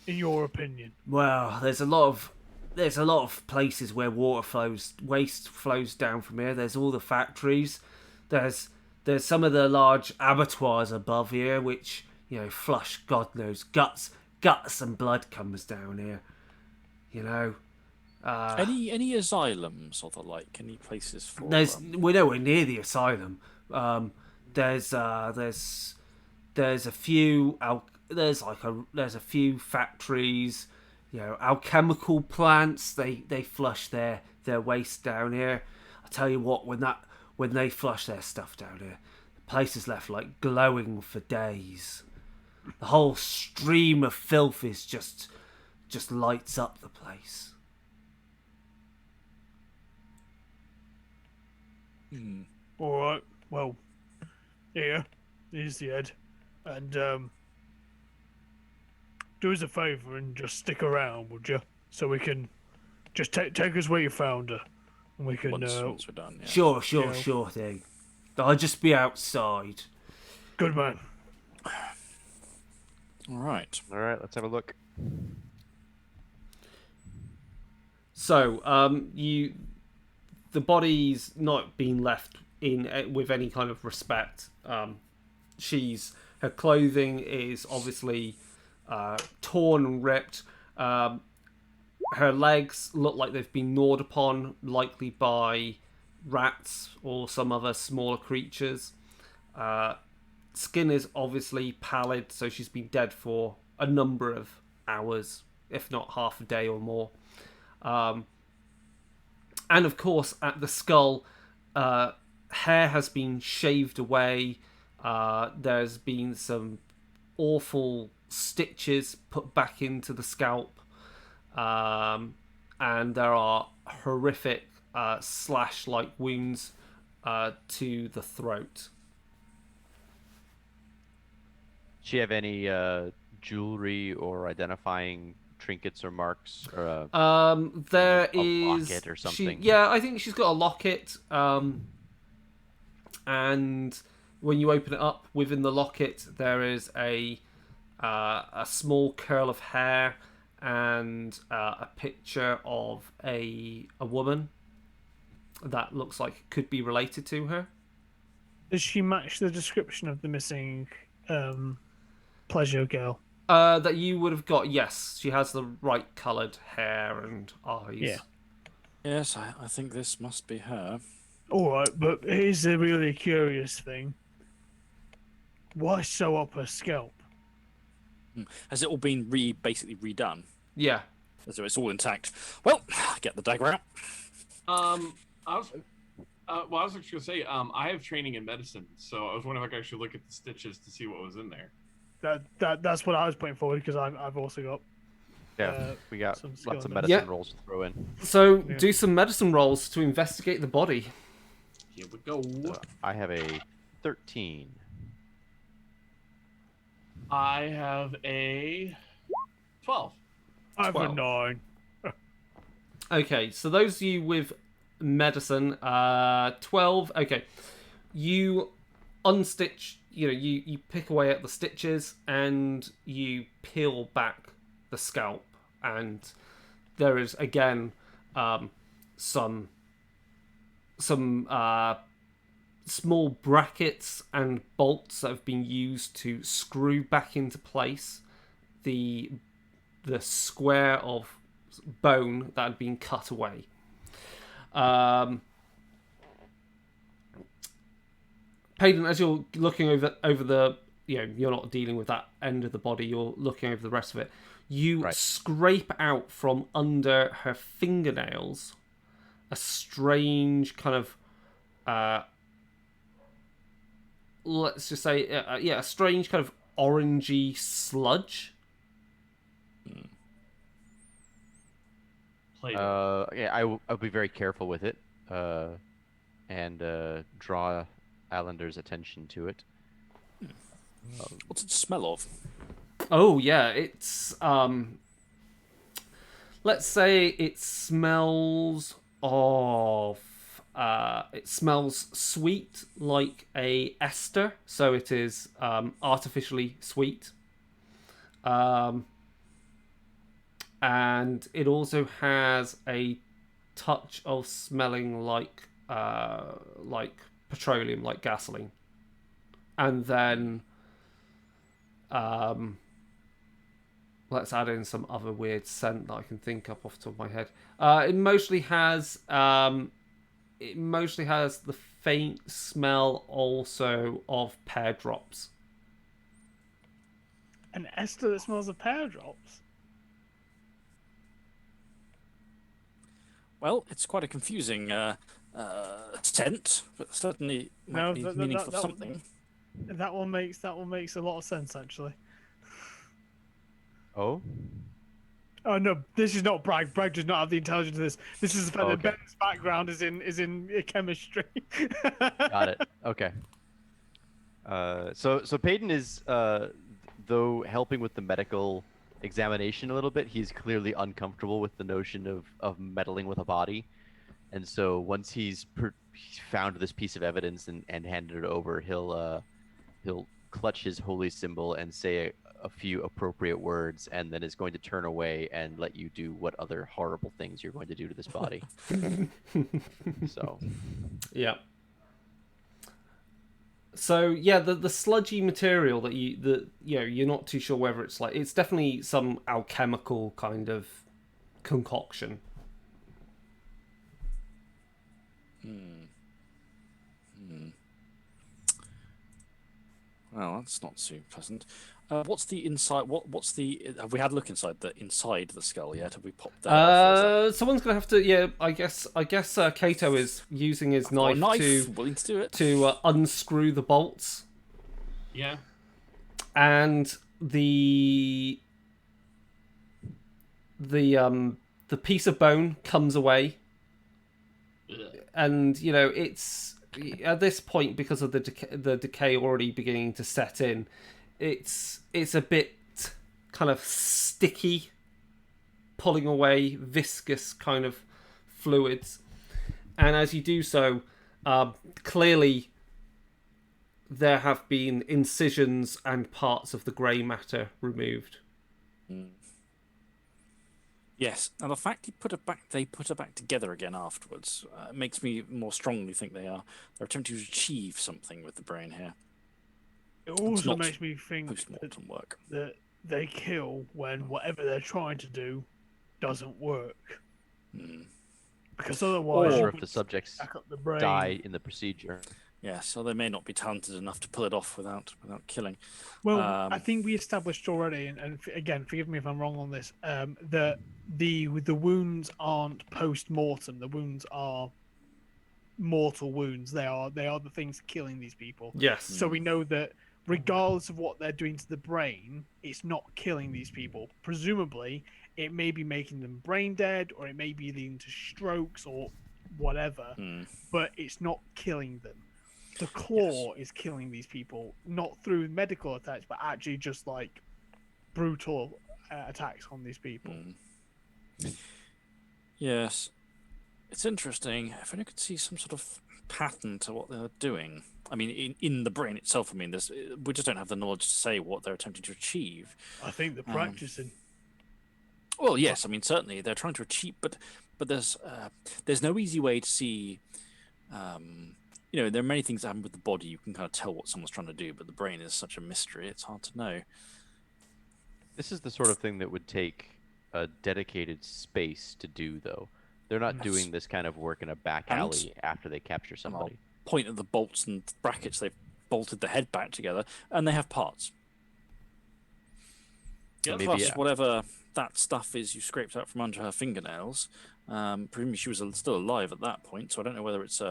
in your opinion? Well, there's a lot of places where waste flows down from here. There's all the factories. There's some of the large abattoirs above here, which, you know, flush God knows guts and blood comes down here. You know. Any asylums or the like? Any places for? We're nowhere near the asylum. There's a few there's a few factories, you know, alchemical plants. They flush their waste down here. I tell you what, when they flush their stuff down here, the place is left like glowing for days. The whole stream of filth is just lights up the place. All right. Well, here's the head, and do us a favour and just stick around, would you? So we can just take us where you found her, and we can. Once we're done. Yeah. Sure thing. I'll just be outside. Good man. All right. Let's have a look. So, the body's not been left in with any kind of respect. Her clothing is obviously torn and ripped. Her legs look like they've been gnawed upon, likely by rats or some other smaller creatures. Skin is obviously pallid, so she's been dead for a number of hours, if not half a day or more. And of course, at the skull, hair has been shaved away. There's been some awful stitches put back into the scalp. And there are horrific slash-like wounds to the throat. Does she have any jewelry or identifying trinkets or marks, or there a is locket or something? I think she's got a locket. And when you open it up, within the locket there is a small curl of hair and a picture of a woman that looks like it could be related to her. Does she match the description of the missing pleasure girl? That you would have got, yes. She has the right coloured hair and eyes. Yeah. Yes, I think this must be her. All right, but here's the really curious thing. Why sew up her scalp? Has it all been basically redone? Yeah. So it's all intact. Well, get the dagger out. I was actually gonna say, I have training in medicine, so I was wondering if I could actually look at the stitches to see what was in there. That's what I was putting forward, because I've also got. We got some lots of skill. medicine rolls to throw in. So do some medicine rolls to investigate the body. Here we go. I have a 13. I have a 12. I have a 12. 9. Okay, so those of you with medicine, 12. Okay, you unstitch. You pick away at the stitches and you peel back the scalp, and there is again some small brackets and bolts that have been used to screw back into place the square of bone that had been cut away. Payden, as you're looking over the, you're not dealing with that end of the body, you're looking over the rest of it. You scrape out from under her fingernails a strange kind of, let's just say, a strange kind of orangey sludge. I'll be very careful with it, and draw Allander's attention to it. What's it smell of? Oh yeah, it's let's say it smells of it smells sweet like a ester, so it is artificially sweet. Um, and it also has a touch of smelling like petroleum, like gasoline. And then um, let's add in some other weird scent that I can think up off the top of my head. It mostly has the faint smell also of pear drops. An ester that smells of pear drops. Well, it's quite a confusing scent, but certainly might No, be that, meaningful for something. that one makes a lot of sense actually. Oh, Oh no, this is not Bragg. Bragg does not have the intelligence of this. This is the fact that okay. Ben's background is in chemistry. Got it. Okay. So Peyton is though helping with the medical examination a little bit. He's clearly uncomfortable with the notion of meddling with a body, and so once he's found this piece of evidence and handed it over, he'll clutch his holy symbol and say a few appropriate words, and then is going to turn away and let you do what other horrible things you're going to do to this body. So, Yeah. So yeah, the sludgy material that you're not too sure whether it's definitely some alchemical kind of concoction. Well, that's not too pleasant. What's the inside? What's the? Have we had a look inside the skull yet? Have we popped that off? Someone's gonna have to. Yeah, I guess. Kato is using his Got a knife willing to do it. to unscrew the bolts, Yeah. and the piece of bone comes away, Ugh. and it's at this point, because of the decay already beginning to set in, it's a bit kind of sticky, pulling away viscous kind of fluids, and as you do so, clearly there have been incisions and parts of the grey matter removed. Yes, and the fact they put it back together again afterwards makes me more strongly think they're attempting to achieve something with the brain here. It also not makes me think Post-mortem work. that they kill when whatever they're trying to do doesn't work. Because otherwise, or you if the would subjects stack up the brain. die in the procedure. Yeah, so they may not be talented enough to pull it off without killing. Well, I think we established already, and again, forgive me if I'm wrong on this, that the wounds aren't post-mortem. The wounds are mortal wounds. They are the things killing these people. Yes. So we know that regardless of what they're doing to the brain, it's not killing these people. Presumably, it may be making them brain dead, or it may be leading to strokes or whatever, but it's not killing them. The claw is killing these people, not through medical attacks, but actually just like brutal attacks on these people. Yes, it's interesting. If only could see some sort of pattern to what they're doing. I mean, in the brain itself. I mean, we just don't have the knowledge to say what they're attempting to achieve. I think they're practicing. Well, yes. I mean, certainly they're trying to achieve, but there's no easy way to see. There are many things that happen with the body. You can kind of tell what someone's trying to do, but the brain is such a mystery. It's hard to know. This is the sort of thing that would take a dedicated space to do, though. They're not doing this kind of work in a back alley after they capture somebody. Point at the bolts and brackets. They've bolted the head back together, and they have parts. Yeah, Plus, whatever that stuff is you scraped out from under her fingernails. Presumably she was still alive at that point, so I don't know whether it's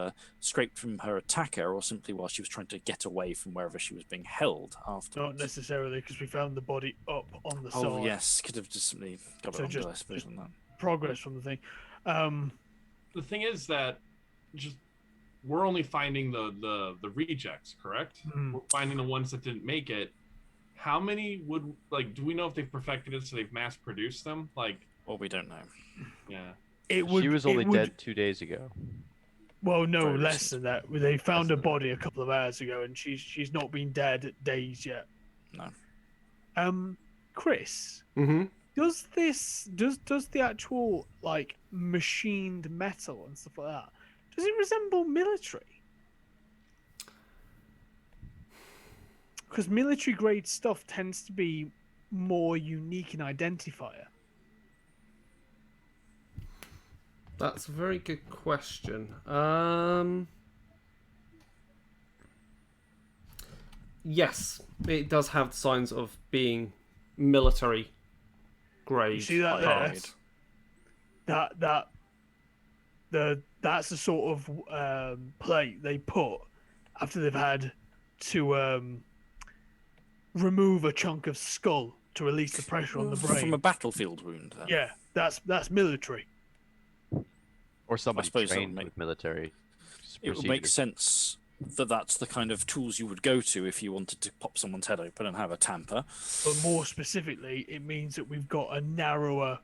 scraped from her attacker or simply while she was trying to get away from wherever she was being held after. Not necessarily, because we found the body up on the side. Oh yes, could have just simply got it under, I suppose, on that. Progress from the thing. The thing is that we're only finding the rejects, correct? We're finding the ones that didn't make it, how many would like? Do we know if they've perfected it so they've mass produced them? Like, Well, we don't know. yeah. She was only it would, dead 2 days ago. well, no, Very less recent. than that. They found Less a than body a couple of hours ago, and she's not been dead days yet. No. Chris, Mm-hmm. does the actual like machined metal and stuff like that, does it resemble military? Because military grade stuff tends to be more unique in identifier. That's a very good question. Yes, it does have signs of being military grade. You see that there? Grade. That's the sort of plate they put after they've had to remove a chunk of skull to release the pressure on the brain. From a battlefield wound. Then. Yeah, that's military. Or somebody suppose trained that'll with military It would make procedures. sense that that's the kind of tools you would go to if you wanted to pop someone's head open and have a tamper. But more specifically, it means that we've got a narrower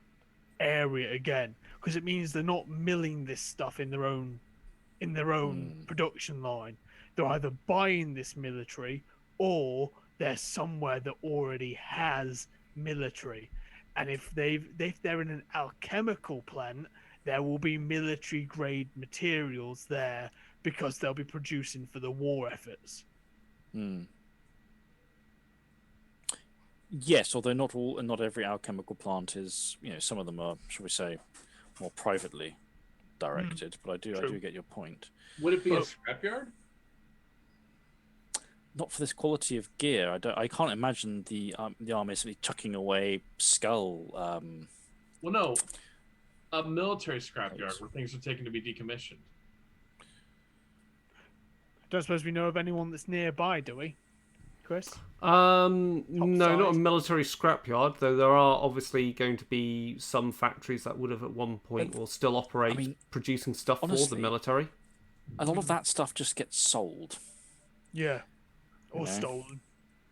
area again, because it means they're not milling this stuff in their own production line. They're either buying this military or they're somewhere that already has military. And if they're in an alchemical plant, there will be military grade materials there because they'll be producing for the war efforts. Yes, although not every alchemical plant is. Some of them are, shall we say, more privately directed. But I do get your point. Would it be a scrapyard? Not for this quality of gear. I can't imagine the army simply chucking away skull. Well, no. A military scrapyard where things are taken to be decommissioned. Don't suppose we know of anyone that's nearby, do we, Chris? No, not a size. military scrapyard, though there are obviously going to be some factories that would have at one point or still operate producing stuff for the honestly, military. A lot of that stuff just gets sold. Yeah. Or Yeah. stolen.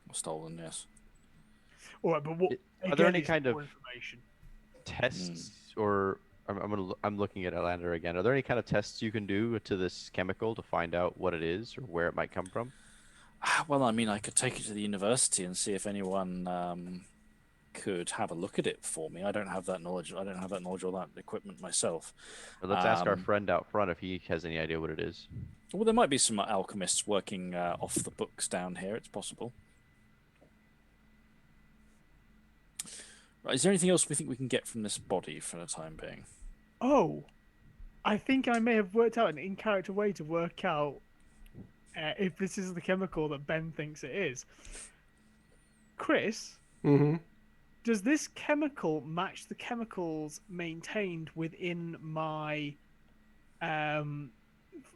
Or stolen, yes. All right, but what? Are there again, any it's kind of more information. tests, or I'm looking at Outlander again. Are there any kind of tests you can do to this chemical to find out what it is or where it might come from? Well, I could take it to the university and see if anyone could have a look at it for me. I don't have that knowledge. I don't have that knowledge or that equipment myself. Or let's ask our friend out front if he has any idea what it is. Well, there might be some alchemists working off the books down here. It's possible. Right, is there anything else we think we can get from this body for the time being? Oh, I think I may have worked out an in-character way to work out if this is the chemical that Ben thinks it is. Chris, Mm-hmm. does this chemical match the chemicals maintained within my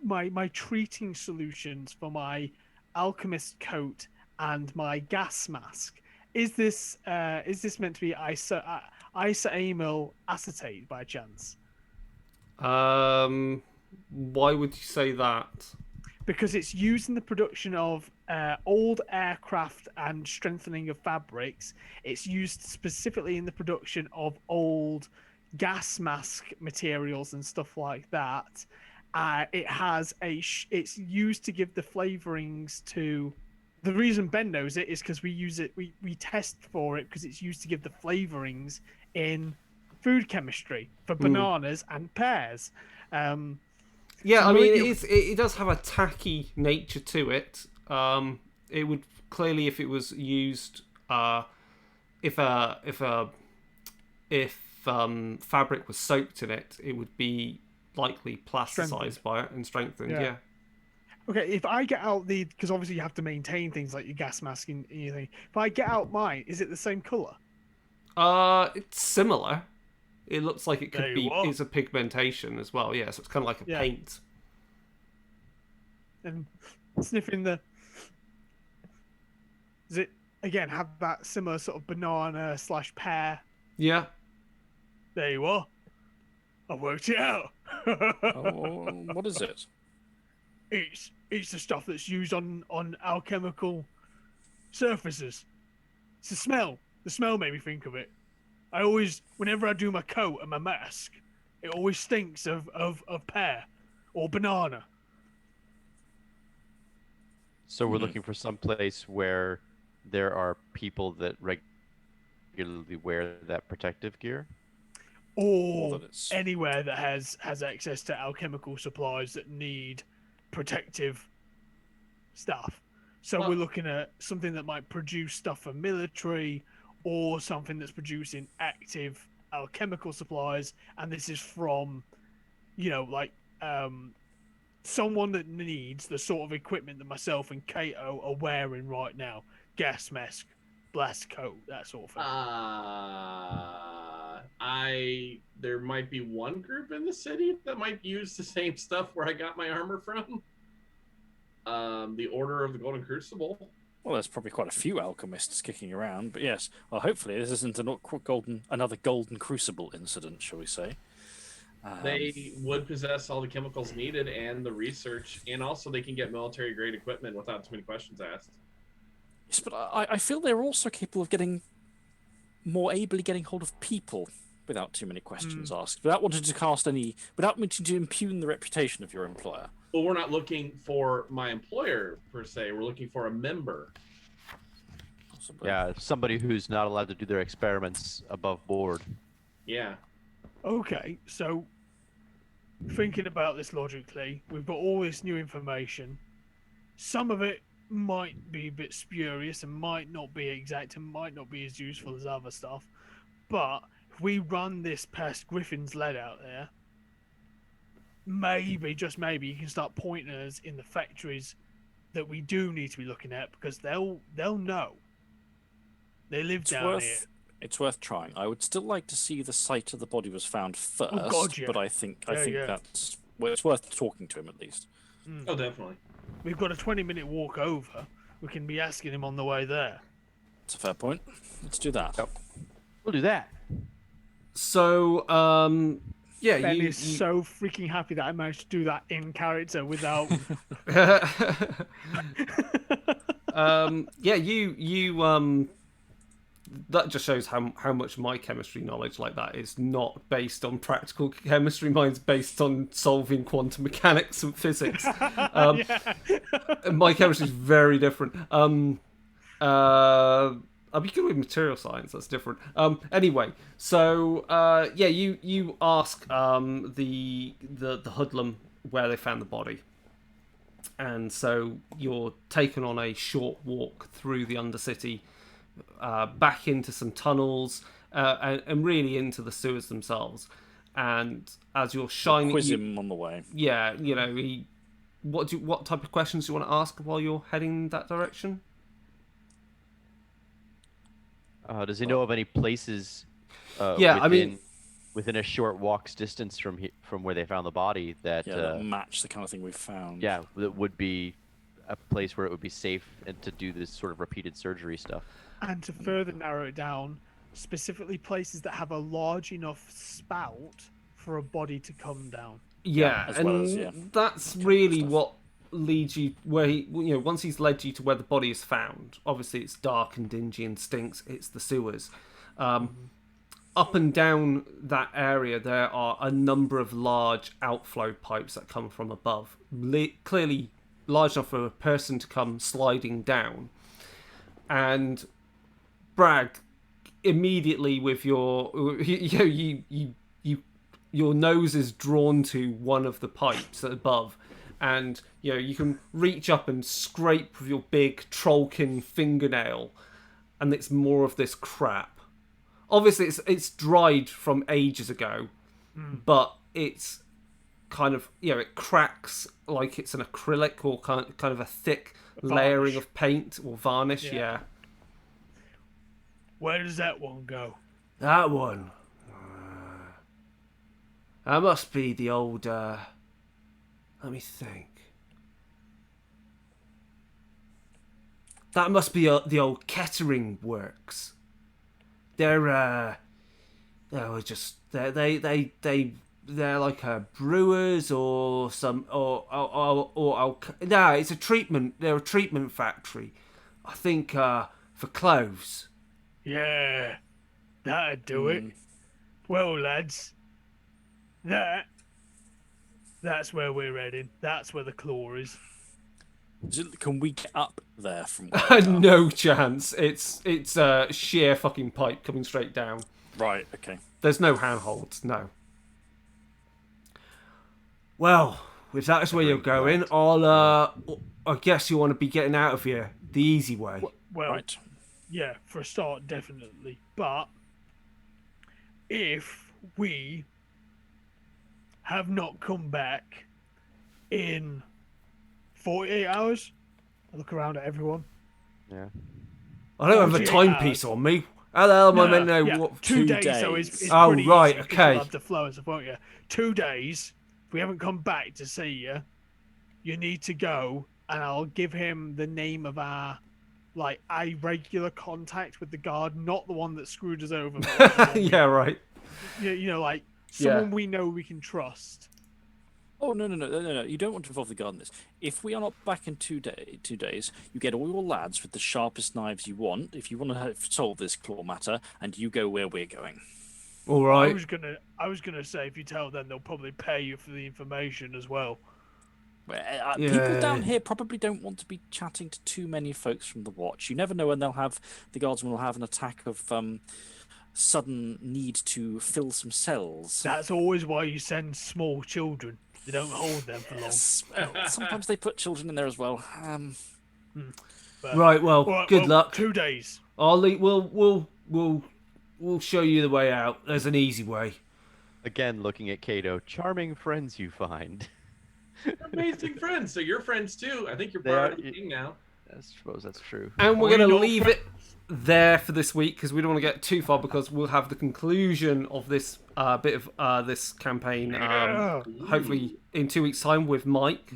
my treating solutions for my alchemist coat and my gas mask? Is this meant to be isoamyl acetate by chance? Why would you say that? Because it's used in the production of old aircraft and strengthening of fabrics. It's used specifically in the production of old gas mask materials and stuff like that. It's used to give the flavorings to. The reason Ben knows it is because we use it. We test for it because it's used to give the flavorings in food chemistry for bananas and pears. Yeah, So I mean, will it does have a tacky nature to it. It would clearly, if it was used, if fabric was soaked in it, it would be likely plasticized Strengthened. by it and strengthened. Yeah. Yeah. Okay, if I get out because obviously you have to maintain things like your gas mask and anything. If I get out mine, is it the same color? It's similar. It looks like it could There you be. are. It's a pigmentation as well. Yeah, so it's kind of like a Yeah. paint. And sniffing the. Does it again have that similar sort of banana / pear? Yeah. There you are. I worked it out. Oh, what is it? It's the stuff that's used on alchemical surfaces. It's the smell. The smell made me think of it. I always, whenever I do my coat and my mask, it always stinks of pear or banana. So we're looking for some place where there are people that regularly wear that protective gear. Or anywhere that has access to alchemical supplies that need protective stuff. So we're looking at something that might produce stuff for military, or something that's producing active alchemical supplies, and this is from, someone that needs the sort of equipment that myself and Kato are wearing right now. Gas mask, blast coat, that sort of thing. There might be one group in the city that might use the same stuff where I got my armor from. The Order of the Golden Crucible. Well, there's probably quite a few alchemists kicking around, but yes. Well, hopefully this isn't another golden crucible incident, shall we say? They would possess all the chemicals needed and the research, and also they can get military-grade equipment without too many questions asked. Yes, but I feel they're also capable of more ably getting hold of people without too many questions asked, without wanting to impugn the reputation of your employer. Well, we're not looking for my employer, per se. We're looking for a member. Possibly. Yeah, somebody who's not allowed to do their experiments above board. Yeah. Okay, so thinking about this logically, we've got all this new information. Some of it might be a bit spurious and might not be exact and might not be as useful as other stuff. But if we run this past Griffin's lead out there, maybe, just maybe, you can start pointing us in the factories that we do need to be looking at, because they'll know. They live down here. It's worth trying. I would still like to see the site of the body was found first, Oh, God, yeah. but I think that's it's worth talking to him at least. Oh, definitely. We've got a 20-minute walk over. We can be asking him on the way there. It's a fair point. Let's do that. Yep. We'll do that. So, yeah, Ben is so freaking happy that I managed to do that in character without. Yeah, that just shows how much my chemistry knowledge like that is not based on practical chemistry. Mine's based on solving quantum mechanics and physics. My chemistry is very different. I'll be good with material science. That's different. Anyway, so yeah, you ask the hoodlum where they found the body, and so you're taken on a short walk through the Undercity. Back into some tunnels and really into the sewers themselves. And as you're shining, quiz him on the way. Yeah, what type of questions do you want to ask while you're heading in that direction? Does he know of any places? Within a short walk's distance from where they found the body that match the kind of thing we found. Yeah, that would be a place where it would be safe and to do this sort of repeated surgery stuff. And to further narrow it down, specifically places that have a large enough spout for a body to come down. Yeah, that's really what leads you where once he's led you to where the body is found. Obviously, it's dark and dingy and stinks. It's the sewers. Up and down that area, there are a number of large outflow pipes that come from above. Clearly large enough for a person to come sliding down. And Bragg, immediately with your your nose is drawn to one of the pipes above, and you can reach up and scrape with your big trollkin fingernail, and it's more of this crap. Obviously, it's dried from ages ago, but it's kind of it cracks like it's an acrylic or kind of a thick layering of paint or varnish. Yeah. Where does that one go? That one. That must be the old. Let me think. That must be the old Kettering works. They're they're like brewers or some or no, it's a treatment. They're a treatment factory. I think for clothes. Yeah, that'd do it. Well, lads, that's where we're heading. That's where the claw is. Can we get up there from where we are? No chance. It's a sheer fucking pipe coming straight down. Right, okay. There's no handholds, no. Well, if that's where you're going, I guess you want to be getting out of here the easy way. Well, Right. yeah, for a start, definitely. But if we have not come back in 48 hours, I look around at everyone. Yeah. I don't have a 48 timepiece on me. How the hell am I meant to know yeah, what? 2 2 days, so it's days. Oh, pretty right, easy, 'cause okay. you'll have to flow and stuff, won't you? 2 days. If we haven't come back to see you, you need to go, and I'll give him the name of our a regular contact with the guard, not the one that screwed us over. But like the one Yeah, right. like someone we know we can trust. Oh no! You don't want to involve the guard in this. If we are not back in 2 days, you get all your lads with the sharpest knives you want. If you want to solve this claw matter, and you go where we're going. All I right. was gonna say if you tell them, they'll probably pay you for the information as well. People down here probably don't want to be chatting to too many folks from the watch. You never know when the guardsmen will have an attack of sudden need to fill some cells. That's always why you send small children. They don't hold them for long. Yes, well, sometimes they put children in there as well. But, Right. Well, good well, luck. 2 days. We'll show you the way out. There's an easy way. Again, looking at Kato, charming friends you find. Amazing friends. So you're friends too. I think you're They part are- of the team now. I suppose that's true. And we're Are we going to not leave it there for this week because we don't want to get too far because we'll have the conclusion of this bit of this campaign hopefully in 2 weeks' time with Mike.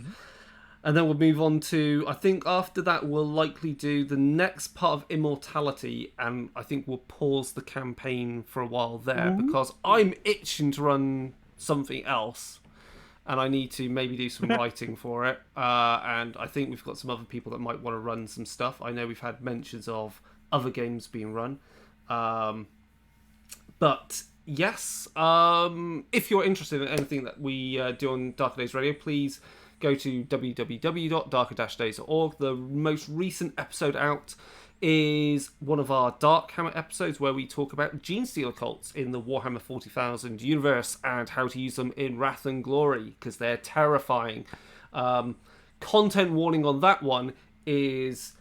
And then we'll move on to, I think after that we'll likely do the next part of Immortality, and I think we'll pause the campaign for a while there because I'm itching to run something else. And I need to maybe do some writing for it. And I think we've got some other people that might want to run some stuff. I know we've had mentions of other games being run. But yes, if you're interested in anything that we do on Darker Days Radio, please go to www.darker-days.org. The most recent episode out is one of our Dark Hammer episodes where we talk about Gene Stealer cults in the Warhammer 40,000 universe and how to use them in Wrath and Glory because they're terrifying. Content warning on that one is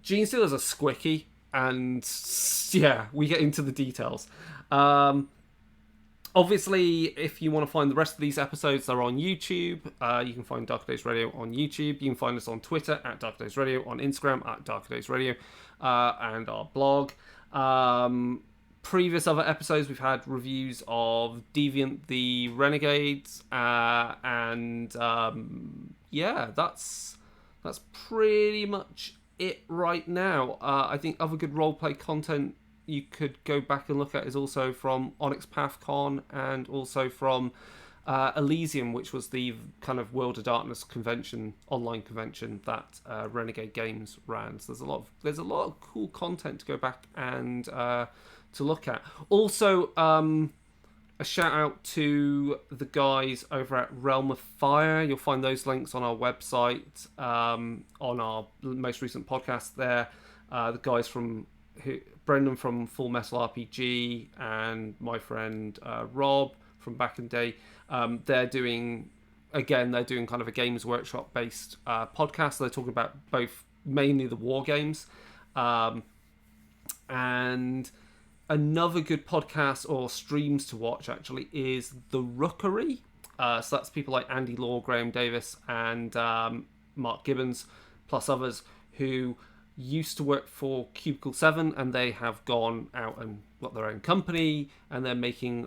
Gene Stealers are squicky, and yeah, we get into the details. Obviously, if you want to find the rest of these episodes, they're on YouTube. You can find Dark Days Radio on YouTube. You can find us on Twitter at Dark Days Radio, on Instagram at Dark Days Radio, and our blog. Previous other episodes, we've had reviews of Deviant the Renegades, and yeah, that's pretty much it right now. I think other good roleplay content you could go back and look at is also from Onyx PathCon and also from Elysium, which was the kind of World of Darkness convention, online convention that Renegade Games ran. So there's a lot of cool content to go back and to look at. Also, a shout out to the guys over at Realm of Fire. You'll find those links on our website, on our most recent podcast there. The guys from Brendan from Full Metal RPG and my friend Rob from back in the day, they're doing kind of a Games Workshop based podcast. They're talking about both mainly the war games, and another good podcast or streams to watch actually is The Rookery. So that's people like Andy Law, Graham Davis, and Mark Gibbons, plus others who used to work for Cubicle 7, and they have gone out and got their own company, and they're making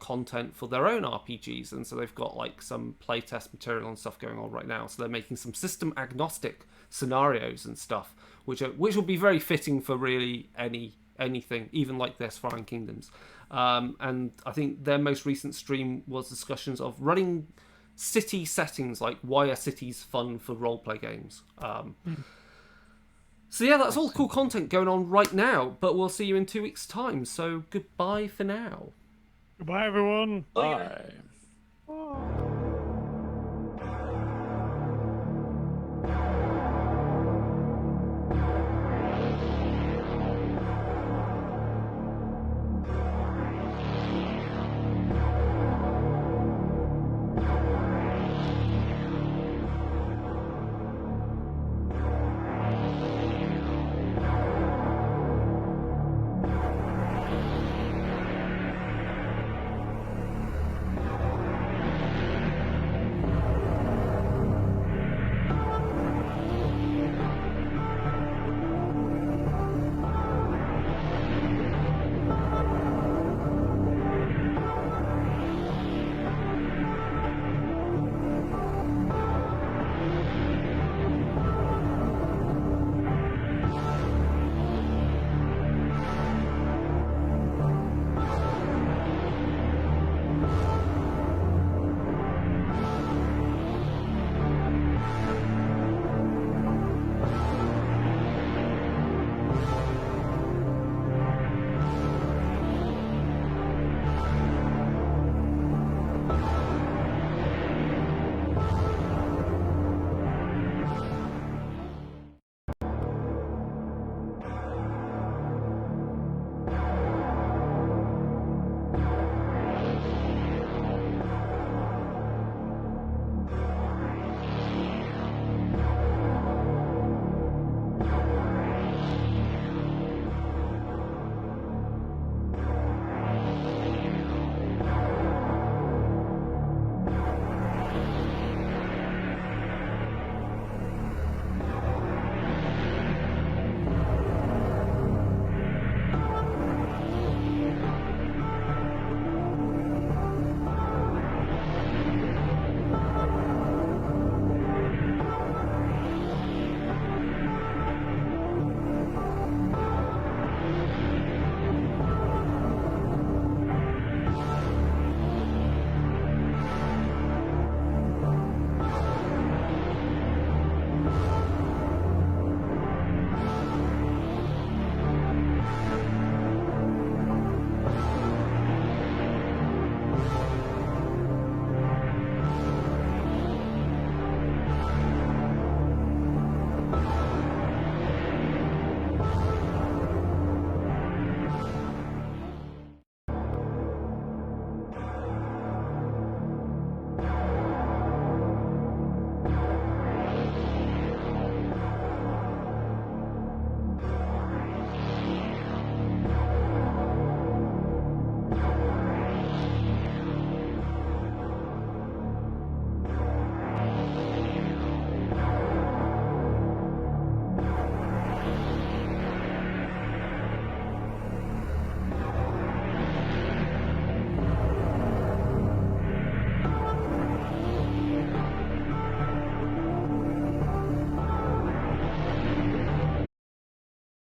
content for their own RPGs, and so they've got like some playtest material and stuff going on right now. So they're making some system agnostic scenarios and stuff, which will be very fitting for really anything, even like this Foreign Kingdoms. And I think their most recent stream was discussions of running city settings, like why are cities fun for roleplay games. So yeah, that's all cool content going on right now, but we'll see you in 2 weeks' time. So goodbye for now. Goodbye, everyone. Bye. Bye.